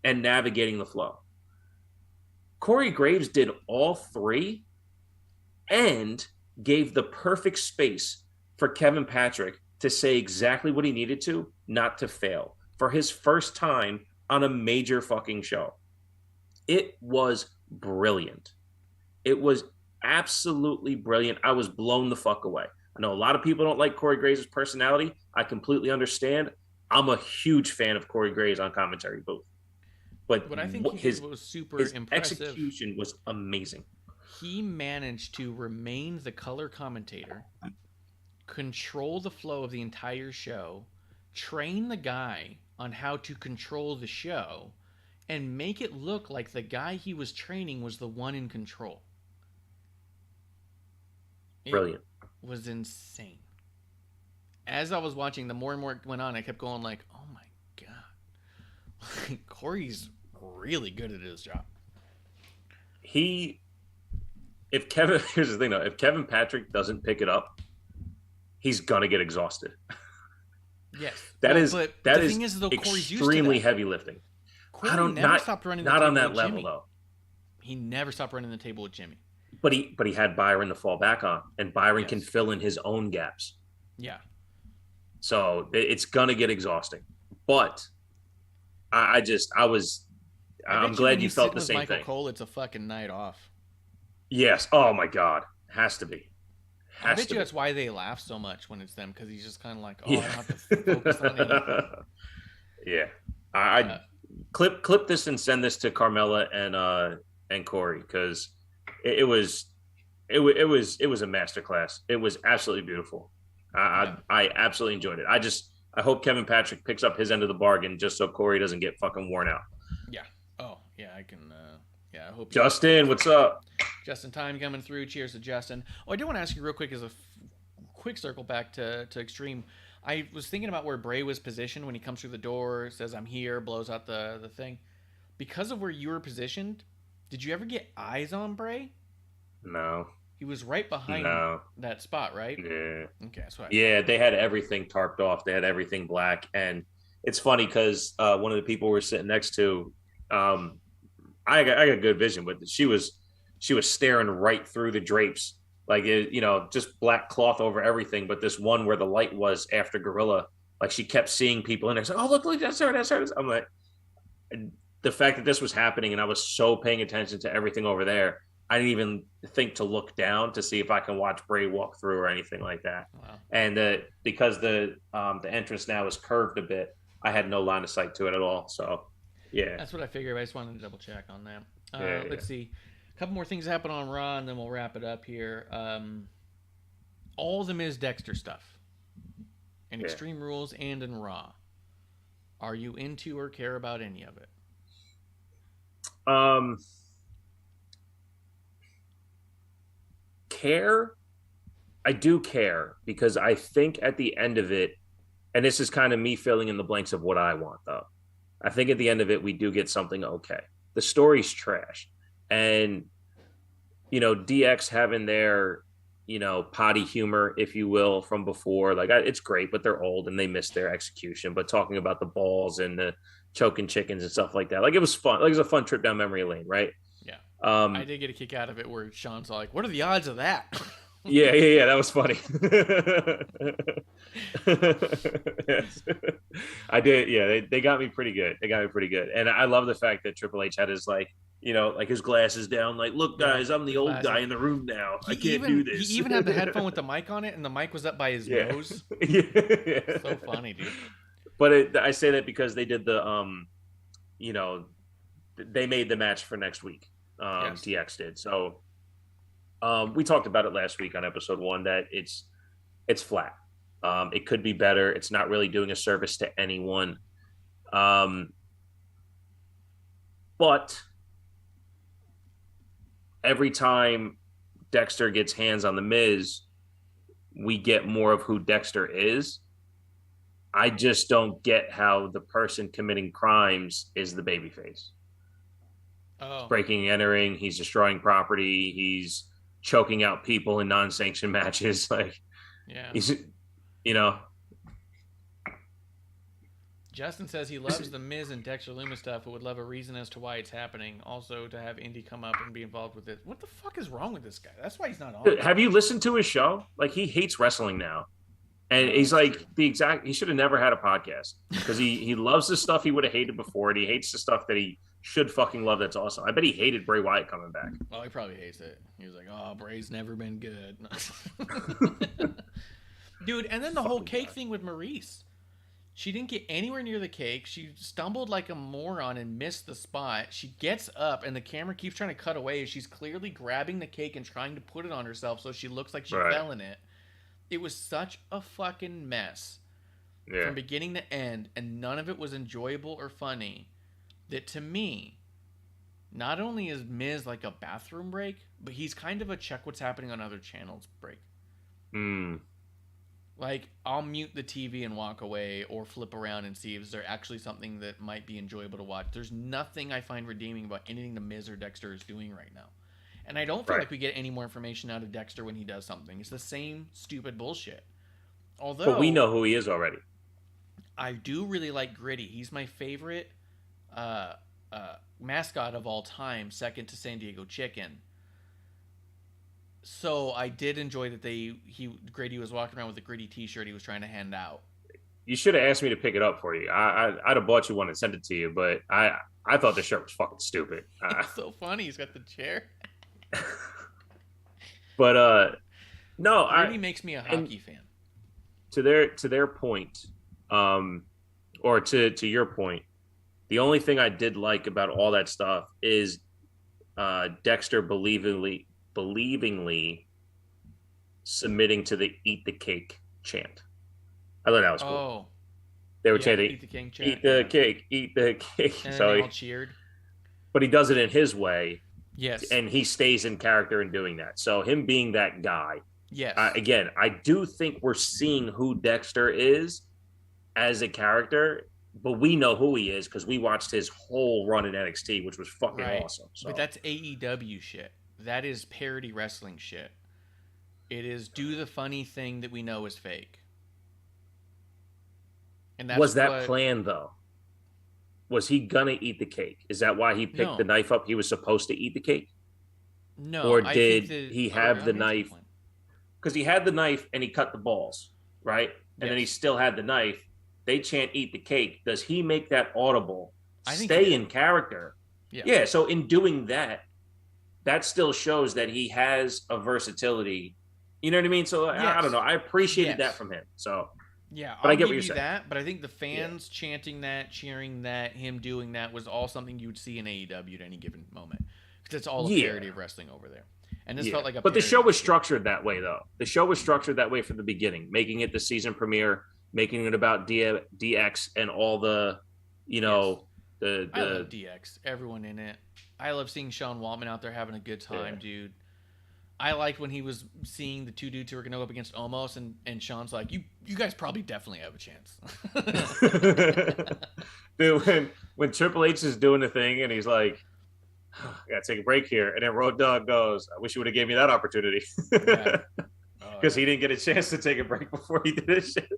and navigating the flow. Corey Graves did all 3 and gave the perfect space for Kevin Patrick to say exactly what he needed to, not to fail, for his first time on a major fucking show. It was brilliant. It was absolutely brilliant. I was blown the fuck away. I know a lot of people don't like Corey Graves' personality. I completely understand. I'm a huge fan of Corey Graves on commentary booth. But what I think his was super impressive. Execution was amazing. He managed to remain the color commentator, control the flow of the entire show, train the guy on how to control the show, and make it look like the guy he was training was the one in control. Brilliant. It was insane. As I was watching, the more and more it went on, I kept going like, oh my God. Corey's really good at his job. Here's the thing though, if Kevin Patrick doesn't pick it up, he's gonna get exhausted. Yes. That is Corey's extremely heavy lifting. Corey never stopped running the not table on that with level Jimmy. though. He never stopped running the table with Jimmy. But he had Byron to fall back on, and Byron can fill in his own gaps. Yeah. So it's gonna get exhausting. But I'm glad you felt the same Michael thing. Cole, it's a fucking night off. Yes. Oh my God. Has to be. I bet you that's why they laugh so much when it's them, because he's just kind of like, I don't have to focus on anything. Yeah. I clip this and send this to Carmella and Corey, because it was a masterclass. It was absolutely beautiful. I absolutely enjoyed it. I hope Kevin Patrick picks up his end of the bargain just so Corey doesn't get fucking worn out. Yeah. Oh, yeah, I can. I hope. Justin, what's up? Justin Time coming through. Cheers to Justin. Oh, I do want to ask you real quick as a quick circle back to Extreme. I was thinking about where Bray was positioned when he comes through the door, says I'm here, blows out the thing. Because of where you were positioned, did you ever get eyes on Bray? No. He was right behind that spot, right? Yeah. Okay, that's what Yeah, they had everything tarped off. They had everything black. And it's funny because one of the people we're sitting next to, I got good vision, but she was staring right through the drapes, like just black cloth over everything. But this one where the light was after Gorilla, like she kept seeing people in there. Like, oh look, that's her, that's her. I'm like, the fact that this was happening, and I was so paying attention to everything over there, I didn't even think to look down to see if I can watch Bray walk through or anything like that. Wow. And because the entrance now is curved a bit, I had no line of sight to it at all. So. Yeah, that's what I figured. I just wanted to double check on that. Let's see, a couple more things happen on Raw, and then we'll wrap it up here. All the Miz Dexter stuff in Extreme Rules and in Raw. Are you into or care about any of it? Care? I do care because I think at the end of it, and this is kind of me filling in the blanks of what I want, though. I think at the end of it, we do get something okay. The story's trash. And, DX having their, potty humor, if you will, from before, like it's great, but they're old and they missed their execution. But talking about the balls and the choking chickens and stuff like that, like it was fun. Like it was a fun trip down memory lane, right? Yeah. I did get a kick out of it where Sean's like, what are the odds of that? Yeah, that was funny. Yes. I did. Yeah, they got me pretty good. And I love the fact that Triple H had his his glasses down. Like, look, guys, I'm the old guy in the room now. I can't do this. He even had the headphone with the mic on it, and the mic was up by his nose. Yeah. So funny, dude. But I say that because they did they made the match for next week. Yes. DX did. So we talked about it last week on episode 1 that it's flat. It could be better. It's not really doing a service to anyone. But every time Dexter gets hands on the Miz, we get more of who Dexter is. I just don't get how the person committing crimes is the babyface. Oh. Breaking and entering, he's destroying property, he's choking out people in non-sanctioned matches. Like, yeah, he's, Justin says he loves the Miz and Dexter Lumis stuff, but would love a reason as to why it's happening. Also, to have Indy come up and be involved with it. What the fuck is wrong with this guy? That's why he's not on. Have you listened to his show? Like, he hates wrestling now. And he's like he should have never had a podcast because he loves the stuff he would have hated before, and he hates the stuff that he should fucking love. That's awesome. I bet he hated Bray Wyatt coming back. Oh, he probably hates it. He was like, oh, Bray's never been good. Dude, and then the whole cake thing with Maurice. She didn't get anywhere near the cake. She stumbled like a moron and missed the spot. She gets up, and the camera keeps trying to cut away. She's clearly grabbing the cake and trying to put it on herself so she looks like she fell in it. It was such a fucking mess from beginning to end, and none of it was enjoyable or funny. That to me, not only is Miz like a bathroom break, but he's kind of a check what's happening on other channels break. Like, I'll mute the TV and walk away or flip around and see if there's actually something that might be enjoyable to watch. There's nothing I find redeeming about anything the Miz or Dexter is doing right now. And I don't feel like we get any more information out of Dexter when he does something. It's the same stupid bullshit. But we know who he is already. I do really like Gritty. He's my favorite mascot of all time, second to San Diego Chicken. So I did enjoy that Gritty was walking around with a Gritty t-shirt he was trying to hand out. You should have asked me to pick it up for you. I'd have bought you one and sent it to you, but I thought the shirt was fucking stupid. It's so funny. He's got the chair. But no, Gritty makes me a hockey fan. To their point, or to your point, the only thing I did like about all that stuff is Dexter believingly submitting to the "Eat the Cake" chant. I thought that was cool. Oh, they were chanting "Eat the King" chant. Eat the cake, eat the cake. And so they all cheered. But he does it in his way. Yes. And he stays in character in doing that. So him being that guy, Yes. Again, I do think we're seeing who Dexter is as a character, but we know who he is because we watched his whole run in NXT, which was fucking awesome. So. But that's AEW shit. That is parody wrestling shit. It is do the funny thing that we know is fake. And that's was that planned though? Was he gonna eat the cake? Is that why he picked the knife up? He was supposed to eat the cake? No. Or did he have the knife? Because he had the knife and he cut the balls, right? And then he still had the knife. They chant eat the cake. Does he make that audible? Stay in character. Yeah. So in doing that, that still shows that he has a versatility. You know what I mean? So I don't know. I appreciated that from him. So yeah, but I get give what you're you saying. that. But I think the fans chanting that, cheering that, him doing that was all something you would see in AEW at any given moment because it's all a parody of wrestling over there. And this felt like a. But the show was structured that way, though. The show was structured that way from the beginning, making it the season premiere, making it about DX and all the, I love DX. Everyone in it. I love seeing Sean Waltman out there having a good time, dude. I liked when he was seeing the two dudes who were going to go up against Omos, and Sean's like, you guys probably definitely have a chance. Dude, when Triple H is doing the thing and he's like, I gotta take a break here, and then Road Dogg goes, I wish you would have gave me that opportunity. Because he didn't get a chance to take a break before he did his shit.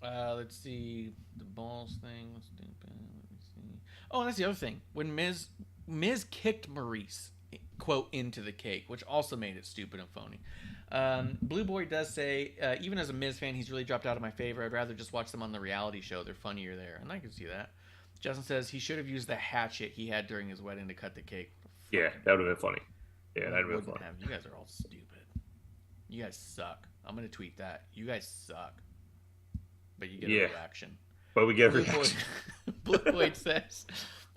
Let's see. The balls thing. Let's see. Oh, and that's the other thing. When Miz kicked Maurice, quote, into the cake, which also made it stupid and phony. Blue Boy does say, even as a Miz fan, he's really dropped out of my favor. I'd rather just watch them on the reality show. They're funnier there. And I can see that. Justin says he should have used the hatchet he had during his wedding to cut the cake. Yeah, that would have been funny. Yeah, that would have been funny. You guys are all stupid. You guys suck. I'm going to tweet that. You guys suck. But you get a reaction. But we get a reaction. Blue Boy says,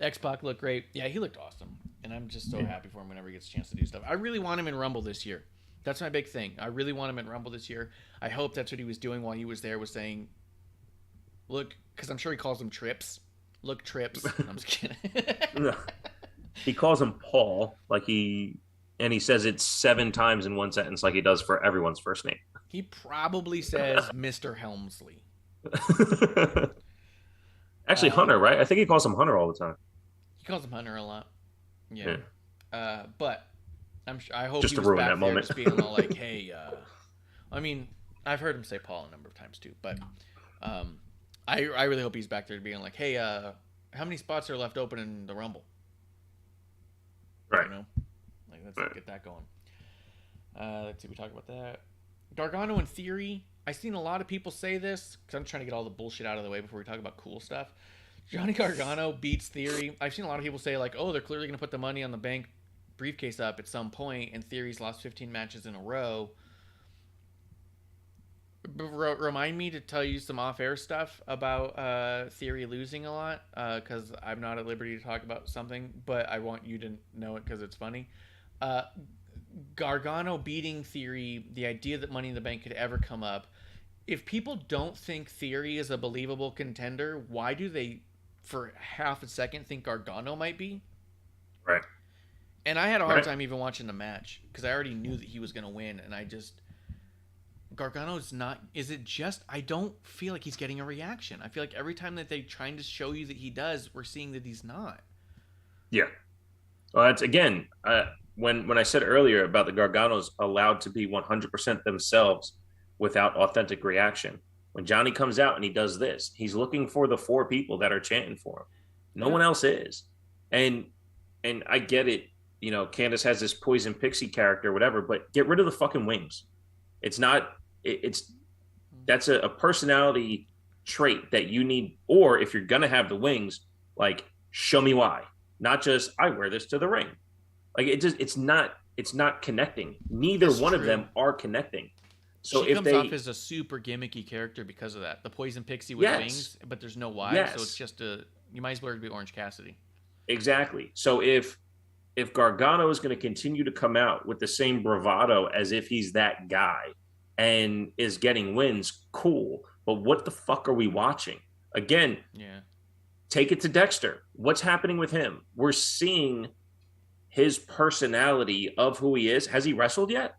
X-Pac looked great. Yeah, he looked awesome. And I'm just so happy for him whenever he gets a chance to do stuff. I really want him in Rumble this year. That's my big thing. I really want him in Rumble this year. I hope that's what he was doing while he was there, was saying, look, because I'm sure he calls them trips. Look, trips. I'm just kidding. No. He calls him Paul, and he says it 7 times in one sentence, like he does for everyone's first name. He probably says Mr. Helmsley. Actually, Hunter, right? I think he calls him Hunter all the time. He calls him Hunter a lot. Yeah. But I hope just he to was ruin back that there moment. just being all like, hey, I mean, I've heard him say Paul a number of times too, but I really hope he's back there being like, hey, how many spots are left open in the Rumble? Right. You know? Like, let's get that going. Let's see, we talk about that. Gargano in Theory. I've seen a lot of people say this, because I'm trying to get all the bullshit out of the way before we talk about cool stuff. Johnny Gargano beats Theory. I've seen a lot of people say, like, oh, they're clearly going to put the Money on the Bank briefcase up at some point, and Theory's lost 15 matches in a row. Remind me to tell you some off-air stuff about Theory losing a lot, because I'm not at liberty to talk about something, but I want you to know it because it's funny. Gargano beating Theory, the idea that Money in the Bank could ever come up. If people don't think Theory is a believable contender, why do they, for half a second, think Gargano might be? Right. And I had a hard time even watching the match, because I already knew that he was going to win, and I just... Gargano's not... Is it just... I don't feel like he's getting a reaction. I feel like every time that they're trying to show you that he does, we're seeing that he's not. Yeah. Well, that's, again, when I said earlier about the Garganos allowed to be 100% themselves without authentic reaction, when Johnny comes out and he does this, he's looking for the 4 people that are chanting for him. No one else is. And I get it. You know, Candace has this Poison Pixie character, whatever, but get rid of the fucking wings. It's not... That's a personality trait that you need, or if you're gonna have the wings, like, show me why, not just I wear this to the ring. Like, it's not connecting. Neither one of them are connecting. So she if comes off as a super gimmicky character because of that, the Poison Pixie with wings, but there's no why, so it's just you might as well be Orange Cassidy. Exactly. So if Gargano is going to continue to come out with the same bravado as if he's that guy and is getting wins, cool. But what the fuck are we watching? Again, take it to Dexter. What's happening with him? We're seeing his personality of who he is. Has he wrestled yet?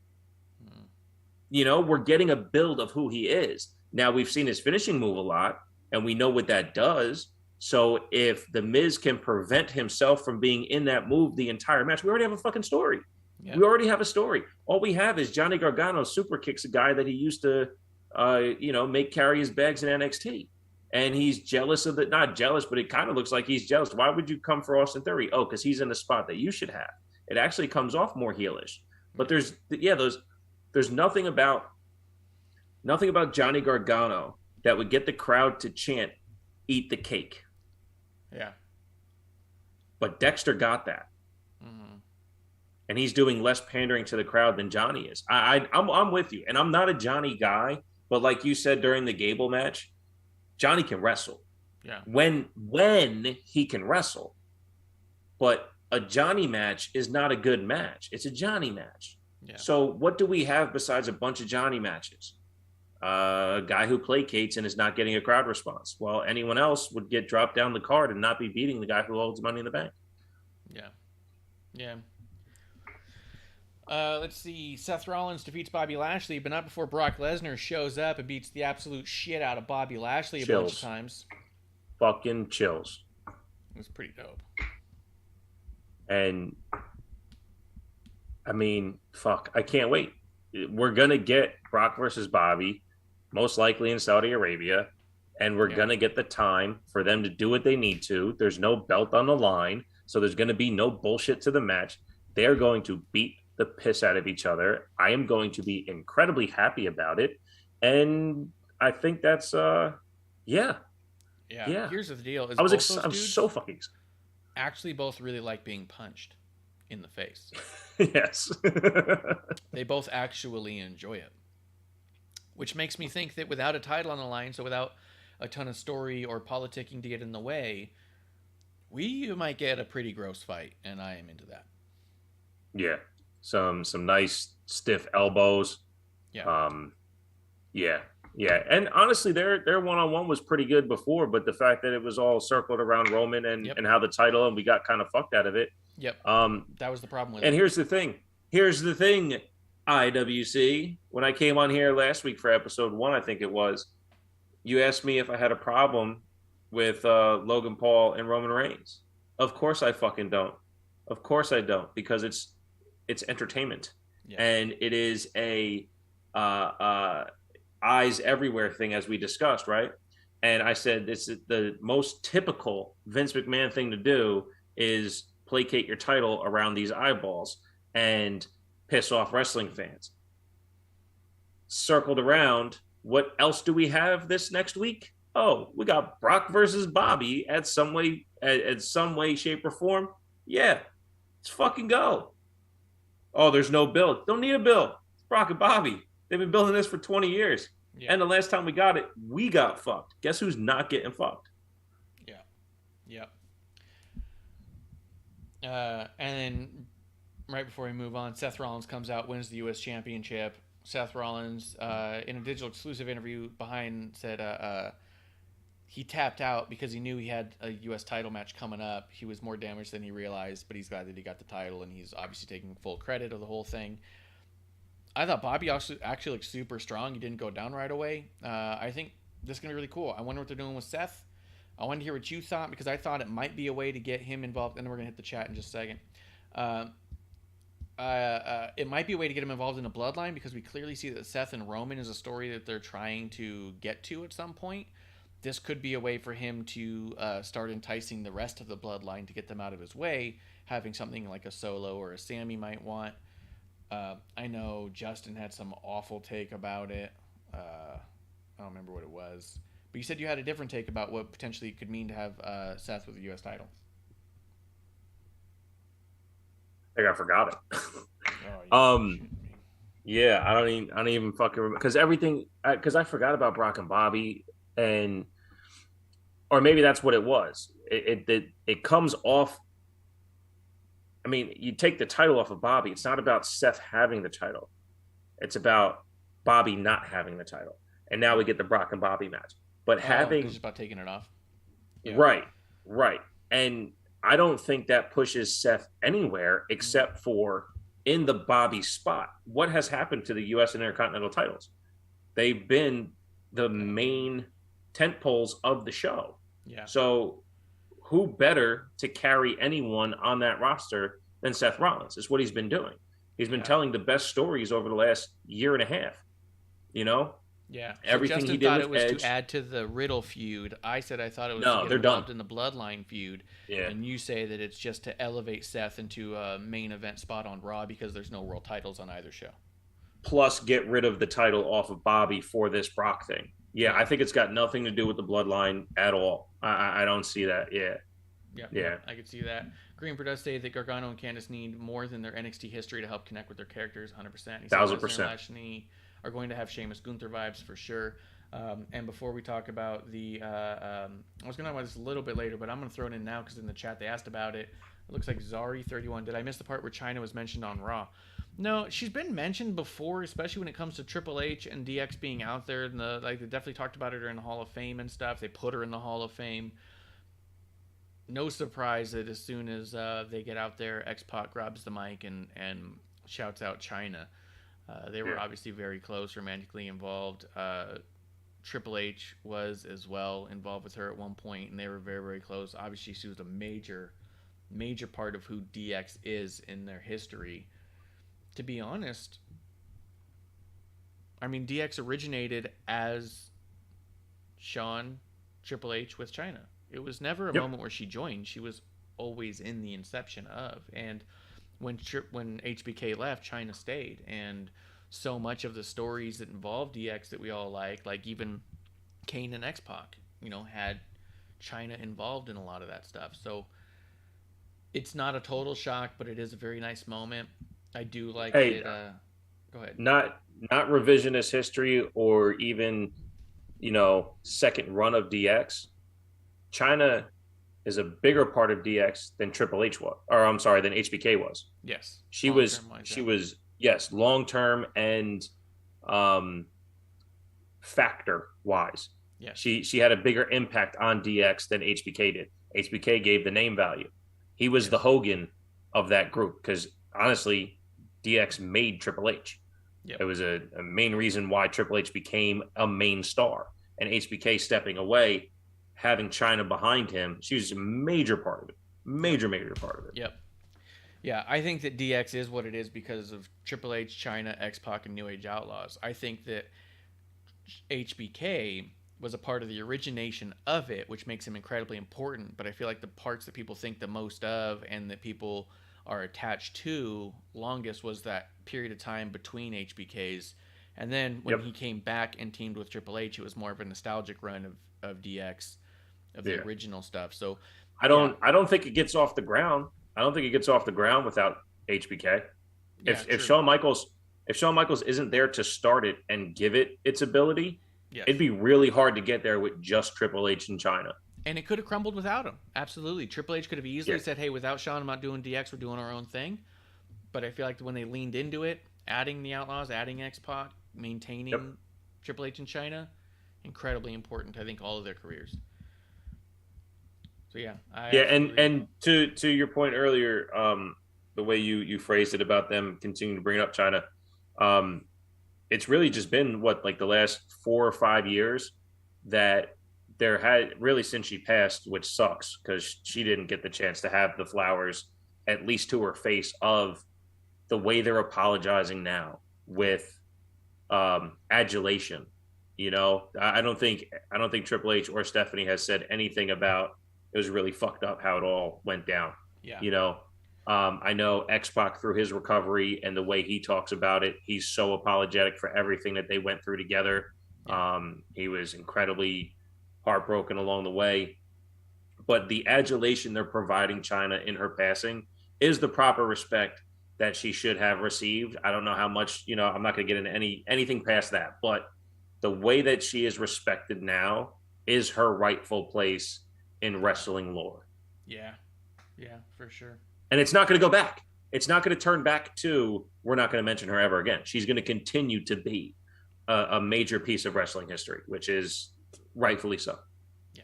We're getting a build of who he is. Now we've seen his finishing move a lot, and we know what that does. So if The Miz can prevent himself from being in that move the entire match, we already have a fucking story. Yeah. We already have a story. All we have is Johnny Gargano super kicks a guy that he used to, make carry his bags in NXT. And he's jealous of it. Not jealous, but it kind of looks like he's jealous. Why would you come for Austin Theory? Oh, because he's in the spot that you should have. It actually comes off more heelish. But there's nothing about Johnny Gargano that would get the crowd to chant, "Eat the cake." Yeah. But Dexter got that. Mm-hmm. And he's doing less pandering to the crowd than Johnny is. I'm with you. And I'm not a Johnny guy, but like you said during the Gable match, Johnny can wrestle. Yeah. When he can wrestle. But a Johnny match is not a good match. It's a Johnny match. Yeah. So what do we have besides a bunch of Johnny matches? A guy who placates and is not getting a crowd response. Well, anyone else would get dropped down the card and not be beating the guy who holds Money in the Bank. Yeah. Yeah. Let's see. Seth Rollins defeats Bobby Lashley, but not before Brock Lesnar shows up and beats the absolute shit out of Bobby Lashley a bunch of times. Fucking chills. It was pretty dope. And I mean, fuck, I can't wait. We're going to get Brock versus Bobby, most likely in Saudi Arabia, and we're going to get the time for them to do what they need to. There's no belt on the line, so there's going to be no bullshit to the match. They're going to beat the piss out of each other. I am going to be incredibly happy about it. And I think that's, yeah. Here's the deal. I'm so fucking excited. Actually both really like being punched in the face. Yes. They both actually enjoy it. Which makes me think that without a title on the line, so without a ton of story or politicking to get in the way, we might get a pretty gross fight, and I am into that. Yeah. Some nice stiff elbows. Yeah. Yeah. And honestly, their one-on-one was pretty good before, but the fact that it was all circled around Roman and how the title, and we got kind of fucked out of it. Yep. That was the problem with it. And here's the thing, IWC. When I came on here last week for episode 1, I think it was, you asked me if I had a problem with Logan Paul and Roman Reigns. Of course I fucking don't. Of course I don't, because it's entertainment. Yeah. And it is a eyes everywhere thing, as we discussed, right? And I said it's the most typical Vince McMahon thing to do is placate your title around these eyeballs and piss off wrestling fans. Circled around, what else do we have this next week? Oh, we got Brock versus Bobby at some way, shape, or form. Yeah, let's fucking go. Oh, there's no build. Don't need a build. It's Brock and Bobby. They've been building this for 20 years. Yeah. And the last time we got it, we got fucked. Guess who's not getting fucked? Yeah. And then right before we move on, Seth Rollins comes out, wins the U.S. Championship. Seth Rollins, in a digital exclusive interview behind, said he tapped out because he knew he had a U.S. title match coming up. He was more damaged than he realized, but he's glad that he got the title, and he's obviously taking full credit of the whole thing. I thought Bobby actually looked super strong. He didn't go down right away. I think this is going to be really cool. I wonder what they're doing with Seth. I wanted to hear what you thought, because I thought it might be a way to get him involved. And then we're going to hit the chat in just a second. It might be a way to get him involved in the bloodline, because we clearly see that Seth and Roman is a story that they're trying to get to at some point. This could be a way for him to start enticing the rest of the bloodline to get them out of his way, having something like a Solo or a Sammy might want. I know Justin had some awful take about it. I don't remember what it was. But you said you had a different take about what potentially it could mean to have Seth with the U.S. title. I think I forgot it. Yeah, I don't even fucking remember, because I forgot about Brock and Bobby, or maybe that's what it was. It comes off. I mean, you take the title off of Bobby. It's not about Seth having the title. It's about Bobby not having the title. And now we get the Brock and Bobby match. But it's about taking it off. Yeah. Right. And I don't think that pushes Seth anywhere except for in the Bobby spot. What has happened to the U.S. and Intercontinental titles? They've been the main tent poles of the show. Yeah. So who better to carry anyone on that roster than Seth Rollins? Is what he's been doing. He's been telling the best stories over the last year and a half. You know? Yeah. Everything Justin he did thought with it was Edge. to add to the Riddle feud. I said I thought it was No, to get they're involved done. in the Bloodline feud. Yeah. And you say that it's just to elevate Seth into a main event spot on Raw because there's no world titles on either show. Plus, get rid of the title off of Bobby for this Brock thing. Yeah, I think it's got nothing to do with the Bloodline at all. I don't see that. Yeah. I could see that. Greenberg does say that Gargano and Candice need more than their NXT history to help connect with their characters. 100%. He said 1000%. Lesnar and Lashley are going to have Sheamus Gunther vibes for sure. And before we talk about the, I was going to talk about this a little bit later, but I'm going to throw it in now because in the chat they asked about it. It looks like Zari31. Did I miss the part where China was mentioned on Raw? No, she's been mentioned before, especially when it comes to Triple H and DX being out there. And they definitely talked about her in the Hall of Fame and stuff. They put her in the Hall of Fame. No surprise that as soon as they get out there, X-Pac grabs the mic and shouts out China. They were obviously very close, romantically involved. Triple H was as well involved with her at one point, and they were very, very close. Obviously, she was a major part of who DX is in their history. To be honest, I mean, DX originated as Shawn Triple H with China. It was never a moment where she joined. She was always in the inception of. And when HBK left, China stayed. And so much of the stories that involved DX that we all like even Kane and X-Pac, had China involved in a lot of that stuff. So it's not a total shock, but it is a very nice moment. I do like it. Go ahead. Not revisionist history or even, second run of DX. China is a bigger part of DX than Triple H was, or I'm sorry, than HBK was. Yes. She was long-term and factor-wise. Yeah. She had a bigger impact on DX than HBK did. HBK gave the name value. He was the Hogan of that group because, honestly, DX made Triple H. It was a main reason why Triple H became a main star. And HBK stepping away, having China behind him, she was a major part of it. Major part of it. Yep. Yeah, I think that DX is what it is because of Triple H, China, X-Pac, and New Age Outlaws. I think that HBK was a part of the origination of it, which makes him incredibly important. But I feel like the parts that people think the most of and that people are attached to longest was that period of time between HBKs. And then when he came back and teamed with Triple H, it was more of a nostalgic run of DX, of the original stuff. So I don't think it gets off the ground. I don't think it gets off the ground without HBK. If Shawn Michaels isn't there to start it and give it its ability, it'd be really hard to get there with just Triple H and China. And it could have crumbled without him. Absolutely. Triple H could have easily said, hey, without Shawn, I'm not doing DX. We're doing our own thing. But I feel like when they leaned into it, adding the Outlaws, adding X-Pac, maintaining Triple H and China, incredibly important to, I think, all of their careers. So, and to your point earlier, the way you phrased it about them continuing to bring up China, it's really just been the last 4 or 5 years that there had really, since she passed, which sucks because she didn't get the chance to have the flowers, at least to her face, of the way they're apologizing now with adulation. I don't think Triple H or Stephanie has said anything about it was really fucked up how it all went down. I know X-Pac through his recovery and the way he talks about it, he's so apologetic for everything that they went through together. He was incredibly heartbroken along the way, but the adulation they're providing China in her passing is the proper respect that she should have received. I don't know how much, I'm not going to get into anything past that, but the way that she is respected now is her rightful place in wrestling lore. Yeah, for sure. And it's not going to go back. It's not going to turn back to, we're not going to mention her ever again. She's going to continue to be a major piece of wrestling history, which is rightfully so. Yeah,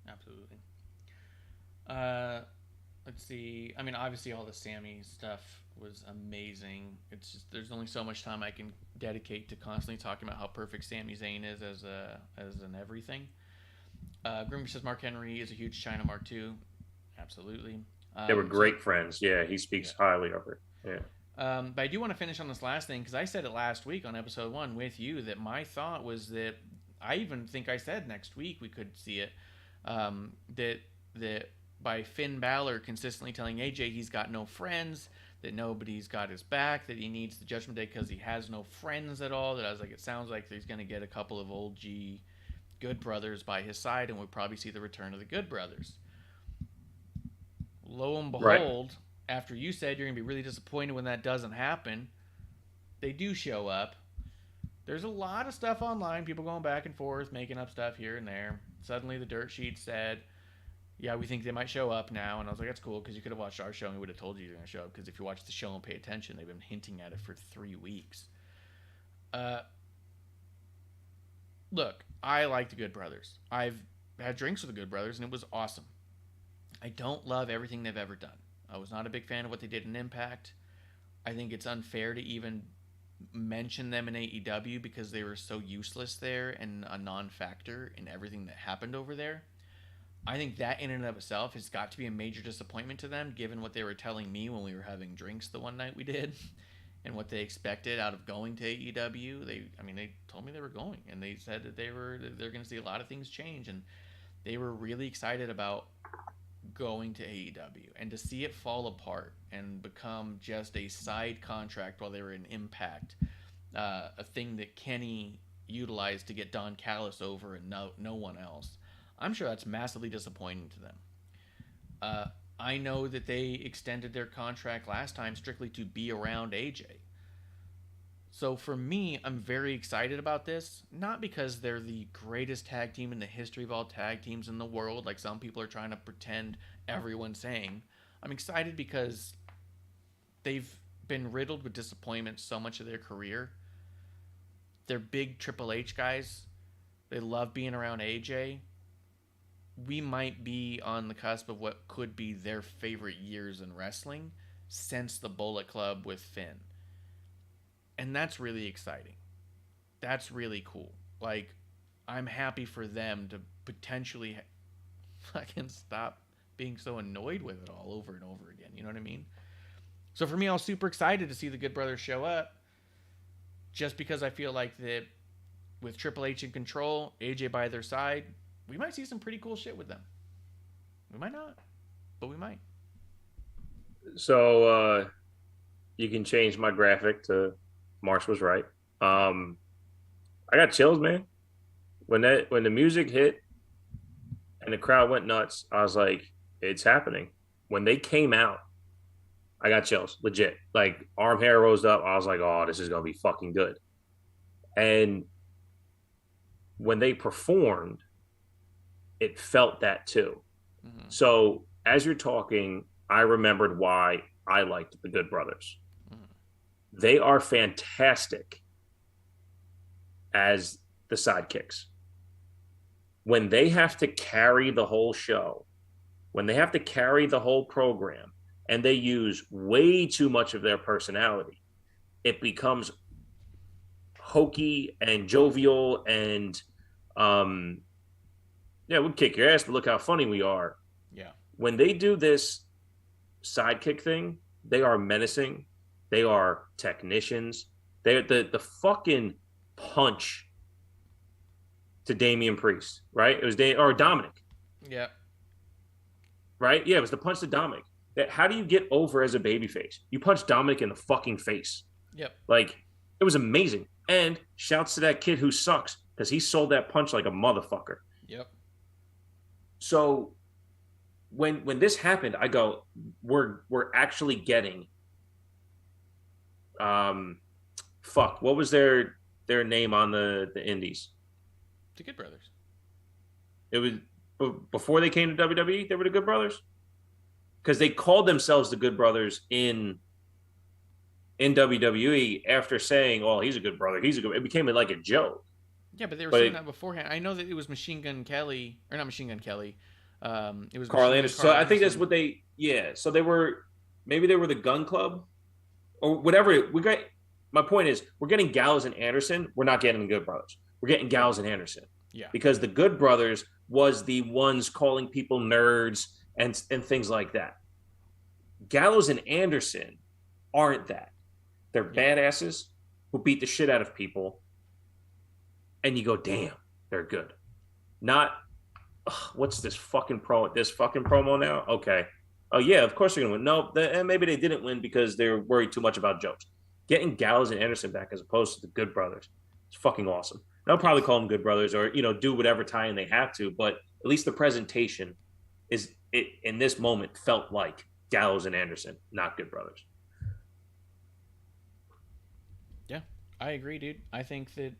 absolutely. Let's see. I mean, obviously all the Sammy stuff was amazing. It's just there's only so much time I can dedicate to constantly talking about how perfect Sami Zayn is as an everything. Grimmy says Mark Henry is a huge China Mark too. Absolutely. They were great friends. Yeah, he speaks highly of her. Yeah. But I do want to finish on this last thing because I said it last week on episode 1 with you that my thought was that I even think I said next week we could see it. That by Finn Balor consistently telling AJ he's got no friends, that nobody's got his back, that he needs the Judgment Day because he has no friends at all. That I was like, it sounds like he's going to get a couple of old Good Brothers by his side, and we'll probably see the return of the Good Brothers. Lo and behold, after you said you're going to be really disappointed when that doesn't happen, they do show up. There's a lot of stuff online, people going back and forth, making up stuff here and there. Suddenly the dirt sheet said, yeah, we think they might show up now. And I was like, that's cool, because you could have watched our show and we would have told you they're going to show up. Because if you watch the show and pay attention, they've been hinting at it for 3 weeks. Look, I like the Good Brothers. I've had drinks with the Good Brothers, and it was awesome. I don't love everything they've ever done. I was not a big fan of what they did in Impact. I think it's unfair to even mention them in AEW because they were so useless there and a non-factor in everything that happened over there. I think that in and of itself has got to be a major disappointment to them, given what they were telling me when we were having drinks the one night we did and what they expected out of going to AEW. They told me they were going, and they said that they're going to see a lot of things change, and they were really excited about going to AEW, and to see it fall apart and become just a side contract while they were in Impact, a thing that Kenny utilized to get Don Callis over and no one else. I'm sure that's massively disappointing to them. I know that they extended their contract last time strictly to be around AJ. So for me, I'm very excited about this, not because they're the greatest tag team in the history of all tag teams in the world, like some people are trying to pretend everyone's saying. I'm excited because they've been riddled with disappointment so much of their career. They're big Triple H guys. They love being around AJ. We might be on the cusp of what could be their favorite years in wrestling since the Bullet Club with Finn. And that's really exciting. That's really cool. Like, I'm happy for them to potentially fucking stop being so annoyed with it all over and over again. You know what I mean? So for me, I was super excited to see the Good Brothers show up, just because I feel like that with Triple H in control, AJ by their side, we might see some pretty cool shit with them. We might not, but we might. So you can change my graphic to Marsh was right. I got chills, man. When the music hit and the crowd went nuts, I was like, it's happening. When they came out, I got chills, legit. Like, arm hair rose up. I was like, oh, this is going to be fucking good. And when they performed, it felt that too. Mm-hmm. So as you're talking, I remembered why I liked the Good Brothers. Mm-hmm. They are fantastic as the sidekicks. When they have to carry the whole show, when they have to carry the whole program, and they use way too much of their personality, it becomes hokey and jovial and we'll kick your ass, but look how funny we are. Yeah. When they do this sidekick thing, they are menacing. They are technicians. They're the fucking punch to Damian Priest, right? It was Dominic. Yeah. Right? Yeah, it was the punch to Dominic. How do you get over as a babyface? You punch Dominic in the fucking face. Yep. Like, it was amazing. And shouts to that kid who sucks, because he sold that punch like a motherfucker. Yep. So when this happened, I go, we're actually getting what was their name on the indies? The Good Brothers. It was before they came to WWE, they were the Good Brothers? Because they called themselves the Good Brothers in WWE after saying, oh, he's a good brother. It became like a joke. Yeah, but they were saying that beforehand. I know that it was Machine Gun Kelly, or not Machine Gun Kelly. It was Carl Anderson. So I think that's what they. Yeah. So they were the Gun Club. or whatever. My point is, we're getting Gallows and Anderson. We're not getting the Good Brothers. We're getting Gallows and Anderson. Yeah. Because the Good Brothers was the ones calling people nerds and things like that. Gallows and Anderson aren't that. They're badasses who beat the shit out of people. And you go, damn, they're good. Not, what's this fucking promo now? Okay. Oh, yeah, of course they're going to win. No, and maybe they didn't win because they were worried too much about jokes. Getting Gallows and Anderson back as opposed to the Good Brothers, it's fucking awesome. They'll probably call them Good Brothers or, do whatever tie-in they have to, but at least the presentation in this moment felt like Gallows and Anderson, not Good Brothers. Yeah, I agree, dude. I think that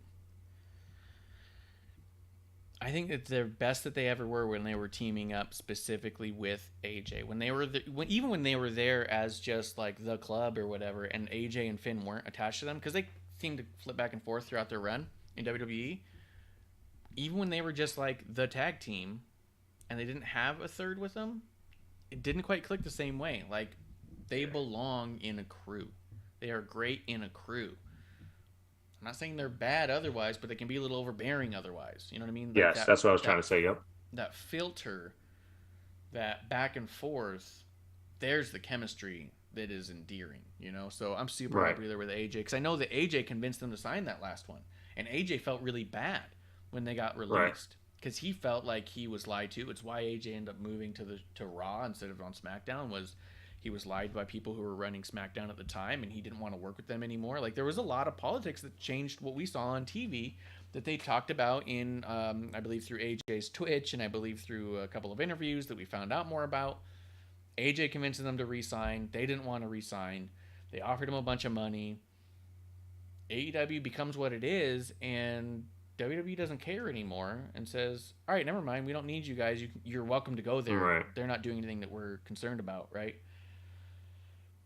they're best that they ever were when they were teaming up specifically with AJ. When they were even when they were there as just like the club or whatever, and AJ and Finn weren't attached to them because they seemed to flip back and forth throughout their run in WWE. Even when they were just like the tag team, and they didn't have a third with them, it didn't quite click the same way. Like they belong in a crew. They are great in a crew. I'm not saying they're bad otherwise, but they can be a little overbearing otherwise. You know what I mean? Like yes, that's what I was trying to say. Yep. That filter, that back and forth, there's the chemistry that is endearing, So I'm super happy there with AJ because I know that AJ convinced them to sign that last one. And AJ felt really bad when they got released because he felt like he was lied to. It's why AJ ended up moving to Raw instead of on SmackDown was he was lied by people who were running SmackDown at the time, and he didn't want to work with them anymore. Like, there was a lot of politics that changed what we saw on TV that they talked about in, I believe, through AJ's Twitch, and I believe through a couple of interviews that we found out more about. AJ convincing them to re-sign. They didn't want to re-sign. They offered him a bunch of money. AEW becomes what it is, and WWE doesn't care anymore and says, all right, never mind. We don't need you guys. You're welcome to go there. Right. They're not doing anything that we're concerned about, right?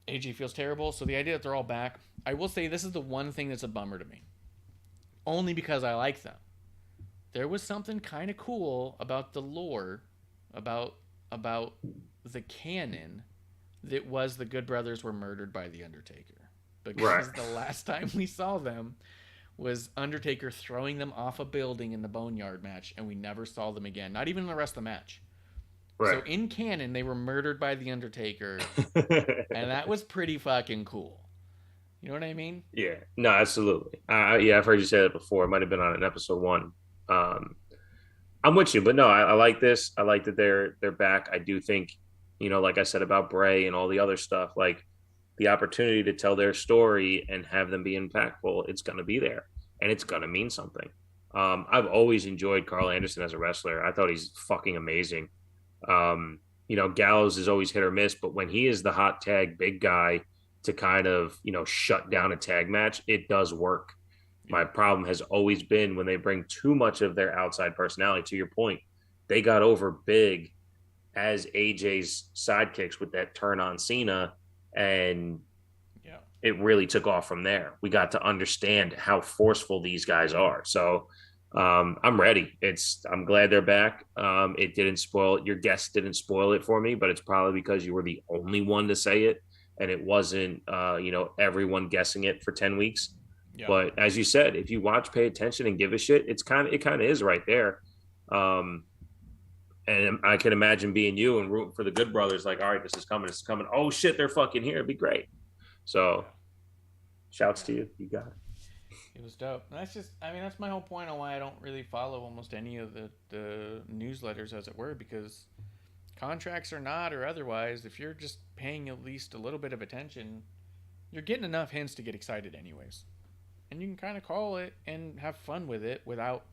AJ feels terrible, so the idea that they're all back, I will say this is the one thing that's a bummer to me. Only because I like them. There was something kind of cool about the lore, about the canon, that was the Good Brothers were murdered by The Undertaker. Because the last time we saw them was Undertaker throwing them off a building in the Boneyard match, and we never saw them again. Not even in the rest of the match. Right. So in canon, they were murdered by The Undertaker, and that was pretty fucking cool. You know what I mean? Yeah. No, absolutely. I've heard you say that before. It might have been on an episode 1. I'm with you, but no, I like this. I like that they're back. I do think, like I said about Bray and all the other stuff, like the opportunity to tell their story and have them be impactful, it's going to be there, and it's going to mean something. I've always enjoyed Carl Anderson as a wrestler. I thought he's fucking amazing. Gallows is always hit or miss, but when he is the hot tag big guy to kind of, shut down a tag match, it does work. My problem has always been when they bring too much of their outside personality. To your point, they got over big as AJ's sidekicks with that turn on Cena, and it really took off from there. We got to understand how forceful these guys are. So I'm ready. I'm glad they're back. It didn't spoil it. Your guest didn't spoil it for me, but it's probably because you were the only one to say it, and it wasn't, everyone guessing it for 10 weeks. Yeah. But as you said, if you watch, pay attention, and give a shit, it kind of is right there. And I can imagine being you and rooting for the Good Brothers. Like, all right, this is coming. Oh shit, they're fucking here. It'd be great. So, shouts to you. You got it. It was dope. That's my whole point on why I don't really follow almost any of the newsletters, as it were, because contracts or not or otherwise, if you're just paying at least a little bit of attention, you're getting enough hints to get excited anyways. And you can kind of call it and have fun with it without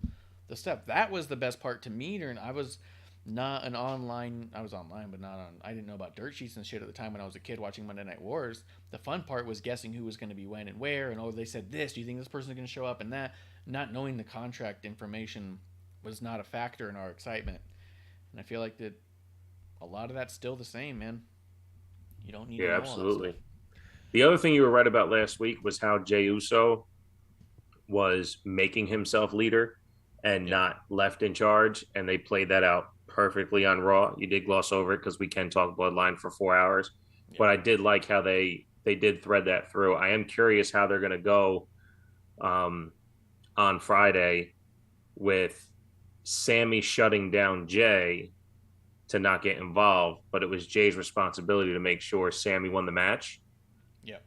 the stuff. That was the best part to me. I was online, but not on, I didn't know about dirt sheets and shit at the time when I was a kid watching Monday Night Wars. The fun part was guessing who was going to be when and where, and they said this, do you think this person's going to show up, and that. Not knowing the contract information was not a factor in our excitement. And I feel like that a lot of that's still the same, man. You don't need to know absolutely. All that stuff. The other thing you were right about last week was how Jey Uso was making himself leader and not left in charge, and they played that out perfectly on Raw. You did gloss over it because we can talk Bloodline for 4 hours, but I did like how they they did thread that through. I am curious how they're going to go on Friday with Sammy shutting down Jay to not get involved, but it was Jay's responsibility to make sure Sammy won the match. Yeah.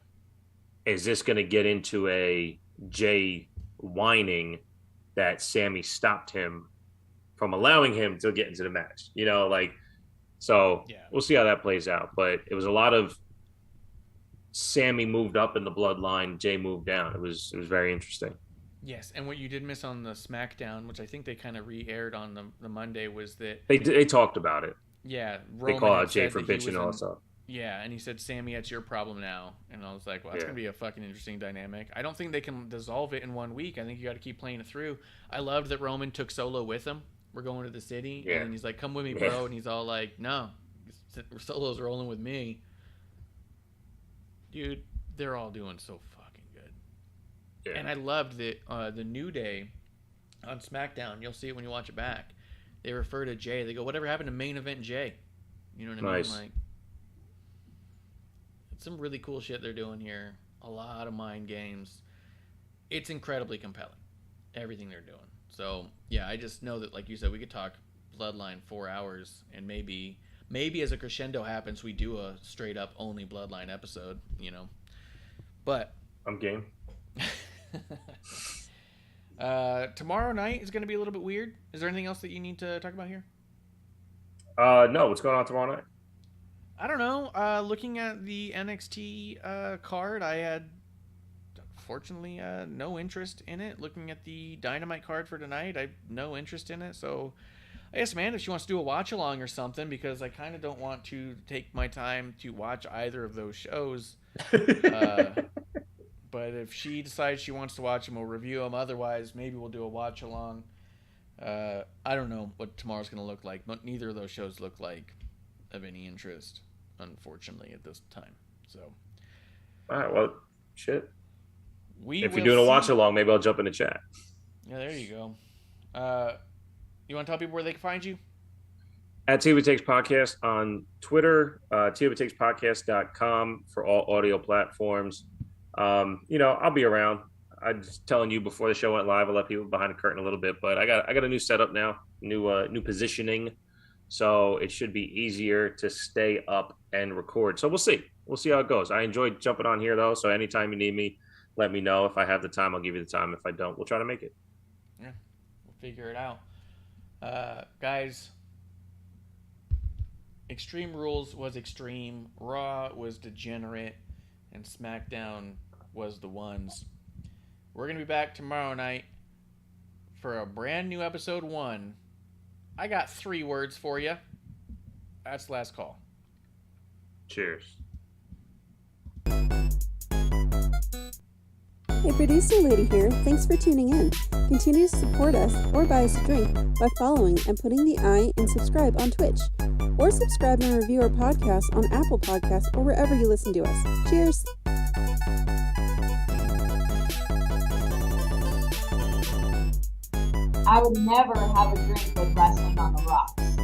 Is this going to get into a Jay whining that Sammy stopped him from allowing him to get into the match? You know, like, so we'll see how that plays out. But it was a lot of Sammy moved up in the bloodline, Jay moved down. It was very interesting. Yes, and what you did miss on the SmackDown, which I think they kind of re-aired on the Monday, was that they talked about it. Yeah, Roman they call out Jay for bitching also. Yeah, and he said, "Sammy, it's your problem now." And I was like, "Well, that's gonna be a fucking interesting dynamic." I don't think they can dissolve it in 1 week. I think you got to keep playing it through. I loved that Roman took Solo with him. We're going to the city, and then he's like, "Come with me, bro," and he's all like, "No, Solo's rolling with me." Dude, they're all doing so fucking good. Yeah. And I loved that the New Day on SmackDown, you'll see it when you watch it back, they refer to Jay. They go, "Whatever happened to main event Jay?" You know what I mean? Like, it's some really cool shit they're doing here. A lot of mind games. It's incredibly compelling, everything they're doing. So, yeah, I just know that, like you said, we could talk Bloodline 4 hours, and maybe as a crescendo happens, we do a straight up only Bloodline episode, you know. But I'm game. Tomorrow night is going to be a little bit weird. Is there anything else that you need to talk about here? No. What's going on tomorrow night? I don't know. Looking at the NXT card, I had, fortunately, no interest in it. Looking at the Dynamite card for tonight, I have no interest in it. So I guess Amanda, if she wants to do a watch along or something, because I kind of don't want to take my time to watch either of those shows. But if she decides she wants to watch them, we'll review them. Otherwise, maybe we'll do a watch along. I don't know what tomorrow's going to look like, but neither of those shows look like of any interest, unfortunately, at this time. So, all right, well, shit. If you're doing a watch along, maybe I'll jump in the chat. Yeah, there you go. You want to tell people where they can find you? At TV Takes Podcast on Twitter, TVTakesPodcast.com for all audio platforms. I'll be around. I'm just telling you before the show went live, I let people behind the curtain a little bit, but I got a new setup now, new positioning, so it should be easier to stay up and record. So we'll see how it goes. I enjoyed jumping on here though, so anytime you need me, let me know. If I have the time, I'll give you the time. If I don't, we'll try to make it. Yeah, we'll figure it out. Guys, Extreme Rules was extreme, Raw was degenerate, and SmackDown was the ones. We're going to be back tomorrow night for a brand new episode 1. I got 3 words for you. That's last call. Cheers. Hey, producer lady here. Thanks for tuning in. Continue to support us or buy us a drink by following and putting the I in subscribe on Twitch. Or subscribe and review our podcast on Apple Podcasts or wherever you listen to us. Cheers! I would never have a drink with wrestling on the rocks.